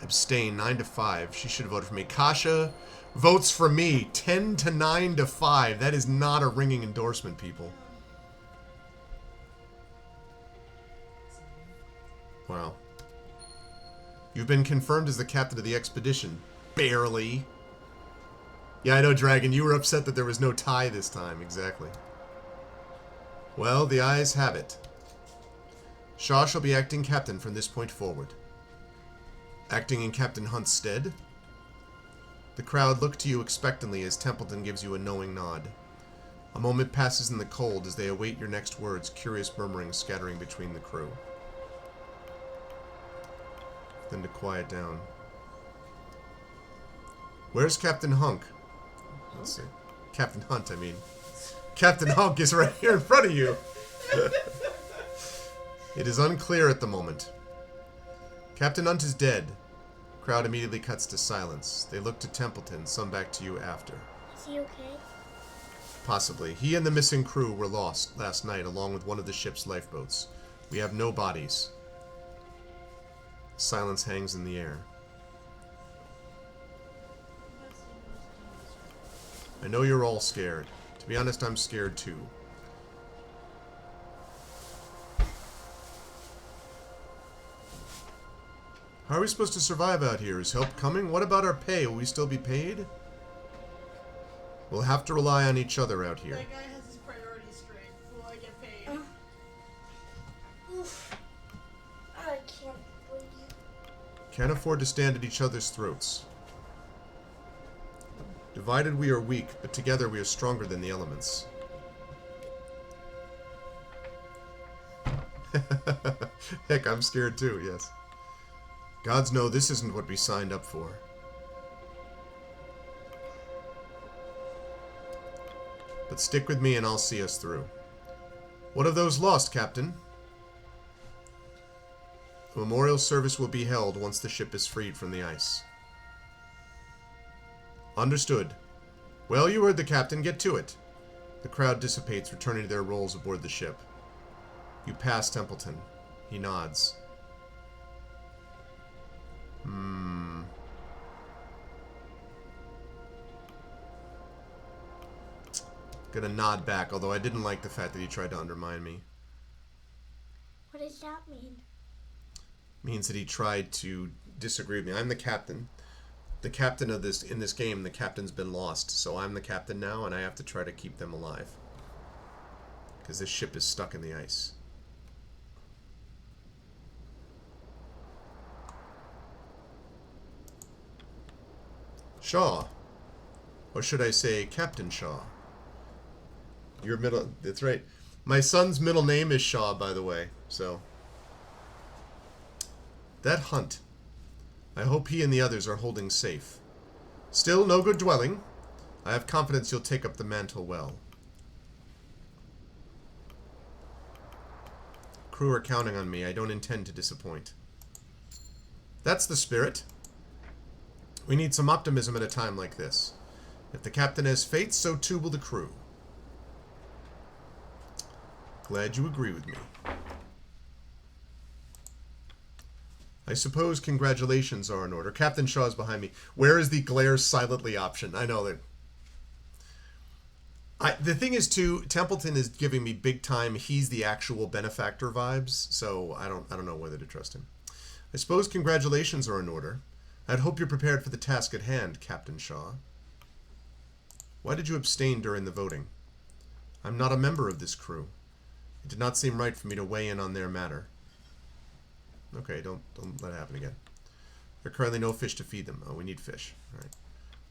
[SPEAKER 1] Abstain, 9-5. She should have voted for me. Kasha votes for me, 10-9-5. That is not a ringing endorsement, people. Wow. You've been confirmed as the captain of the expedition. Barely. Yeah, I know, Dragon. You were upset that there was no tie this time. Exactly. Well, the ayes have it. Shaw shall be acting captain from this point forward. Acting in Captain Hunt's stead? The crowd look to you expectantly as Templeton gives you a knowing nod. A moment passes in the cold as they await your next words, curious murmurings scattering between the crew. Then to quiet down. Where's Captain Hunk? Let's see. Captain Hunt, I mean. Captain Hunk is right here in front of you! It is unclear at the moment. Captain Hunt is dead. Crowd immediately cuts to silence. They look to Templeton, some back to you after.
[SPEAKER 2] Is he okay?
[SPEAKER 1] Possibly. He and the missing crew were lost last night along with one of the ship's lifeboats. We have no bodies. Silence hangs in the air. I know you're all scared. To be honest, I'm scared too. How are we supposed to survive out here? Is help coming? What about our pay? Will we still be paid? We'll have to rely on each other out here.
[SPEAKER 4] That guy has his priorities straight. Will I get paid?
[SPEAKER 2] Oof. I can't breathe.
[SPEAKER 1] Can't afford to stand at each other's throats. Divided we are weak, but together we are stronger than the elements. Heck, I'm scared too, yes. Gods know this isn't what we signed up for. But stick with me and I'll see us through. What of those lost, Captain? A memorial service will be held once the ship is freed from the ice. Understood. Well, you heard the captain. Get to it. The crowd dissipates, returning to their roles aboard the ship. You pass Templeton. He nods. Gonna nod back, although I didn't like the fact that he tried to undermine me.
[SPEAKER 2] What does that mean?
[SPEAKER 1] Means that he tried to disagree with me. I'm the captain. The captain of this in this game, the captain's been lost, so I'm the captain now, and I have to try to keep them alive. Because this ship is stuck in the ice. Shaw. Or should I say Captain Shaw? Your middle... That's right. My son's middle name is Shaw, by the way, so... That hunt. I hope he and the others are holding safe. Still no good dwelling. I have confidence you'll take up the mantle well. Crew are counting on me. I don't intend to disappoint. That's the spirit. We need some optimism at a time like this. If the captain has faith, so too will the crew. Glad you agree with me. I suppose congratulations are in order. Captain Shaw's behind me. Where is the glare silently option? I know that. The thing is, too, Templeton is giving me big time. He's the actual benefactor vibes, so I don't know whether to trust him. I suppose congratulations are in order. I'd hope you're prepared for the task at hand, Captain Shaw. Why did you abstain during the voting? I'm not a member of this crew. It did not seem right for me to weigh in on their matter. Okay, don't let it happen again. There are currently no fish to feed them. Oh, we need fish. All right.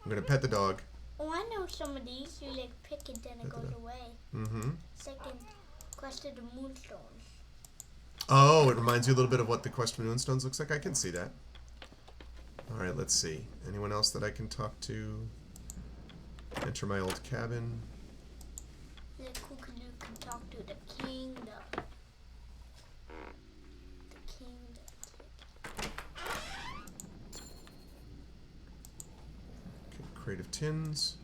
[SPEAKER 1] I'm going to pet the dog.
[SPEAKER 2] Oh, I know some of these. You like pick it, then it goes away.
[SPEAKER 1] Mm-hmm.
[SPEAKER 2] It's like in Quest of the Moonstones.
[SPEAKER 1] Oh, it reminds you a little bit of what the Quest of Moonstones looks like. I can see that. All right, let's see. Anyone else that I can talk to? Enter my old cabin.
[SPEAKER 2] Like who can you can talk to? The king, the king,
[SPEAKER 1] Okay, crate of tins.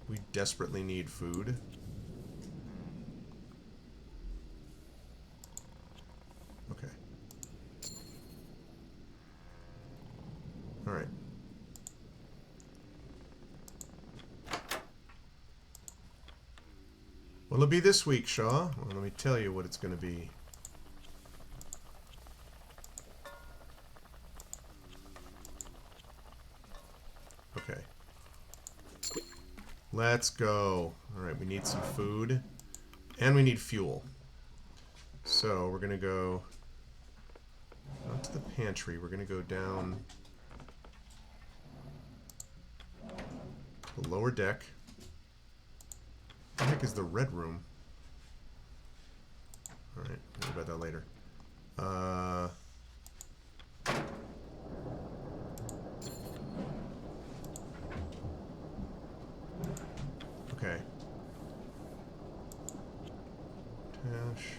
[SPEAKER 1] We desperately need food. Okay. All right. What'll it be this week, Shaw? Well, let me tell you what it's going to be. Okay. Let's go. Alright, we need some food. And we need fuel. So, we're going to go... not to the pantry. We're going to go down... the lower deck. What the heck is the red room? Alright, worry about that later. Okay. Ash.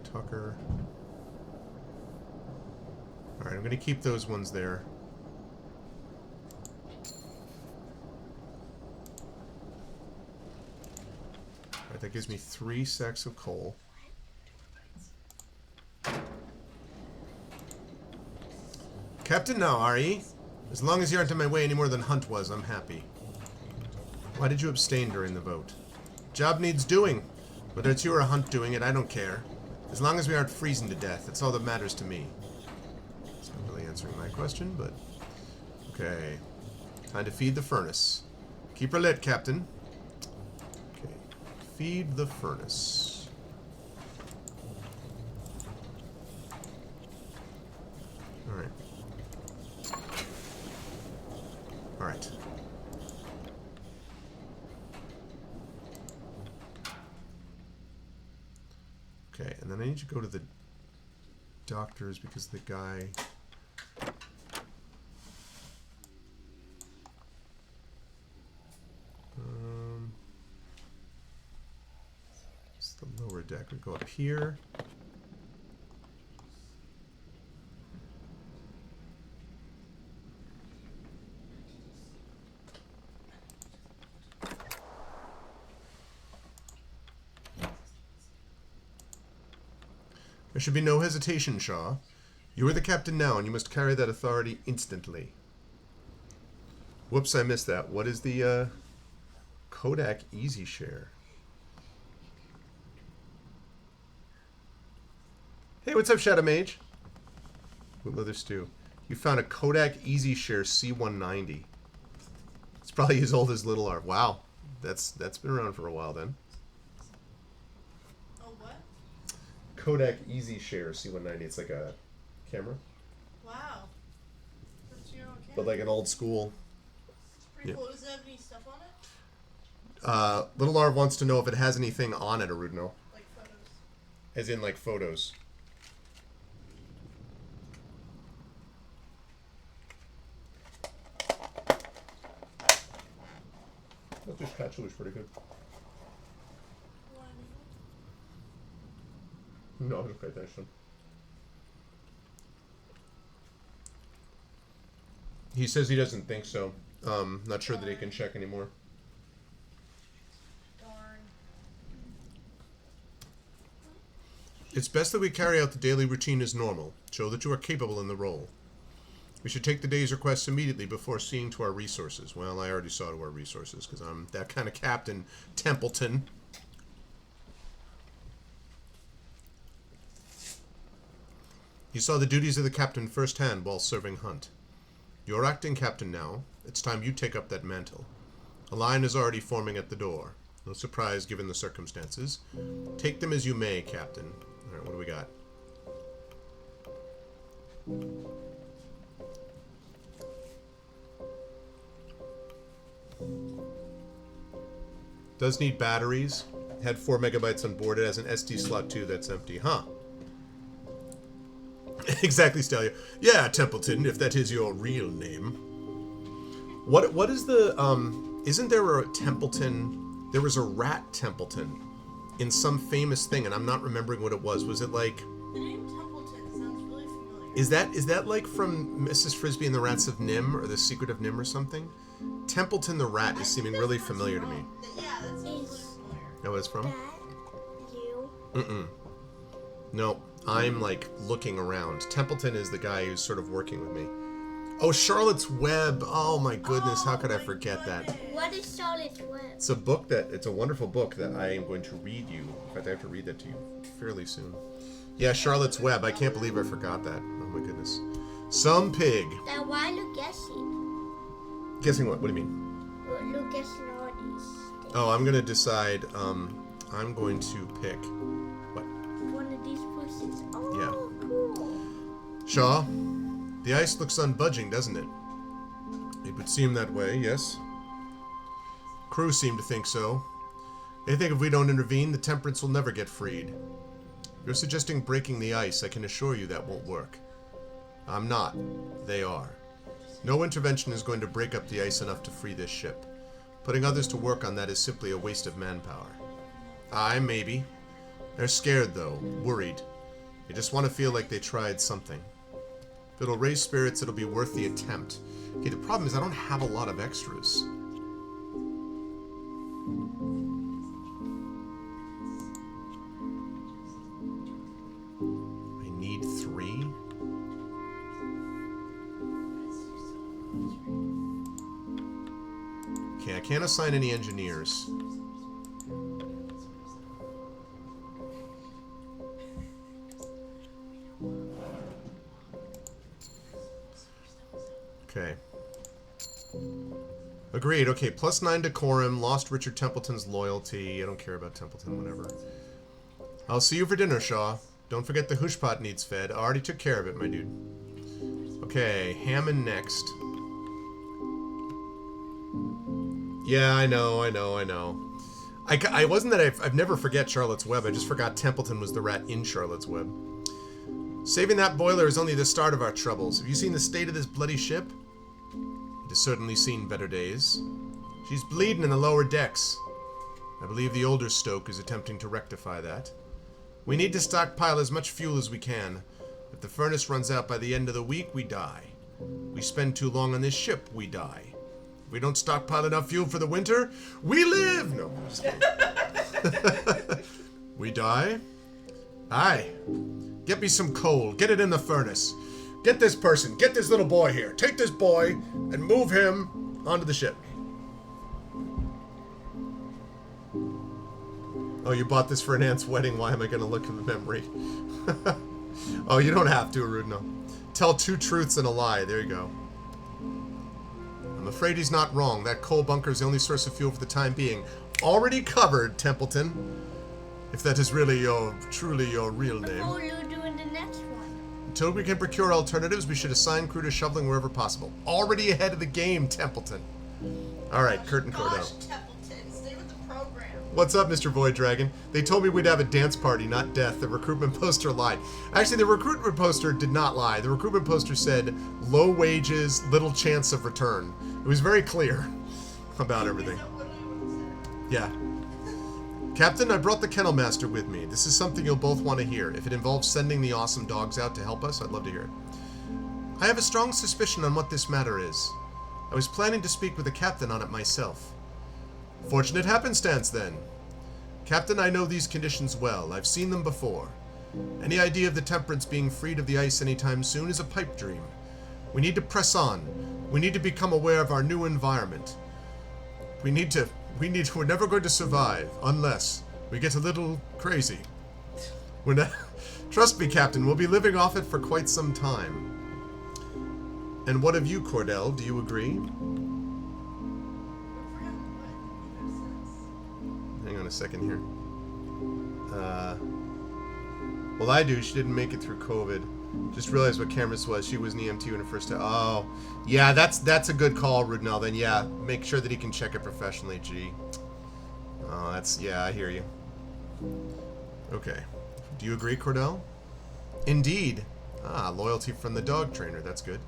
[SPEAKER 1] Tucker. Alright, I'm going to keep those ones there. Alright, that gives me 3 sacks of coal. Captain now, are ye? As long as you aren't in my way any more than Hunt was, I'm happy. Why did you abstain during the vote? Job needs doing. Whether it's you or Hunt doing it, I don't care. As long as we aren't freezing to death, that's all that matters to me. It's not really answering my question, but... Okay. Time to feed the furnace. Keep her lit, Captain. Okay. Feed the furnace. Alright. Alright. Okay, and then I need to go to the doctors because the guy... it's the lower deck. We go up here. There should be no hesitation, Shaw. You are the captain now, and you must carry that authority instantly. Whoops, I missed that. What is the, Kodak Easy Share? Hey, what's up, Shadow Mage? What leather stew? You found a Kodak Easy Share C190. It's probably as old as Little Art. Wow. That's been around for a while then. Kodak Easy Share C190. It's like a camera,
[SPEAKER 4] Wow. That's your own camera.
[SPEAKER 1] but like an old school.
[SPEAKER 4] It's pretty
[SPEAKER 1] yeah.
[SPEAKER 4] cool. Does it have any stuff on it?
[SPEAKER 1] Little Arv wants to know if it has anything on it, Arudno.
[SPEAKER 4] Like photos.
[SPEAKER 1] As in, like, photos. That just Pikachu is pretty good.
[SPEAKER 4] Why me?
[SPEAKER 1] No, I just pay attention. He says he doesn't think so. Not sure that he can check anymore.
[SPEAKER 4] Darn.
[SPEAKER 1] It's best that we carry out the daily routine as normal. Show that you are capable in the role. We should take the day's requests immediately before seeing to our resources. Well, I already saw to our resources because I'm that kind of captain, Templeton. You saw the duties of the captain firsthand while serving Hunt. You're acting captain now. It's time you take up that mantle. A line is already forming at the door. No surprise given the circumstances. Take them as you may, Captain. Alright, what do we got? Does need batteries. Had 4 megabytes on board. It has an SD slot too that's empty. Huh. Exactly, Stelia. Yeah, Templeton, if that is your real name. What is the isn't there a Templeton? There was a rat Templeton in some famous thing, and I'm not remembering what it was. Was it like
[SPEAKER 4] The name Templeton sounds really familiar.
[SPEAKER 1] is that like from Mrs. Frisbee and the Rats of Nim or the Secret of Nim or something? Templeton the rat is seeming really familiar to me.
[SPEAKER 4] Yeah, that sounds really familiar.
[SPEAKER 1] Know what it's from?
[SPEAKER 2] That you.
[SPEAKER 1] Mm-mm. No, I'm like looking around. Templeton is the guy who's sort of working with me. Oh, Charlotte's Web. Oh my goodness, how could I forget that?
[SPEAKER 2] What is Charlotte's Web?
[SPEAKER 1] It's a book it's a wonderful book that I am going to read you. In fact, I have to read that to you fairly soon. Yeah, Charlotte's Web. I can't believe I forgot that. Oh my goodness. Some pig.
[SPEAKER 2] Then why look guessing?
[SPEAKER 1] Guessing what? What do you mean?
[SPEAKER 2] Look guessing all these things.
[SPEAKER 1] Oh, I'm going to decide, I'm going to pick, what?
[SPEAKER 2] One of these pushes. Oh,
[SPEAKER 1] Yeah.
[SPEAKER 2] cool.
[SPEAKER 1] Shaw, the ice looks unbudging, doesn't it? It would seem that way, yes. Crew seem to think so. They think if we don't intervene, the Temperance will never get freed. You're suggesting breaking the ice. I can assure you that won't work. I'm not. They are. No intervention is going to break up the ice enough to free this ship. Putting others to work on that is simply a waste of manpower. Aye, maybe. They're scared, though. Worried. They just want to feel like they tried something. If it'll raise spirits, it'll be worth the attempt. Okay, the problem is I don't have a lot of extras. I need 3. Okay, I can't assign any engineers. Okay. Agreed. Okay, +9 decorum. Lost Richard Templeton's loyalty. I don't care about Templeton, whatever. I'll see you for dinner, Shaw. Don't forget the hooshpot needs fed. I already took care of it, my dude. Okay, Hammond next. Yeah, I know. I wasn't that I've never forget Charlotte's Web. I just forgot Templeton was the rat in Charlotte's Web. Saving that boiler is only the start of our troubles. Have you seen the state of this bloody ship? It has certainly seen better days. She's bleeding in the lower decks. I believe the older Stoke is attempting to rectify that. We need to stockpile as much fuel as we can. If the furnace runs out by the end of the week, we die. We spend too long on this ship, we die. If we don't stockpile enough fuel for the winter, we live! No, I'm just kidding. We die? Aye. Get me some coal. Get it in the furnace. Get this person. Get this little boy here. Take this boy and move him onto the ship. Oh, you bought this for an aunt's wedding. Why am I going to look in the memory? Oh, you don't have to, Arudno. Tell 2 truths and a lie. There you go. I'm afraid he's not wrong. That coal bunker is the only source of fuel for the time being. Already covered, Templeton. If that is really truly your real name.
[SPEAKER 2] What will you do in the next one?
[SPEAKER 1] Until we can procure alternatives, we should assign crew to shoveling wherever possible. Already ahead of the game, Templeton. Alright, Kurt and Cordell.
[SPEAKER 4] Gosh, Templeton, stay with the program.
[SPEAKER 1] What's up, Mr. Void Dragon? They told me we'd have a dance party, not death. The recruitment poster lied. Actually, the recruitment poster did not lie. The recruitment poster said, low wages, little chance of return. It was very clear about everything.
[SPEAKER 4] Is that what I would've said?
[SPEAKER 1] Yeah. Captain, I brought the Kennel Master with me. This is something you'll both want to hear. If it involves sending the awesome dogs out to help us, I'd love to hear it. I have a strong suspicion on what this matter is. I was planning to speak with the captain on it myself. Fortunate happenstance, then. Captain, I know these conditions well. I've seen them before. Any idea of the Temperance being freed of the ice anytime soon is a pipe dream. We need to press on. We need to become aware of our new environment. We're never going to survive unless we get a little crazy. Trust me, Captain, we'll be living off it for quite some time. And what of you, Cordell? Do you agree? Hang on a second here. Well, I do. She didn't make it through COVID. Just realized what Cameras was. She was an EMT when it first started. Oh, yeah, that's a good call, Rudnell. Then, yeah, make sure that he can check it professionally, G. Oh, yeah, I hear you. Okay. Do you agree, Cordell? Indeed. Ah, loyalty from the dog trainer. That's good.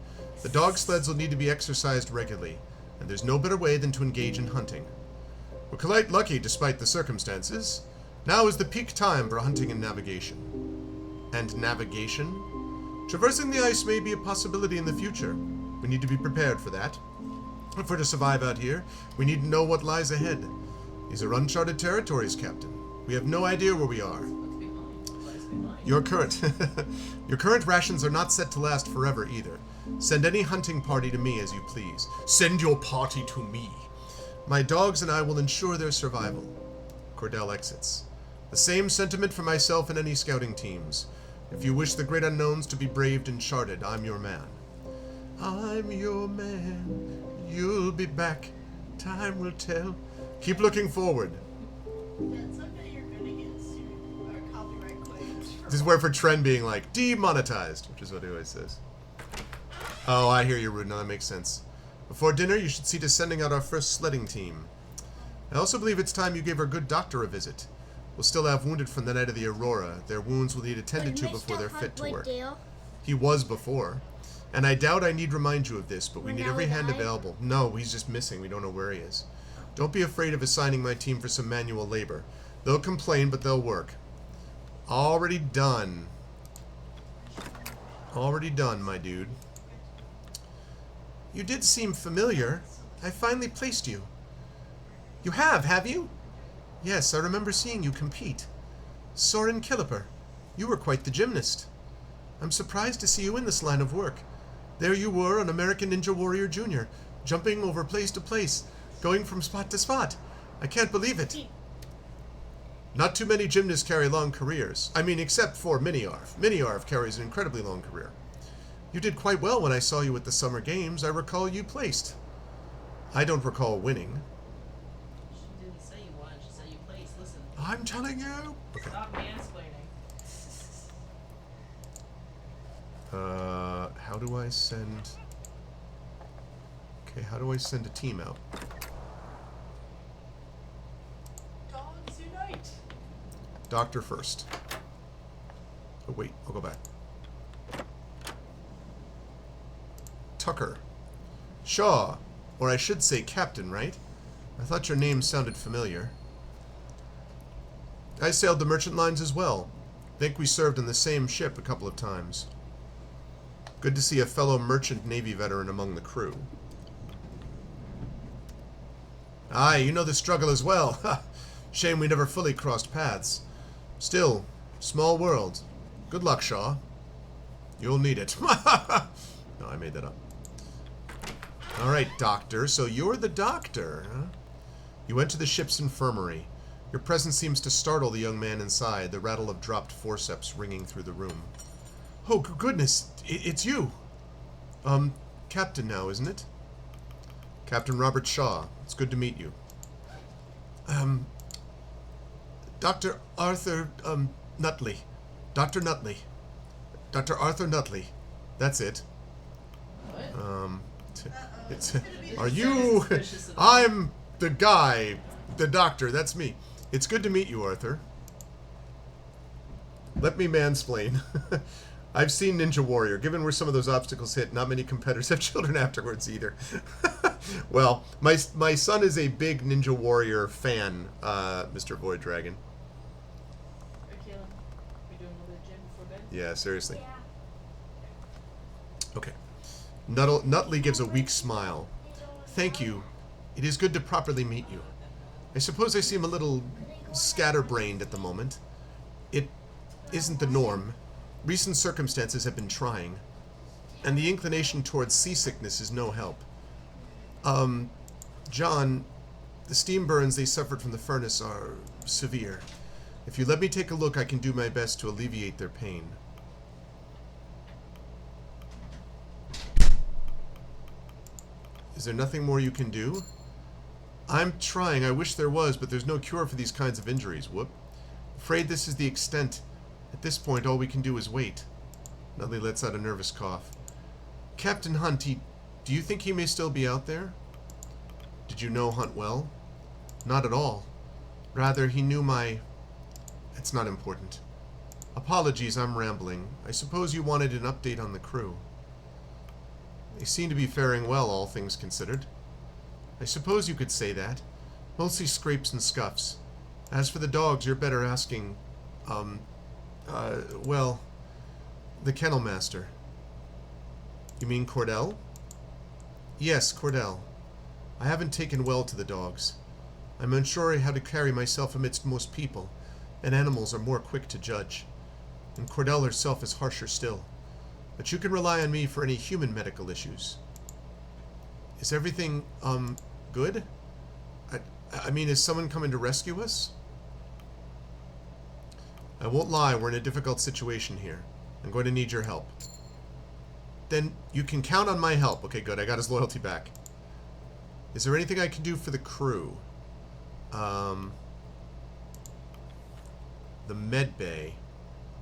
[SPEAKER 1] The dog sleds will need to be exercised regularly, and there's no better way than to engage in hunting. We're quite lucky despite the circumstances. Now is the peak time for hunting and navigation. And navigation? Traversing the ice may be a possibility in the future. We need to be prepared for that. If we're to survive out here, we need to know what lies ahead. These are uncharted territories, Captain. We have no idea where we are. Your current rations are not set to last forever either. Send any hunting party to me as you please. Send your party to me. My dogs and I will ensure their survival. Cordell exits. The same sentiment for myself and any scouting teams. If you wish the great unknowns to be braved and charted, I'm your man. I'm your man. You'll be back. Time will tell. Keep looking forward.
[SPEAKER 4] Yeah, someday you're gonna get sued or copyright claims.
[SPEAKER 1] This is where for Trend being like, demonetized, which is what he always says. Oh, I hear you, Rudna. That makes sense. Before dinner, you should see to sending out our first sledding team. I also believe it's time you gave our good doctor a visit. We'll still have wounded from the night of the Aurora. Their wounds will need attended to before they're fit to work. He was before. And I doubt I need remind you of this, but we need every hand available. No, he's just missing. We don't know where he is. Don't be afraid of assigning my team for some manual labor. They'll complain, but they'll work. Already done. Already done, my dude. You did seem familiar. I finally placed you. You have you? Yes, I remember seeing you compete. Soren Kiliper, you were quite the gymnast. I'm surprised to see you in this line of work. There you were on American Ninja Warrior Jr., jumping over place to place, going from spot to spot. I can't believe it. Not too many gymnasts carry long careers. I mean, except for Mini-Arv. Mini-Arv carries an incredibly long career. You did quite well when I saw you at the Summer Games. I recall you placed. I don't recall winning.
[SPEAKER 3] She didn't say you won, she said you placed. Listen,
[SPEAKER 1] I'm telling you. Okay.
[SPEAKER 3] stop mansplaining.
[SPEAKER 1] How do I send... Okay, how do I send a team out?
[SPEAKER 4] Dogs unite.
[SPEAKER 1] Doctor first. Oh, wait, I'll go back. Tucker. Shaw. Or I should say Captain, right? I thought your name sounded familiar. I sailed the merchant lines as well. Think we served on the same ship a couple of times. Good to see a fellow merchant Navy veteran among the crew. Aye, you know the struggle as well. Shame we never fully crossed paths. Still, small world. Good luck, Shaw. You'll need it. No, I made that up. Alright, Doctor. So you're the doctor, huh? You went to the ship's infirmary. Your presence seems to startle the young man inside, the rattle of dropped forceps ringing through the room. Oh, goodness. It's you. Captain now, isn't it? Captain Robert Shaw. It's good to meet you. Dr. Arthur, Nutley. Dr. Nutley. Dr. Arthur Nutley. That's it.
[SPEAKER 3] What?
[SPEAKER 1] It's... Are you... I'm the guy. The doctor. That's me. It's good to meet you, Arthur. Let me mansplain. I've seen Ninja Warrior. Given where some of those obstacles hit, not many competitors have children afterwards either. Well, my son is a big Ninja Warrior fan, Mr. Void Dragon.
[SPEAKER 3] Akela, we doing another gym before bed?
[SPEAKER 1] Yeah, seriously.
[SPEAKER 2] Yeah.
[SPEAKER 1] Okay. Nutley gives a weak smile. Thank you. It is good to properly meet you. I suppose I seem a little scatterbrained at the moment. It isn't the norm. Recent circumstances have been trying, and the inclination towards seasickness is no help. John, the steam burns they suffered from the furnace are severe. If you let me take a look, I can do my best to alleviate their pain. Is there nothing more you can do? I'm trying. I wish there was, but there's no cure for these kinds of injuries. Whoop. Afraid this is the extent. At this point, all we can do is wait. Nutley lets out a nervous cough. Captain Hunt, do you think he may still be out there? Did you know Hunt well? Not at all. Rather, he knew my... It's not important. Apologies, I'm rambling. I suppose you wanted an update on the crew. They seem to be faring well, all things considered. I suppose you could say that. Mostly scrapes and scuffs. As for the dogs, you're better asking... well... the kennel master. You mean Cordell? Yes, Cordell. I haven't taken well to the dogs. I'm unsure how to carry myself amidst most people, and animals are more quick to judge. And Cordell herself is harsher still. But you can rely on me for any human medical issues. Is everything, good? I mean, is someone coming to rescue us? I won't lie, we're in a difficult situation here. I'm going to need your help. Then you can count on my help. Okay, good. I got his loyalty back. Is there anything I can do for the crew? The med bay.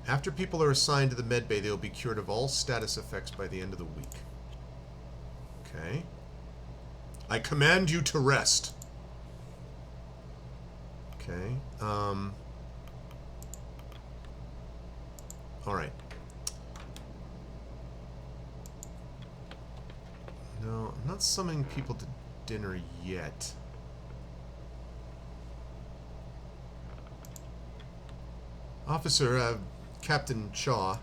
[SPEAKER 1] After people are assigned to the med bay, they will be cured of all status effects by the end of the week. Okay. I command you to rest. Okay. Alright. No, I'm not summoning people to dinner yet. Officer, Captain Shaw.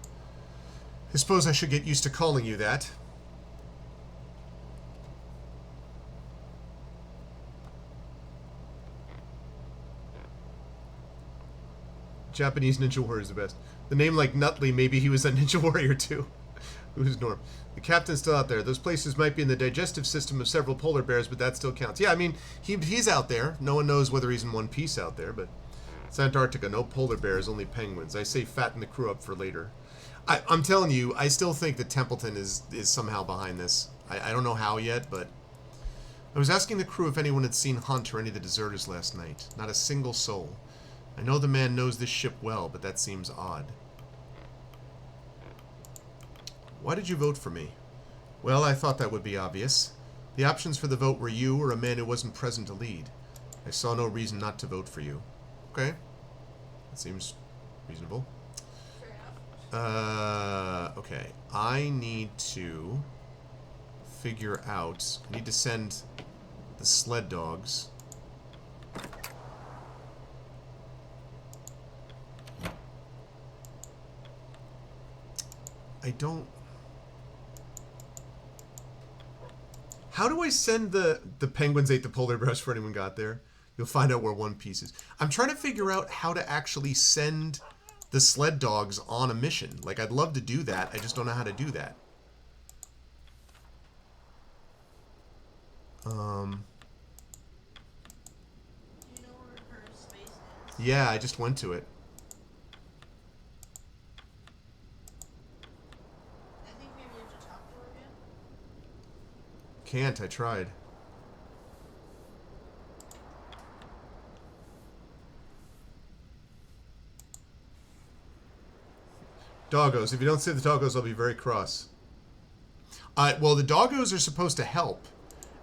[SPEAKER 1] I suppose I should get used to calling you that. Japanese Ninja Warrior is the best. The name like Nutley, maybe he was a Ninja Warrior too. Who's Norm? The captain's still out there. Those places might be in the digestive system of several polar bears, but that still counts. Yeah, I mean, he's out there. No one knows whether he's in one piece out there, but it's Antarctica. No polar bears, only penguins. I say fatten the crew up for later. I'm telling you, I still think that Templeton is somehow behind this. I don't know how yet, but I was asking the crew if anyone had seen Hunt or any of the deserters last night. Not a single soul. I know the man knows this ship well, but that seems odd. Why did you vote for me? Well, I thought that would be obvious. The options for the vote were you or a man who wasn't present to lead. I saw no reason not to vote for you. Okay. That seems reasonable.
[SPEAKER 4] Fair enough.
[SPEAKER 1] Okay. I need to figure out... I need to send the sled dogs... I don't... How do I send the penguins ate the polar bears for anyone got there? You'll find out where One Piece is. I'm trying to figure out how to actually send the sled dogs on a mission. Like, I'd love to do that. I just don't know how to do that.
[SPEAKER 4] Do you know where her space is?
[SPEAKER 1] Yeah, I just went to it.
[SPEAKER 4] I think maybe you have to talk to her again.
[SPEAKER 1] Can't. I tried. Doggos. If you don't say the doggos, I'll be very cross. Well, the doggos are supposed to help.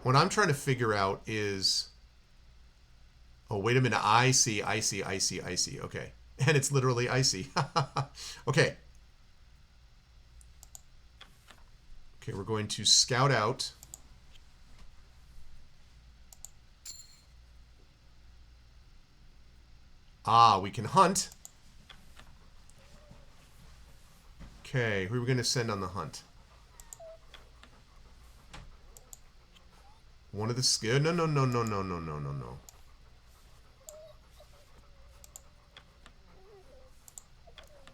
[SPEAKER 1] What I'm trying to figure out is... Oh, wait a minute. I see. Okay. And it's literally icy. Okay. Okay, we're going to scout out... Ah, we can hunt. Okay, who are we going to send on the hunt? One of the... No.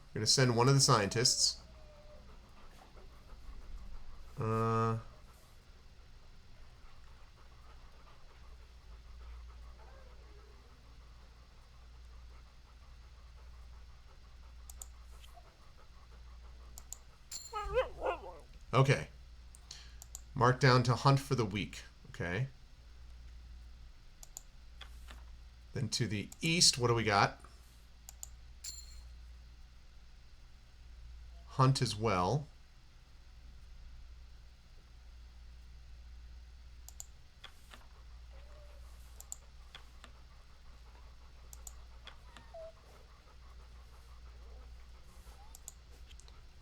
[SPEAKER 1] We're going to send one of the scientists. Okay. Mark down to hunt for the week. Okay. Then to the east, what do we got? Hunt as well.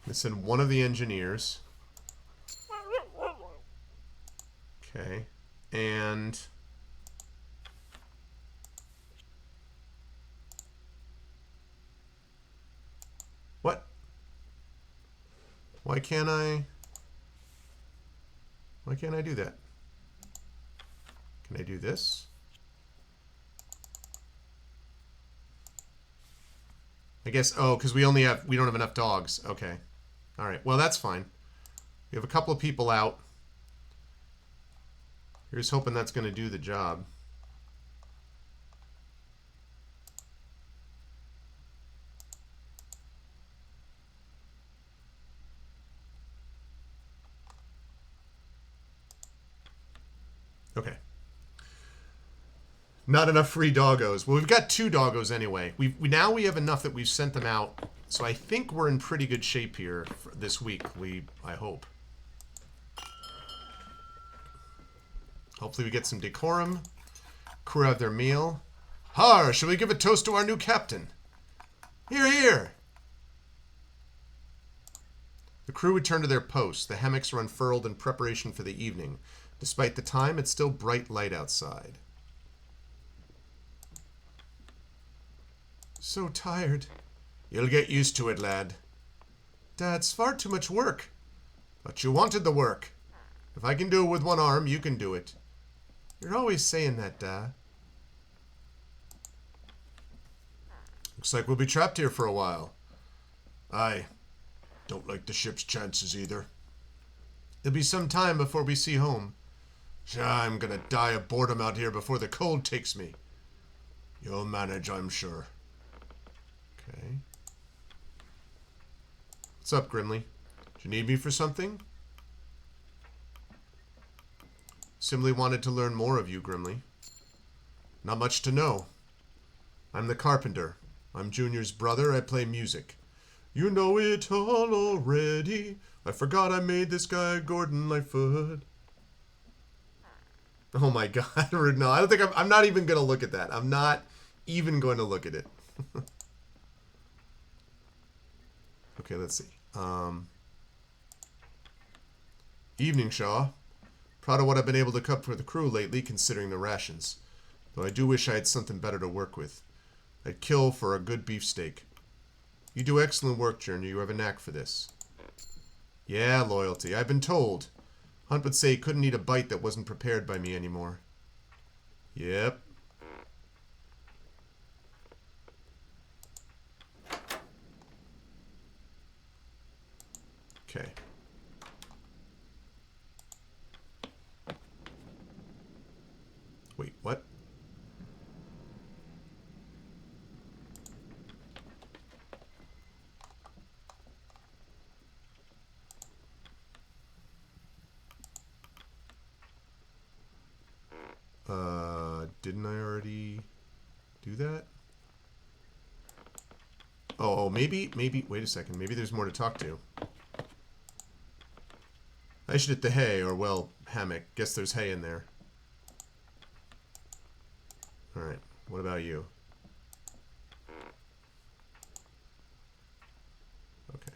[SPEAKER 1] Let's send one of the engineers. Okay. And... What? Why can't I do that? Can I do this? I guess, oh, because we don't have enough dogs. Okay. All right. Well, that's fine. We have a couple of people out. Here's hoping that's going to do the job. Okay. Not enough free doggos. Well, we've got 2 doggos anyway. Now we have enough that we've sent them out. So I think we're in pretty good shape here for this week. I hope. Hopefully we get some decorum. Crew have their meal. Har! Shall we give a toast to our new captain? Hear, hear! The crew return to their posts. The hammocks are unfurled in preparation for the evening. Despite the time, it's still bright light outside. So tired. You'll get used to it, lad. Dad, it's far too much work. But you wanted the work. If I can do it with one arm, you can do it. You're always saying that, Dad. Looks like we'll be trapped here for a while. Aye. Don't like the ship's chances either. It'll be some time before we see home. I'm gonna die of boredom out here before the cold takes me. You'll manage, I'm sure. Okay. What's up, Grimly? Do you need me for something? Simply wanted to learn more of you, Grimly. Not much to know. I'm the carpenter. I'm Junior's brother. I play music. You know it all already. I forgot I made this guy Gordon Lightfoot. Oh my god, no, I don't think I'm not even going to look at that. I'm not even going to look at it. Okay, let's see. Evening, Shaw. Proud of what I've been able to cook for the crew lately, considering the rations. Though I do wish I had something better to work with. I'd kill for a good beefsteak. You do excellent work, Junior. You have a knack for this. Yeah, Loyalty. I've been told. Hunt would say he couldn't eat a bite that wasn't prepared by me anymore. Yep. Okay. Wait, what? Didn't I already do that? Oh, maybe, wait a second. Maybe there's more to talk to. I should hit the hay, or, well, hammock. Guess there's hay in there. Alright, what about you? Okay.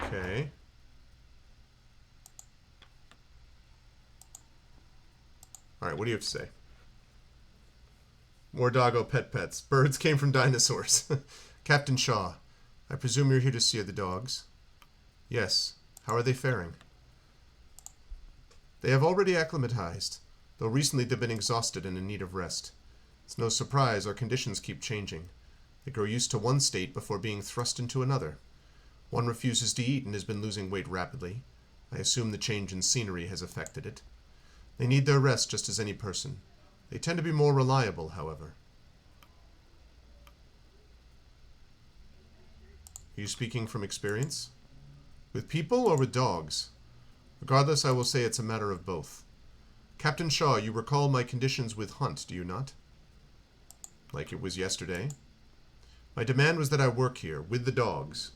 [SPEAKER 1] Okay. Alright, what do you have to say? More doggo pets. Birds came from dinosaurs. Captain Shaw, I presume you're here to see the dogs? Yes. How are they faring? They have already acclimatized, though recently they've been exhausted and in need of rest. It's no surprise our conditions keep changing. They grow used to one state before being thrust into another. One refuses to eat and has been losing weight rapidly. I assume the change in scenery has affected it. They need their rest just as any person. They tend to be more reliable, however. Are you speaking from experience? With people or with dogs? Regardless, I will say it's a matter of both. Captain Shaw, you recall my conditions with Hunt, do you not? Like it was yesterday? My demand was that I work here, with the dogs.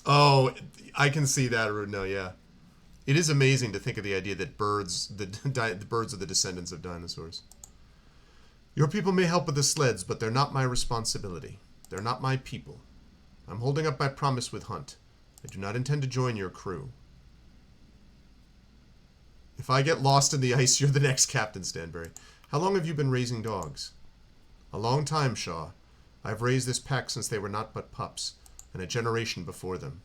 [SPEAKER 1] Oh, I can see that, Rudno, yeah. It is amazing to think of the idea that birds, the birds are the descendants of dinosaurs. Your people may help with the sleds, but they're not my responsibility. They're not my people. I'm holding up my promise with Hunt. I do not intend to join your crew. If I get lost in the ice, you're the next Captain Stanbury. How long have you been raising dogs? A long time, Shaw. I've raised this pack since they were not but pups, and a generation before them.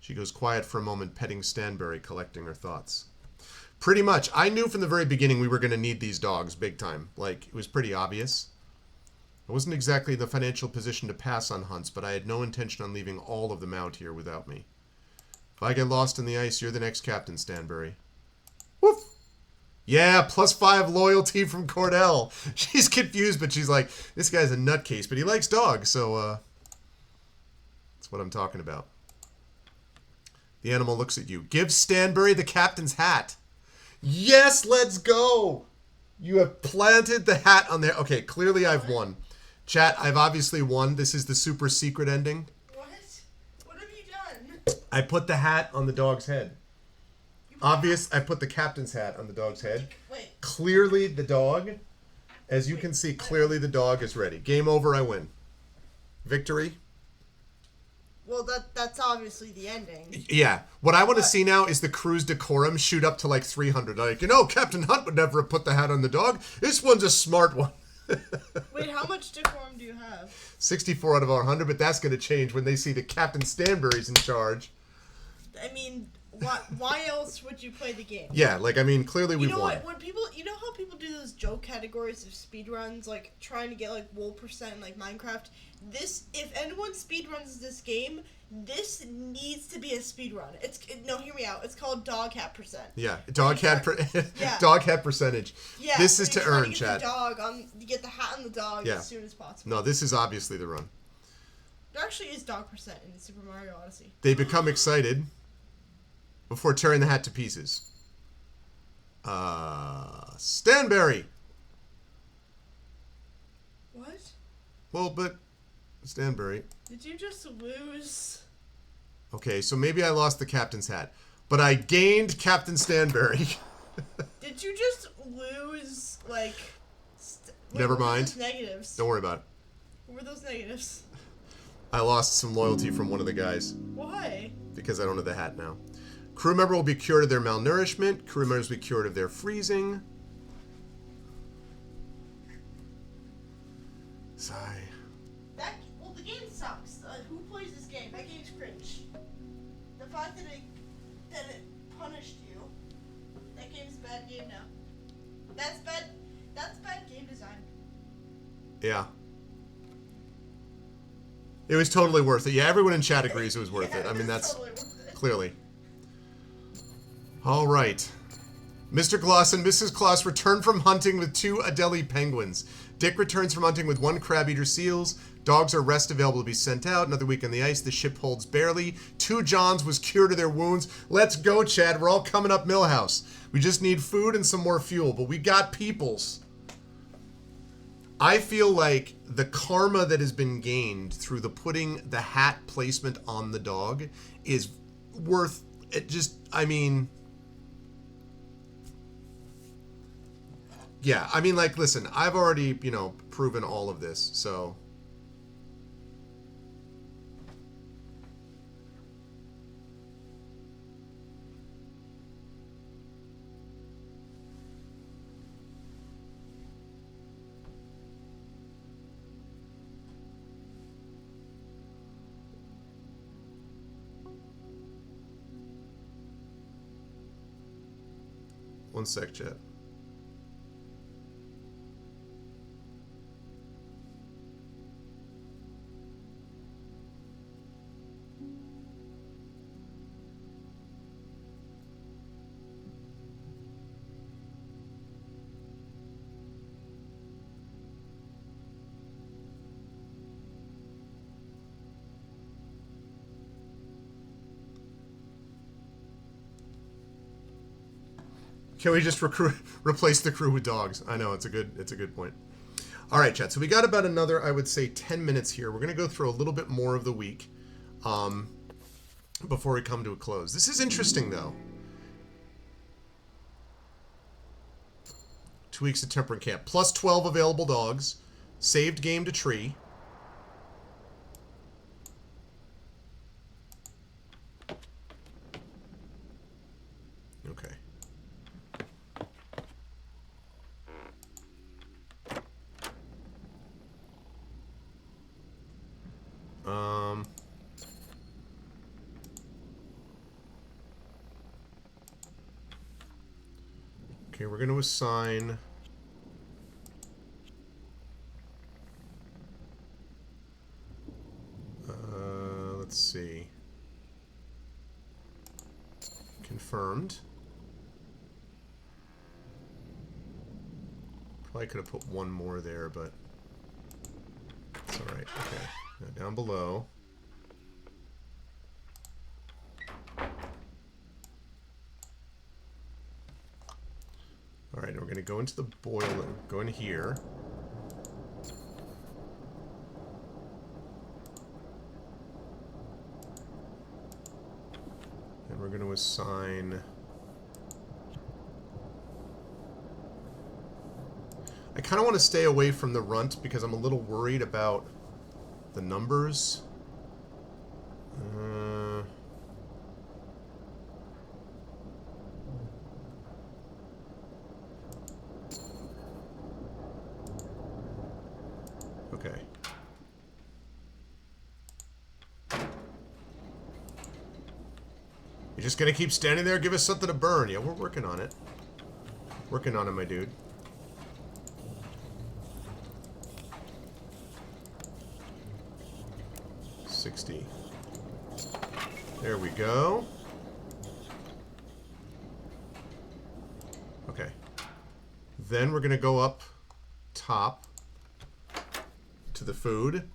[SPEAKER 1] She goes quiet for a moment, petting Stanbury, collecting her thoughts. Pretty much. I knew from the very beginning we were going to need these dogs big time. Like, it was pretty obvious. I wasn't exactly in the financial position to pass on hunts, but I had no intention on leaving all of them out here without me. If I get lost in the ice, you're the next Captain, Stanbury. Woof! Yeah, +5 loyalty from Cordell. She's confused, but she's like, this guy's a nutcase, but he likes dogs, so, that's what I'm talking about. The animal looks at you. Give Stanbury the captain's hat. Yes, let's go. You have planted the hat on there. Okay, clearly I've won. Chat, I've obviously won. This is the super secret ending.
[SPEAKER 4] What? What have you done?
[SPEAKER 1] I put the hat on the dog's head. Obvious, I put the captain's hat on the dog's head.
[SPEAKER 4] Wait.
[SPEAKER 1] Clearly the dog, as you can see, clearly the dog is ready. Game over, I win. Victory.
[SPEAKER 4] Well, that's obviously the ending.
[SPEAKER 1] Yeah. What I want to
[SPEAKER 4] What?
[SPEAKER 1] see now is the crew's decorum shoot up to like 300. Like, Captain Hunt would never have put the hat on the dog. This one's a smart one.
[SPEAKER 4] Wait, how much decorum do you have?
[SPEAKER 1] 64 out of 100, but that's going to change when they see that Captain Stanbury's in charge.
[SPEAKER 4] I mean, why else would you play the game?
[SPEAKER 1] Yeah, like, I mean, clearly
[SPEAKER 4] You
[SPEAKER 1] we've
[SPEAKER 4] know
[SPEAKER 1] won.
[SPEAKER 4] what? When people, you know how people do those joke categories of speedruns, like trying to get like wool percent in, like Minecraft. If anyone speedruns this game, this needs to be a speedrun. No, hear me out. It's called dog hat percent.
[SPEAKER 1] Yeah, dog hat,
[SPEAKER 4] Yeah.
[SPEAKER 1] dog hat percentage.
[SPEAKER 4] Yeah,
[SPEAKER 1] This is
[SPEAKER 4] so
[SPEAKER 1] to
[SPEAKER 4] you're trying
[SPEAKER 1] earn,
[SPEAKER 4] get
[SPEAKER 1] Chad.
[SPEAKER 4] To get the hat on the dog
[SPEAKER 1] Yeah.
[SPEAKER 4] as soon as possible.
[SPEAKER 1] No, this is obviously the run.
[SPEAKER 4] There actually is dog percent in Super Mario Odyssey.
[SPEAKER 1] They become excited before tearing the hat to pieces. Stanbury.
[SPEAKER 4] What?
[SPEAKER 1] Well, but Stanbury.
[SPEAKER 4] Did you just lose?
[SPEAKER 1] Okay, so maybe I lost the captain's hat, but I gained Captain Stanbury.
[SPEAKER 4] Did you just lose, like...
[SPEAKER 1] Never
[SPEAKER 4] what were
[SPEAKER 1] mind.
[SPEAKER 4] those negatives?
[SPEAKER 1] Don't worry about it.
[SPEAKER 4] What were those negatives?
[SPEAKER 1] I lost some loyalty from one of the guys
[SPEAKER 4] Why?
[SPEAKER 1] because I don't have the hat now. Crew member will be cured of their malnourishment. Crew members will be cured of their freezing. Sigh.
[SPEAKER 4] Well, the game sucks. Who plays this game? That game's cringe. The fact that it punished you. That game's a bad game now. That's bad game design.
[SPEAKER 1] Yeah. It was totally worth it. Yeah, everyone in chat agrees it was worth it. I mean, that's
[SPEAKER 4] totally worth it.
[SPEAKER 1] clearly. All right. Mr. Kloss and Mrs. Kloss return from hunting with 2 Adelie penguins. Dick returns from hunting with 1 crab-eater seals. Dogs are rest available to be sent out. Another week on the ice. The ship holds barely. 2 Johns was cured of their wounds. Let's go, Chad. We're all coming up Millhouse. We just need food and some more fuel, but we got peoples. I feel like the karma that has been gained through the putting the hat placement on the dog is worth it. Just, I mean... Yeah, I mean, like, listen, I've already, proven all of this, so... One sec, chat. Can we just replace the crew with dogs? I know, it's a good point. All right, chat. So we got about another, I would say, 10 minutes here. We're going to go through a little bit more of the week before we come to a close. This is interesting, though. 2 weeks of Temperance Camp. Plus 12 available dogs. Saved game to tree. Okay. Okay, we're going to assign... let's see. Confirmed. Probably could have put one more there, but it's alright. Okay. Now down below. Alright, we're going to go into the boiler. Go in here. And we're going to assign... I kind of want to stay away from the runt because I'm a little worried about the numbers. Okay. You're just gonna keep standing there? Give us something to burn. Yeah, we're working on it. Working on it, my dude. $60. There we go. Okay. Then we're gonna go up top to the food.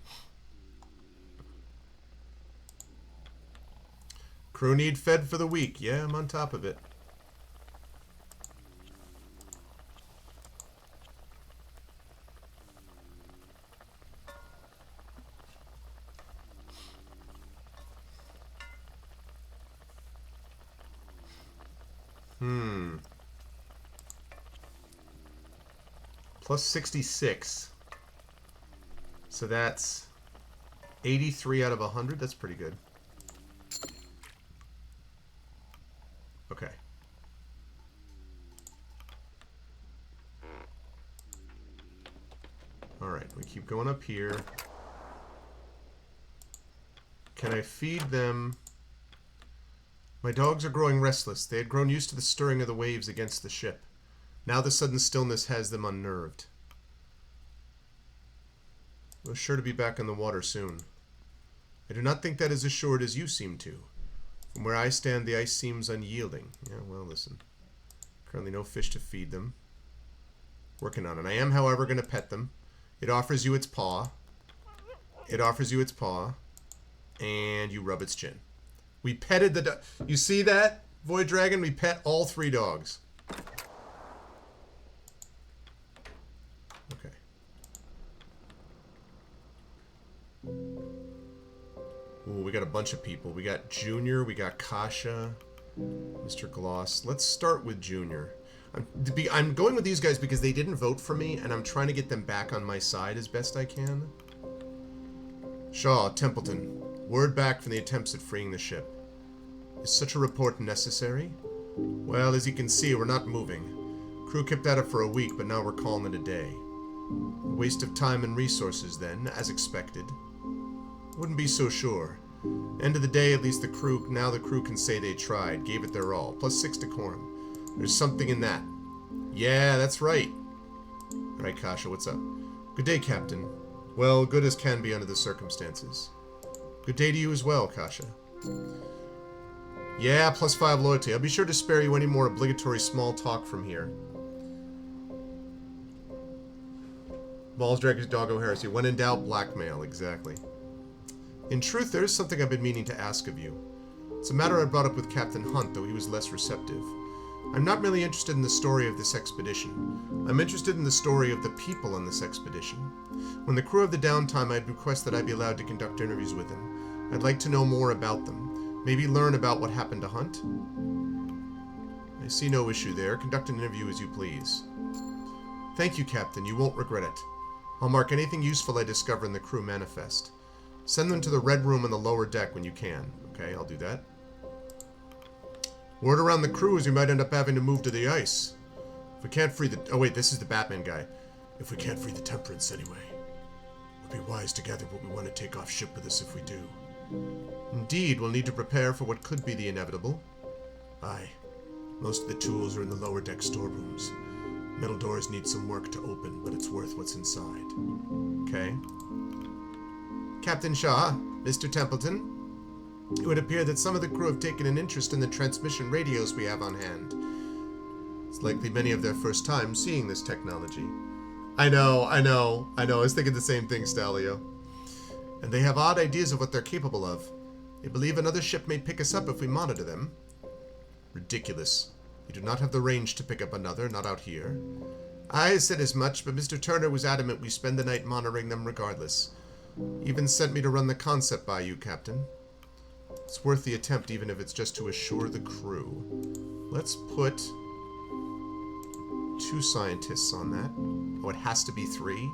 [SPEAKER 1] Crew need fed for the week. Yeah, I'm on top of it. Plus 66. So that's 83 out of 100. That's pretty good. Okay. Alright, we keep going up here. Can I feed them? My dogs are growing restless. They had grown used to the stirring of the waves against the ship. Now the sudden stillness has them unnerved. We're sure to be back on the water soon. I do not think that is assured as you seem to. From where I stand, the ice seems unyielding. Yeah, well, listen. Currently no fish to feed them. Working on it. I am, however, going to pet them. It offers you its paw. It offers you its paw. And you rub its chin. We petted the dog. You see that, Void Dragon? We pet all 3 dogs. Okay. Ooh, we got a bunch of people. We got Junior, we got Kasha, Mr. Gloss. Let's start with Junior. I'm going with these guys because they didn't vote for me, and I'm trying to get them back on my side as best I can. Shaw, Templeton. Word back from the attempts at freeing the ship. Is such a report necessary? Well, as you can see, we're not moving. Crew kept at it for a week, but now we're calling it a day. A waste of time and resources, then, as expected. Wouldn't be so sure. End of the day, at least the crew can say they tried, gave it their all, plus 6 decorum. There's something in that. Yeah, that's right. Alright, Kasha, what's up? Good day, Captain. Well, good as can be under the circumstances. Good day to you as well, Kasha. Yeah, plus 5 loyalty. I'll be sure to spare you any more obligatory small talk from here. Balls, Dragons, Doggo, Heresy. When in doubt, blackmail. Exactly. In truth, there is something I've been meaning to ask of you. It's a matter I brought up with Captain Hunt, though he was less receptive. I'm not merely interested in the story of this expedition. I'm interested in the story of the people on this expedition. When the crew of the Downtime, I'd request that I be allowed to conduct interviews with them. I'd like to know more about them. Maybe learn about what happened to Hunt. I see no issue there. Conduct an interview as you please. Thank you, Captain. You won't regret it. I'll mark anything useful I discover in the crew manifest. Send them to the Red Room on the lower deck when you can. Okay, I'll do that. Word around the crew is we might end up having to move to the ice. If we can't free the... Oh wait, this is the Batman guy. If we can't free the Temperance anyway. It would be wise to gather what we want to take off ship with us if we do. Indeed, we'll need to prepare for what could be the inevitable. Aye. Most of the tools are in the lower deck storerooms. Metal doors need some work to open, but it's worth what's inside. Okay. Captain Shaw, Mr. Templeton. It would appear that some of the crew have taken an interest in the transmission radios we have on hand. It's likely many of their first time seeing this technology. I know. I was thinking the same thing, Stalio. And they have odd ideas of what they're capable of. They believe another ship may pick us up if we monitor them. Ridiculous. We do not have the range to pick up another, not out here. I said as much, but Mr. Turner was adamant we spend the night monitoring them regardless. Even sent me to run the concept by you, Captain. It's worth the attempt, even if it's just to assure the crew. Let's put 2 scientists on that. Oh, it has to be 3.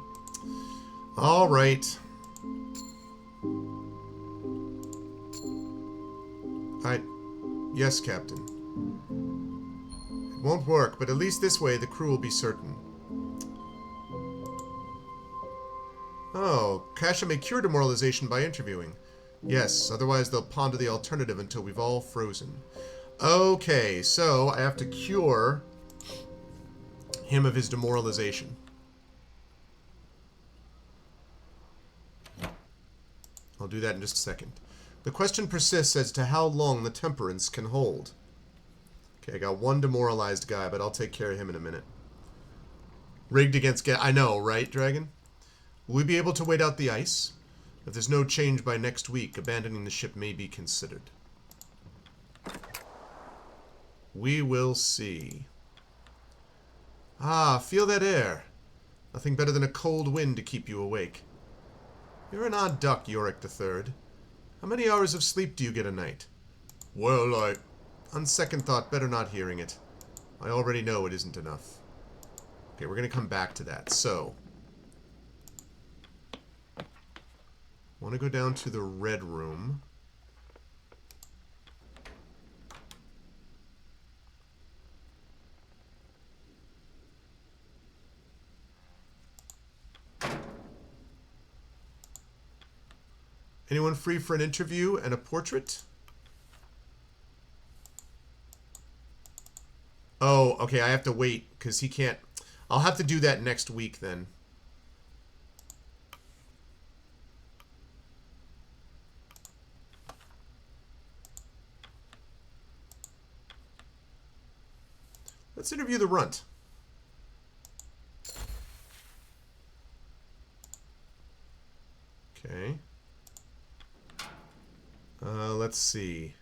[SPEAKER 1] All right. Yes, Captain. It won't work, but at least this way the crew will be certain. Oh, Kasha may cure demoralization by interviewing. Yes, otherwise they'll ponder the alternative until we've all frozen. Okay, so I have to cure him of his demoralization. I'll do that in just a second. The question persists as to how long the temperance can hold. Okay, I got one demoralized guy, but I'll take care of him in a minute. Rigged against I know, right, Dragon? Will we be able to wait out the ice? If there's no change by next week, abandoning the ship may be considered. We will see. Ah, feel that air. Nothing better than a cold wind to keep you awake. You're an odd duck, Yorick III. How many hours of sleep do you get a night? Well, on second thought, better not hearing it. I already know it isn't enough. Okay, we're going to come back to that. So, I want to go down to the red room. Anyone free for an interview and a portrait? Oh, okay, I have to wait, because he can't... I'll have to do that next week, then. Let's interview the runt. Okay. Let's see.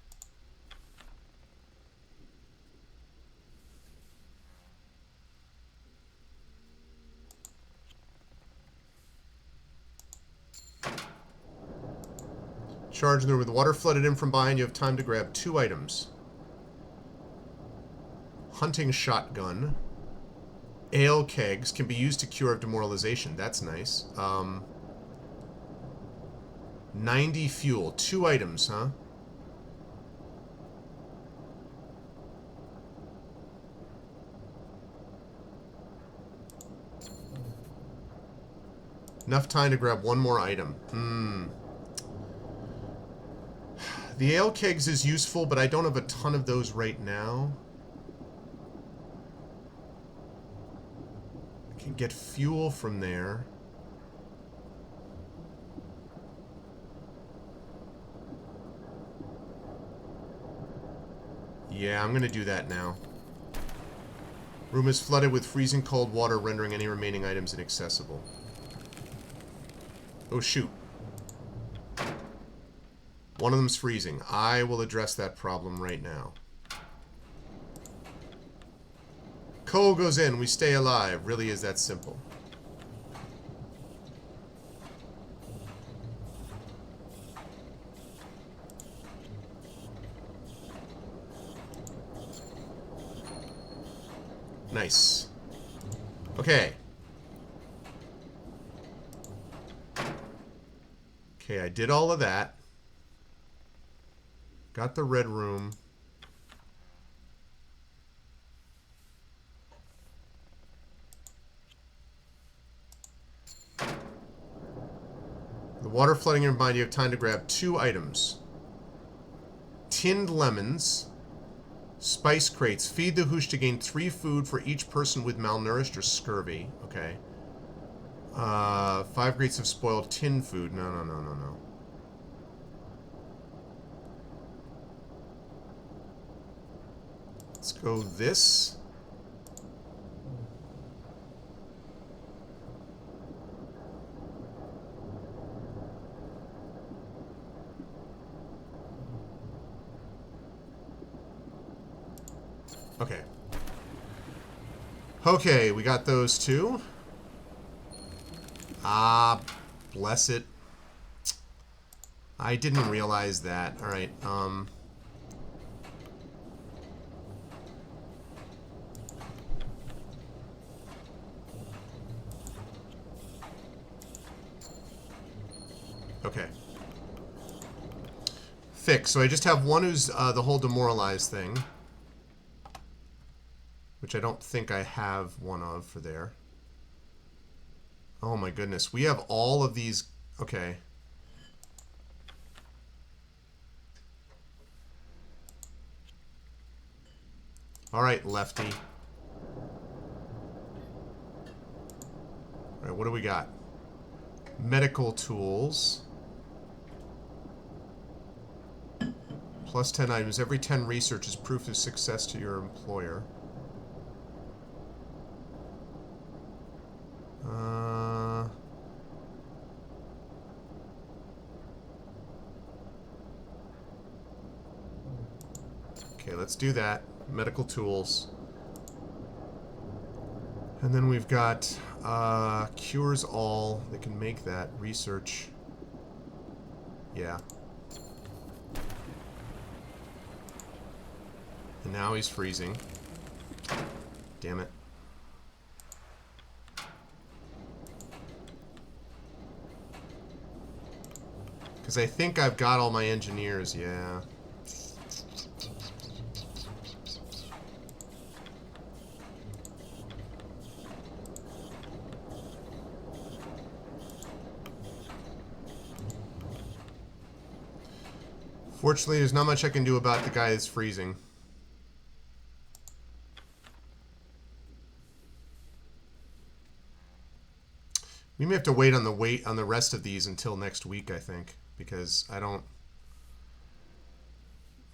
[SPEAKER 1] Charge in there with water flooded in from behind. You have time to grab 2 items. Hunting shotgun. Ale kegs can be used to cure demoralization. That's nice. 90 fuel. 2 items, huh? Enough time to grab 1 more item. The ale kegs is useful, but I don't have a ton of those right now. I can get fuel from there. Yeah, I'm gonna do that now. Room is flooded with freezing cold water, rendering any remaining items inaccessible. Oh, shoot. One of them's freezing. I will address that problem right now. Coal goes in, we stay alive. Really is that simple. Nice. Okay. Okay, I did all of that. Got the red room. The water flooding in mind, you have time to grab 2 items. Tinned lemons. Spice crates. Feed the hoosh to gain 3 food for each person with malnourished or scurvy. Okay. 5 crates of spoiled tin food. No. Let's go this. Okay. Okay, we got those 2. Ah, bless it. I didn't realize that. Alright, Okay. fixed. So I just have one who's the whole demoralized thing. Which I don't think I have one of for there. Oh my goodness. We have all of these. Okay. Alright, Lefty. Alright, what do we got? Medical tools. Plus 10 items. Every 10 research is proof of success to your employer. Okay, let's do that. Medical tools. And then we've got cures all. They can make that. Research. Yeah. And now he's freezing. Damn it. Because I think I've got all my engineers, yeah. Fortunately, there's not much I can do about the guy that's freezing. We may have to wait on the rest of these until next week, I think, because I don't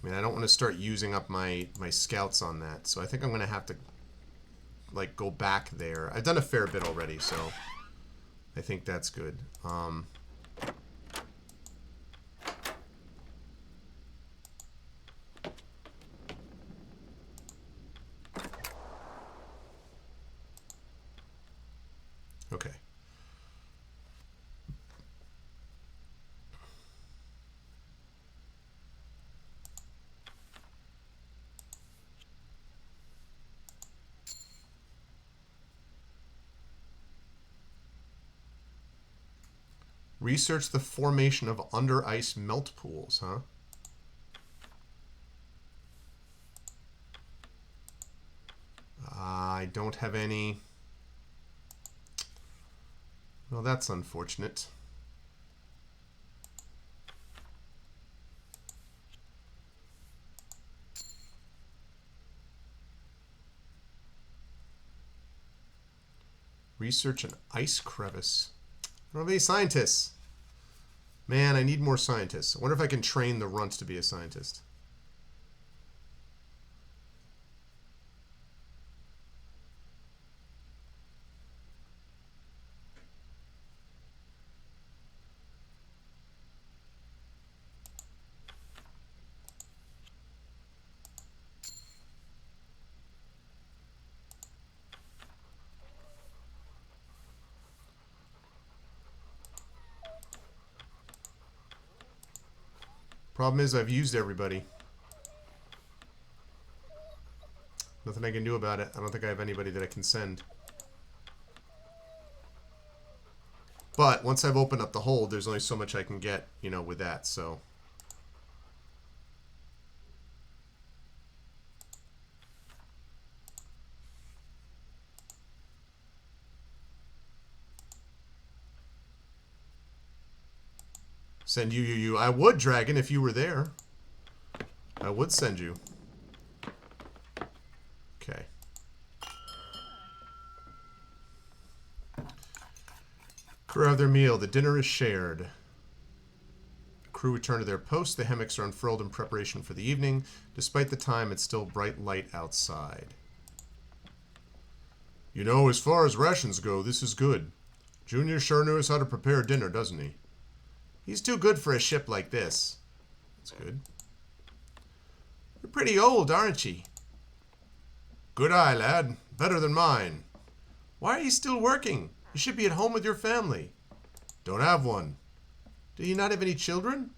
[SPEAKER 1] want to start using up my scouts on that. So I think I'm going to have to like go back there. I've done a fair bit already, so I think that's good. Okay. Research the formation of under ice melt pools, huh? I don't have any. Well, that's unfortunate. Research an ice crevice. I don't have any scientists. Man, I need more scientists. I wonder if I can train the runt to be a scientist. Problem is, I've used everybody. Nothing I can do about it. I don't think I have anybody that I can send. But once I've opened up the hold, there's only so much I can get, you know, with that, so. Send you. I would, Dragon, if you were there. I would send you. Okay. Crew have their meal. The dinner is shared. The crew return to their posts. The hammocks are unfurled in preparation for the evening. Despite the time, it's still bright light outside. You know, as far as rations go, this is good. Junior sure knows how to prepare dinner, doesn't he? He's too good for a ship like this. That's good. You're pretty old, aren't ye? Good eye, lad. Better than mine. Why are you still working? You should be at home with your family. Don't have one. Do you not have any children?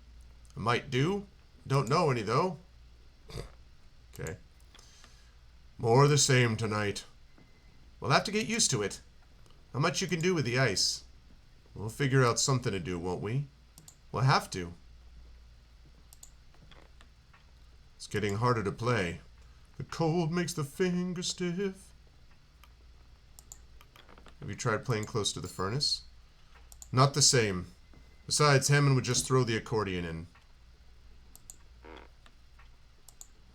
[SPEAKER 1] I might do. Don't know any, though. Okay. More of the same tonight. We'll have to get used to it. How much you can do with the ice? We'll figure out something to do, won't we? We'll have to. It's getting harder to play. The cold makes the fingers stiff. Have you tried playing close to the furnace? Not the same. Besides, Hammond would just throw the accordion in.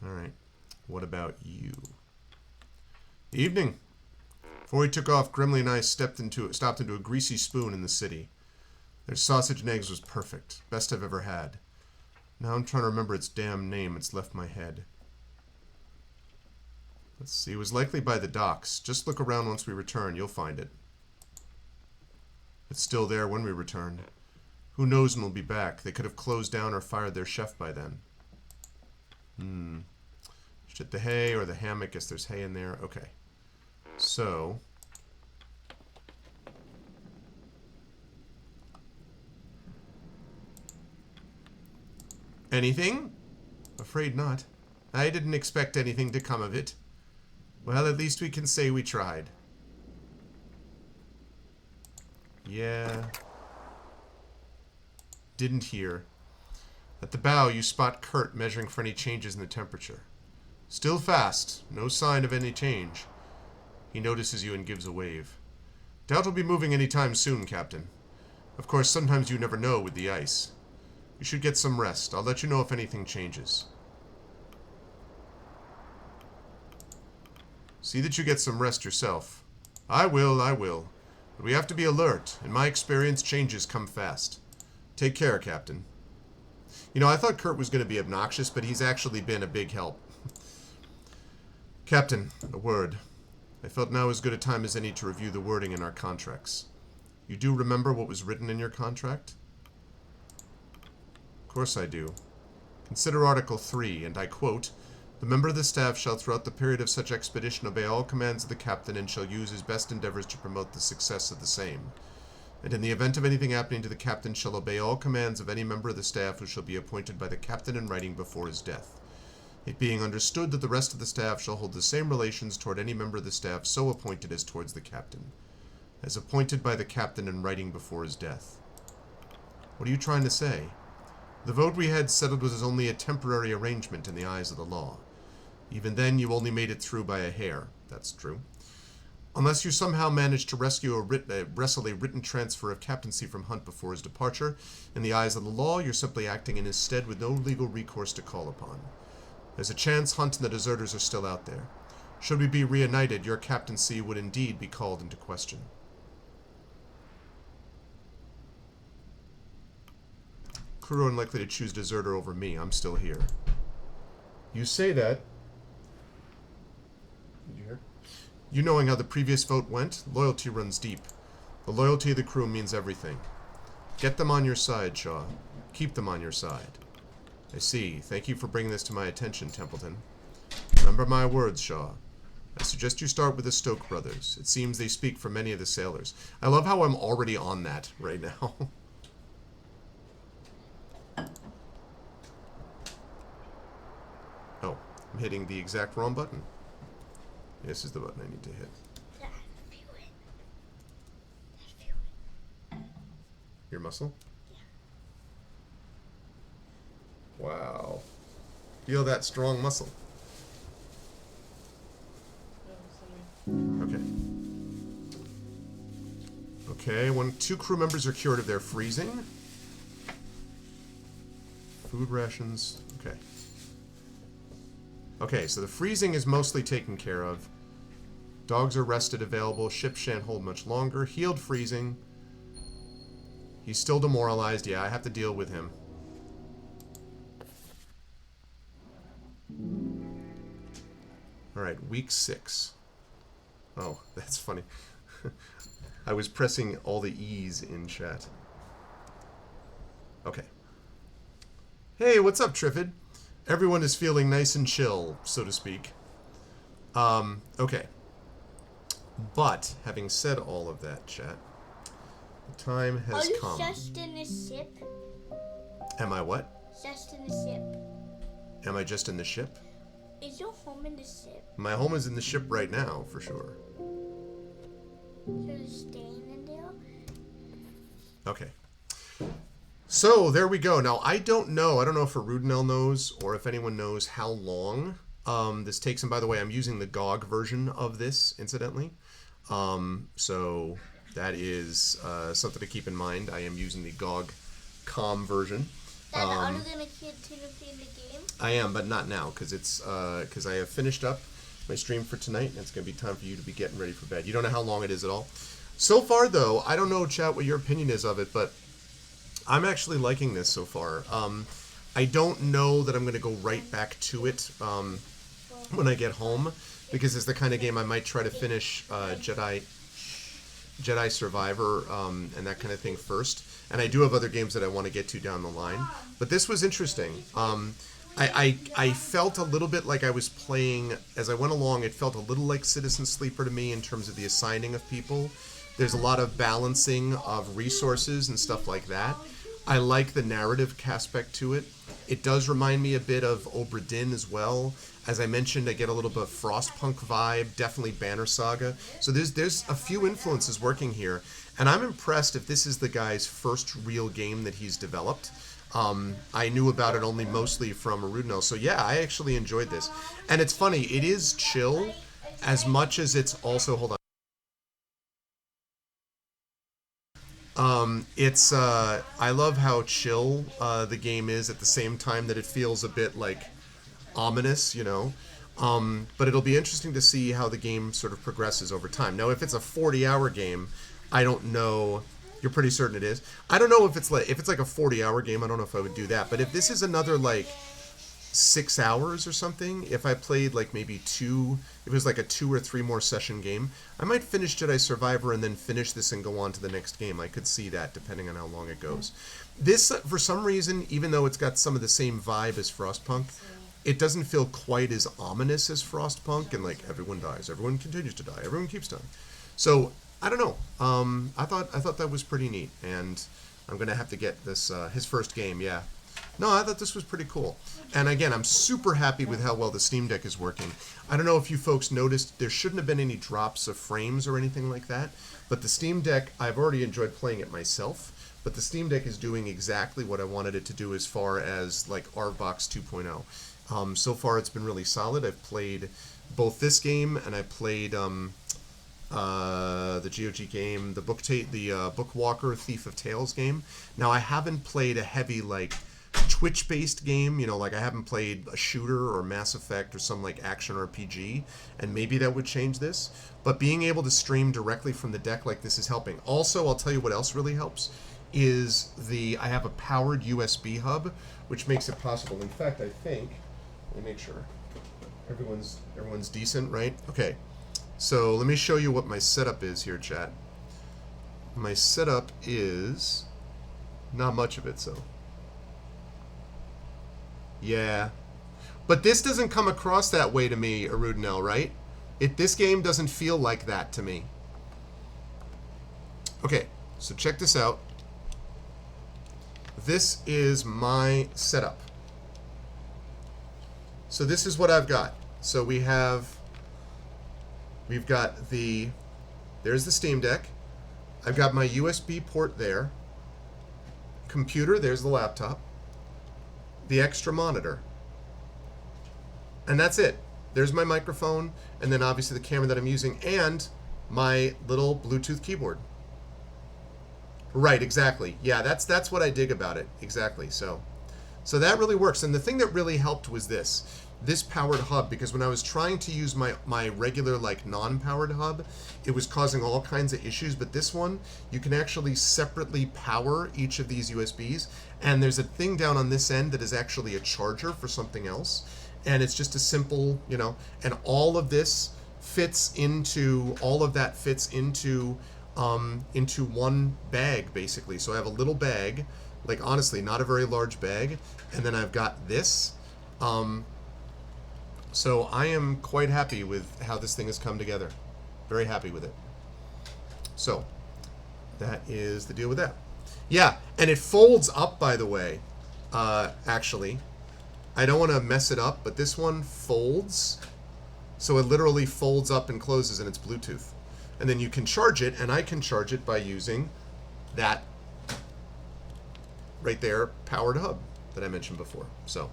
[SPEAKER 1] Alright. What about you? Evening. Before he took off, Grimley and I stopped into a greasy spoon in the city. Their sausage and eggs was perfect. Best I've ever had. Now I'm trying to remember its damn name. It's left my head. Let's see. It was likely by the docks. Just look around once we return. You'll find it. It's still there when we return. Who knows when we'll be back? They could have closed down or fired their chef by then. Shit, the hay or the hammock. Guess there's hay in there. Okay. So... anything? Afraid not. I didn't expect anything to come of it. Well, at least we can say we tried. Yeah. Didn't hear. At the bow, you spot Kurt measuring for any changes in the temperature. Still fast. No sign of any change. He notices you and gives a wave. Doubt we'll be moving any time soon, Captain. Of course, sometimes you never know with the ice. You should get some rest. I'll let you know if anything changes. See that you get some rest yourself. I will. But we have to be alert. In my experience, changes come fast. Take care, Captain. You know, I thought Kurt was going to be obnoxious, but he's actually been a big help. Captain, a word. I felt now as good a time as any to review the wording in our contracts. You do remember what was written in your contract? Of course I do. Consider Article 3, and I quote, "The member of the staff shall throughout the period of such expedition obey all commands of the captain and shall use his best endeavors to promote the success of the same. And in the event of anything happening to the captain shall obey all commands of any member of the staff who shall be appointed by the captain in writing before his death. It being understood that the rest of the staff shall hold the same relations toward any member of the staff so appointed as towards the captain, as appointed by the captain in writing before his death." What are you trying to say? The vote we had settled was only a temporary arrangement in the eyes of the law. Even then, you only made it through by a hair. That's true. Unless you somehow managed to wrestle a written transfer of captaincy from Hunt before his departure, in the eyes of the law, you're simply acting in his stead with no legal recourse to call upon. There's a chance Hunt and the deserters are still out there. Should we be reunited, your captaincy would indeed be called into question. Crew are unlikely to choose deserter over me. I'm still here. You say that. Did you hear? You knowing how the previous vote went, loyalty runs deep. The loyalty of the crew means everything. Get them on your side, Shaw. Keep them on your side. I see. Thank you for bringing this to my attention, Templeton. Remember my words, Shaw. I suggest you start with the Stoke brothers. It seems they speak for many of the sailors. I love how I'm already on that right now. Oh, I'm hitting the exact wrong button. This is the button I need to hit. Your muscle?
[SPEAKER 2] Yeah.
[SPEAKER 1] Wow. Feel that strong muscle. Okay. Okay, when 2 crew members are cured of their freezing. Food rations. Okay. Okay, so the freezing is mostly taken care of. Dogs are rested, available. Ship shan't hold much longer. Healed freezing. He's still demoralized. Yeah, I have to deal with him. Alright, week 6. Oh, that's funny. I was pressing all the E's in chat. Okay. Hey, what's up, Triffid? Everyone is feeling nice and chill, so to speak. Okay. But, having said all of that, chat, the time has come.
[SPEAKER 2] Are you just in the ship?
[SPEAKER 1] Am I what?
[SPEAKER 2] Just in the ship.
[SPEAKER 1] Am I just in the ship?
[SPEAKER 2] Is your home in the ship?
[SPEAKER 1] My home is in the ship right now, for sure.
[SPEAKER 2] So you're staying in there?
[SPEAKER 1] Okay. So there we go. Now I don't know if Arudinel knows or if anyone knows how long this takes. And by the way, I'm using the GOG version of this, incidentally. So that is something to keep in mind. I am using the GOG COM version.
[SPEAKER 2] Dad, are you gonna continue playing the game?
[SPEAKER 1] I am, but not now, because I have finished up my stream for tonight, and it's going to be time for you to be getting ready for bed. You don't know how long it is at all. So far, though, I don't know, chat, what your opinion is of it, but I'm actually liking this so far. I don't know that I'm going to go right back to it when I get home, because it's the kind of game I might try to finish Jedi Survivor and that kind of thing first. And I do have other games that I want to get to down the line. But this was interesting. I felt a little bit like I was playing, as I went along, it felt a little like Citizen Sleeper to me in terms of the assigning of people. There's a lot of balancing of resources and stuff like that. I like the narrative aspect to it. It does remind me a bit of Obra Dinn as well. As I mentioned, I get a little bit of Frostpunk vibe, definitely Banner Saga. So there's a few influences working here. And I'm impressed if this is the guy's first real game that he's developed. I knew about it only mostly from Arudinel. So yeah, I actually enjoyed this. And it's funny, it is chill as much as it's also... Hold on. I love how chill the game is at the same time that it feels a bit like ominous, you know. But it'll be interesting to see how the game sort of progresses over time. Now, if it's a 40-hour game, I don't know. You're pretty certain it is. I don't know if it's like a 40-hour game. I don't know if I would do that. But if this is another like 6 hours or something, if I played like maybe if it was like a 2 or 3 more session game, I might finish Jedi Survivor and then finish this and go on to the next game. I could see that depending on how long it goes. This, for some reason, even though it's got some of the same vibe as Frostpunk, it doesn't feel quite as ominous as Frostpunk, and like everyone dies, everyone continues to die, everyone keeps dying. So I don't know. I thought that was pretty neat, and I'm gonna have to get this his first game. Yeah. No, I thought this was pretty cool. And again, I'm super happy with how well the Steam Deck is working. I don't know if you folks noticed, there shouldn't have been any drops of frames or anything like that, but the Steam Deck, I've already enjoyed playing it myself, but the Steam Deck is doing exactly what I wanted it to do as far as like Arcbox 2.0. So far it's been really solid. I've played both this game and I played the GOG game, the Bookwalker Thief of Tales game. Now I haven't played a heavy like Twitch-based game, you know, like I haven't played a shooter or Mass Effect or some like action RPG, and maybe that would change this. But being able to stream directly from the deck like this is helping. Also, I'll tell you what else really helps is I have a powered USB hub, which makes it possible. In fact, I think, let me make sure everyone's decent, right? Okay, so let me show you what my setup is here, chat. My setup is not much of it, so. Yeah. But this doesn't come across that way to me, Arudinel, right? This game doesn't feel like that to me. Okay, so check this out. This is my setup. So this is what I've got. So we've got there's the Steam Deck. I've got my USB port there. Computer, there's the laptop. The extra monitor. And that's it. There's my microphone, and then obviously the camera that I'm using, and my little Bluetooth keyboard. Right, exactly. Yeah, that's what I dig about it. Exactly. So that really works. And the thing that really helped was this powered hub, because when I was trying to use my regular like non-powered hub, it was causing all kinds of issues. But this one, you can actually separately power each of these USBs, and there's a thing down on this end that is actually a charger for something else, and it's just a simple, you know, and all of that fits into one bag basically. So I have a little bag, like honestly not a very large bag, and then I've got this. So I am quite happy with how this thing has come together. Very happy with it. So that is the deal with that. Yeah, and it folds up, by the way. Actually, I don't want to mess it up, but this one folds. So it literally folds up and closes, and it's Bluetooth. And then you can charge it, and I can charge it by using that right there, powered hub that I mentioned before. So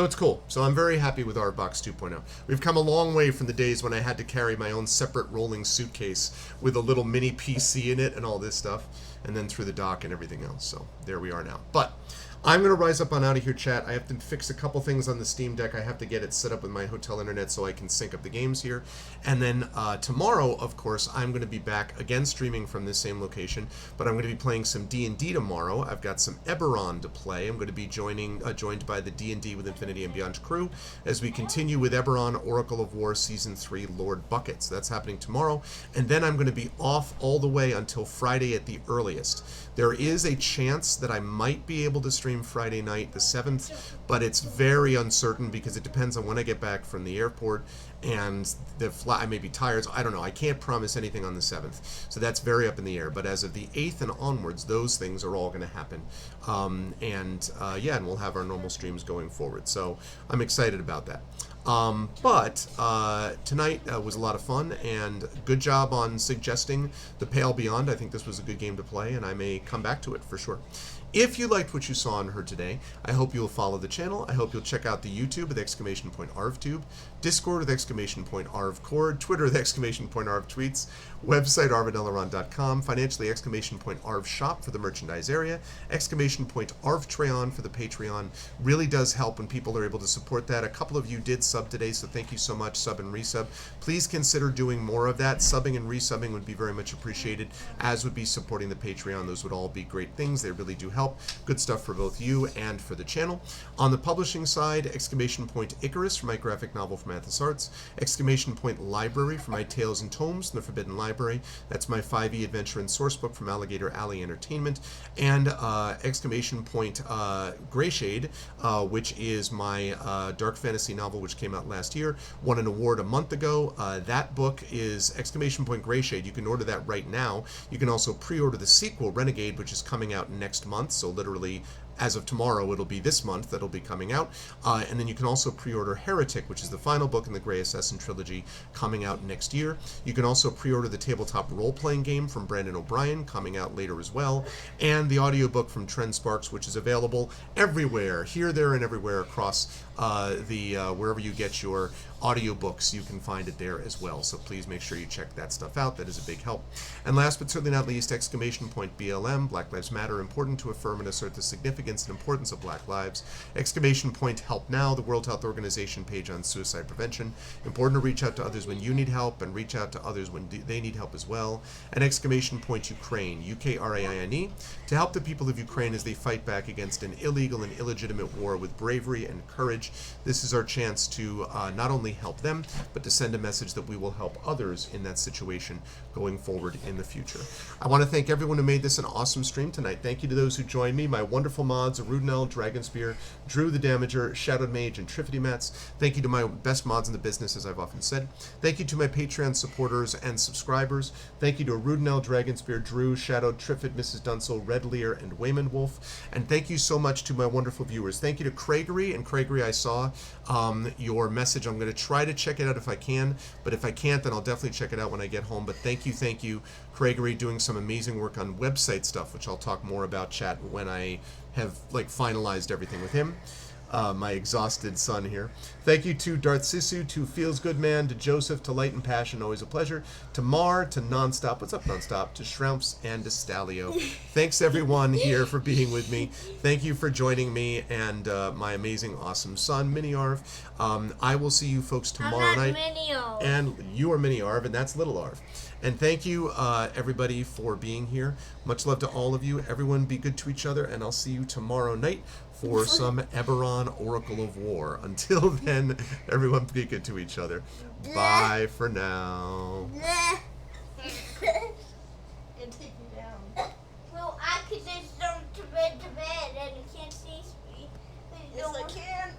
[SPEAKER 1] it's cool. So I'm very happy with ArtBox 2.0. We've come a long way from the days when I had to carry my own separate rolling suitcase with a little mini PC in it and all this stuff, and then through the dock and everything else. So there we are now. But I'm going to rise up on out of here, chat. I have to fix a couple things on the Steam Deck. I have to get it set up with my hotel internet so I can sync up the games here. And then tomorrow, of course, I'm going to be back again streaming from this same location, but I'm going to be playing some D&D tomorrow. I've got some Eberron to play. I'm going to be joined by the D&D with Infinity and Beyond crew as we continue with Eberron, Oracle of War Season 3, Lord Buckets. That's happening tomorrow. And then I'm going to be off all the way until Friday at the earliest. There is a chance that I might be able to stream Friday night, the 7th, but it's very uncertain because it depends on when I get back from the airport and the flight. I may be tired, so I don't know. I can't promise anything on the 7th, so that's very up in the air. But as of the 8th and onwards, those things are all going to happen. And we'll have our normal streams going forward. So I'm excited about that. But tonight was a lot of fun, and good job on suggesting The Pale Beyond. I think this was a good game to play, and I may come back to it for sure. If you liked what you saw and heard today, I hope you'll follow the channel. I hope you'll check out the YouTube with !ArvTube, Discord with !ArvCord, Twitter with !ArvTweets, website arvidelaron.com, financially !ArvShop for the merchandise area, !ArvTreon for the Patreon. Really does help when people are able to support that. A couple of you did sub today, so thank you so much, sub and resub. Please consider doing more of that. Subbing and resubbing would be very much appreciated, as would be supporting the Patreon. Those would all be great things. They really do help. Good stuff for both you and for the channel. On the publishing side, Icarus for my graphic novel from Athos Arts, Library for my Tales and Tomes from the Forbidden Library. That's my 5e adventure and sourcebook from Alligator Alley Entertainment, and Greyshade, which is my dark fantasy novel which came out last year, won an award a month ago. That book is Greyshade. You can order that right now. You can also pre-order the sequel, Renegade, which is coming out next month, so literally as of tomorrow, it'll be this month that'll be coming out. And then you can also pre-order Heretic, which is the final book in the Grey Assassin trilogy, coming out next year. You can also pre-order the tabletop role-playing game from Brandon O'Brien, coming out later as well, and the audiobook from Trent Sparks, which is available everywhere, here, there, and everywhere across wherever you get your audiobooks, you can find it there as well. So please make sure you check that stuff out. That is a big help. And last but certainly not least, BLM, Black Lives Matter, important to affirm and assert the significance and importance of Black lives. Help Now, the World Health Organization page on suicide prevention. Important to reach out to others when you need help and reach out to others when they need help as well. And Ukraine, Ukraine, to help the people of Ukraine as they fight back against an illegal and illegitimate war with bravery and courage. This is our chance to not only help them, but to send a message that we will help others in that situation going forward in the future. I want to thank everyone who made this an awesome stream tonight. Thank you to those who joined me, my wonderful mods, Arudnell, Dragonspear, Drew the Damager, Shadowed Mage, and Triffity Mats. Thank you to my best mods in the business, as I've often said. Thank you to my Patreon supporters and subscribers. Thank you to Arudnell, Dragonspear, Drew, Shadowed, Triffid, Mrs. Dunsel, Red Lear, and Wayman Wolf. And thank you so much to my wonderful viewers. Thank you to Craigery, and Craigery, I saw your message. I'm going to try to check it out if I can, but if I can't, then I'll definitely check it out when I get home. But thank you, Craigery, doing some amazing work on website stuff, which I'll talk more about, chat, when I have finalized everything with him. My exhausted son here. Thank you to Darth Sisu, to Feels Good Man, to Joseph, to Light and Passion, always a pleasure, to Mar, to Nonstop, what's up Nonstop, to Shrimps, and to Stalio. Thanks everyone here for being with me. Thank you for joining me and my amazing, awesome son, Mini Arv. I will see you folks tomorrow night.
[SPEAKER 2] Mini-Arv.
[SPEAKER 1] And you are Mini Arv, and that's Little Arv. And thank you, everybody, for being here. Much love to all of you. Everyone be good to each other, and I'll see you tomorrow night for some Eberron Oracle of War. Until then, everyone be good to each other. Bye for now.
[SPEAKER 4] And take me down.
[SPEAKER 2] Well, I could just jump to bed, and you can't see me.
[SPEAKER 4] Yes, I can.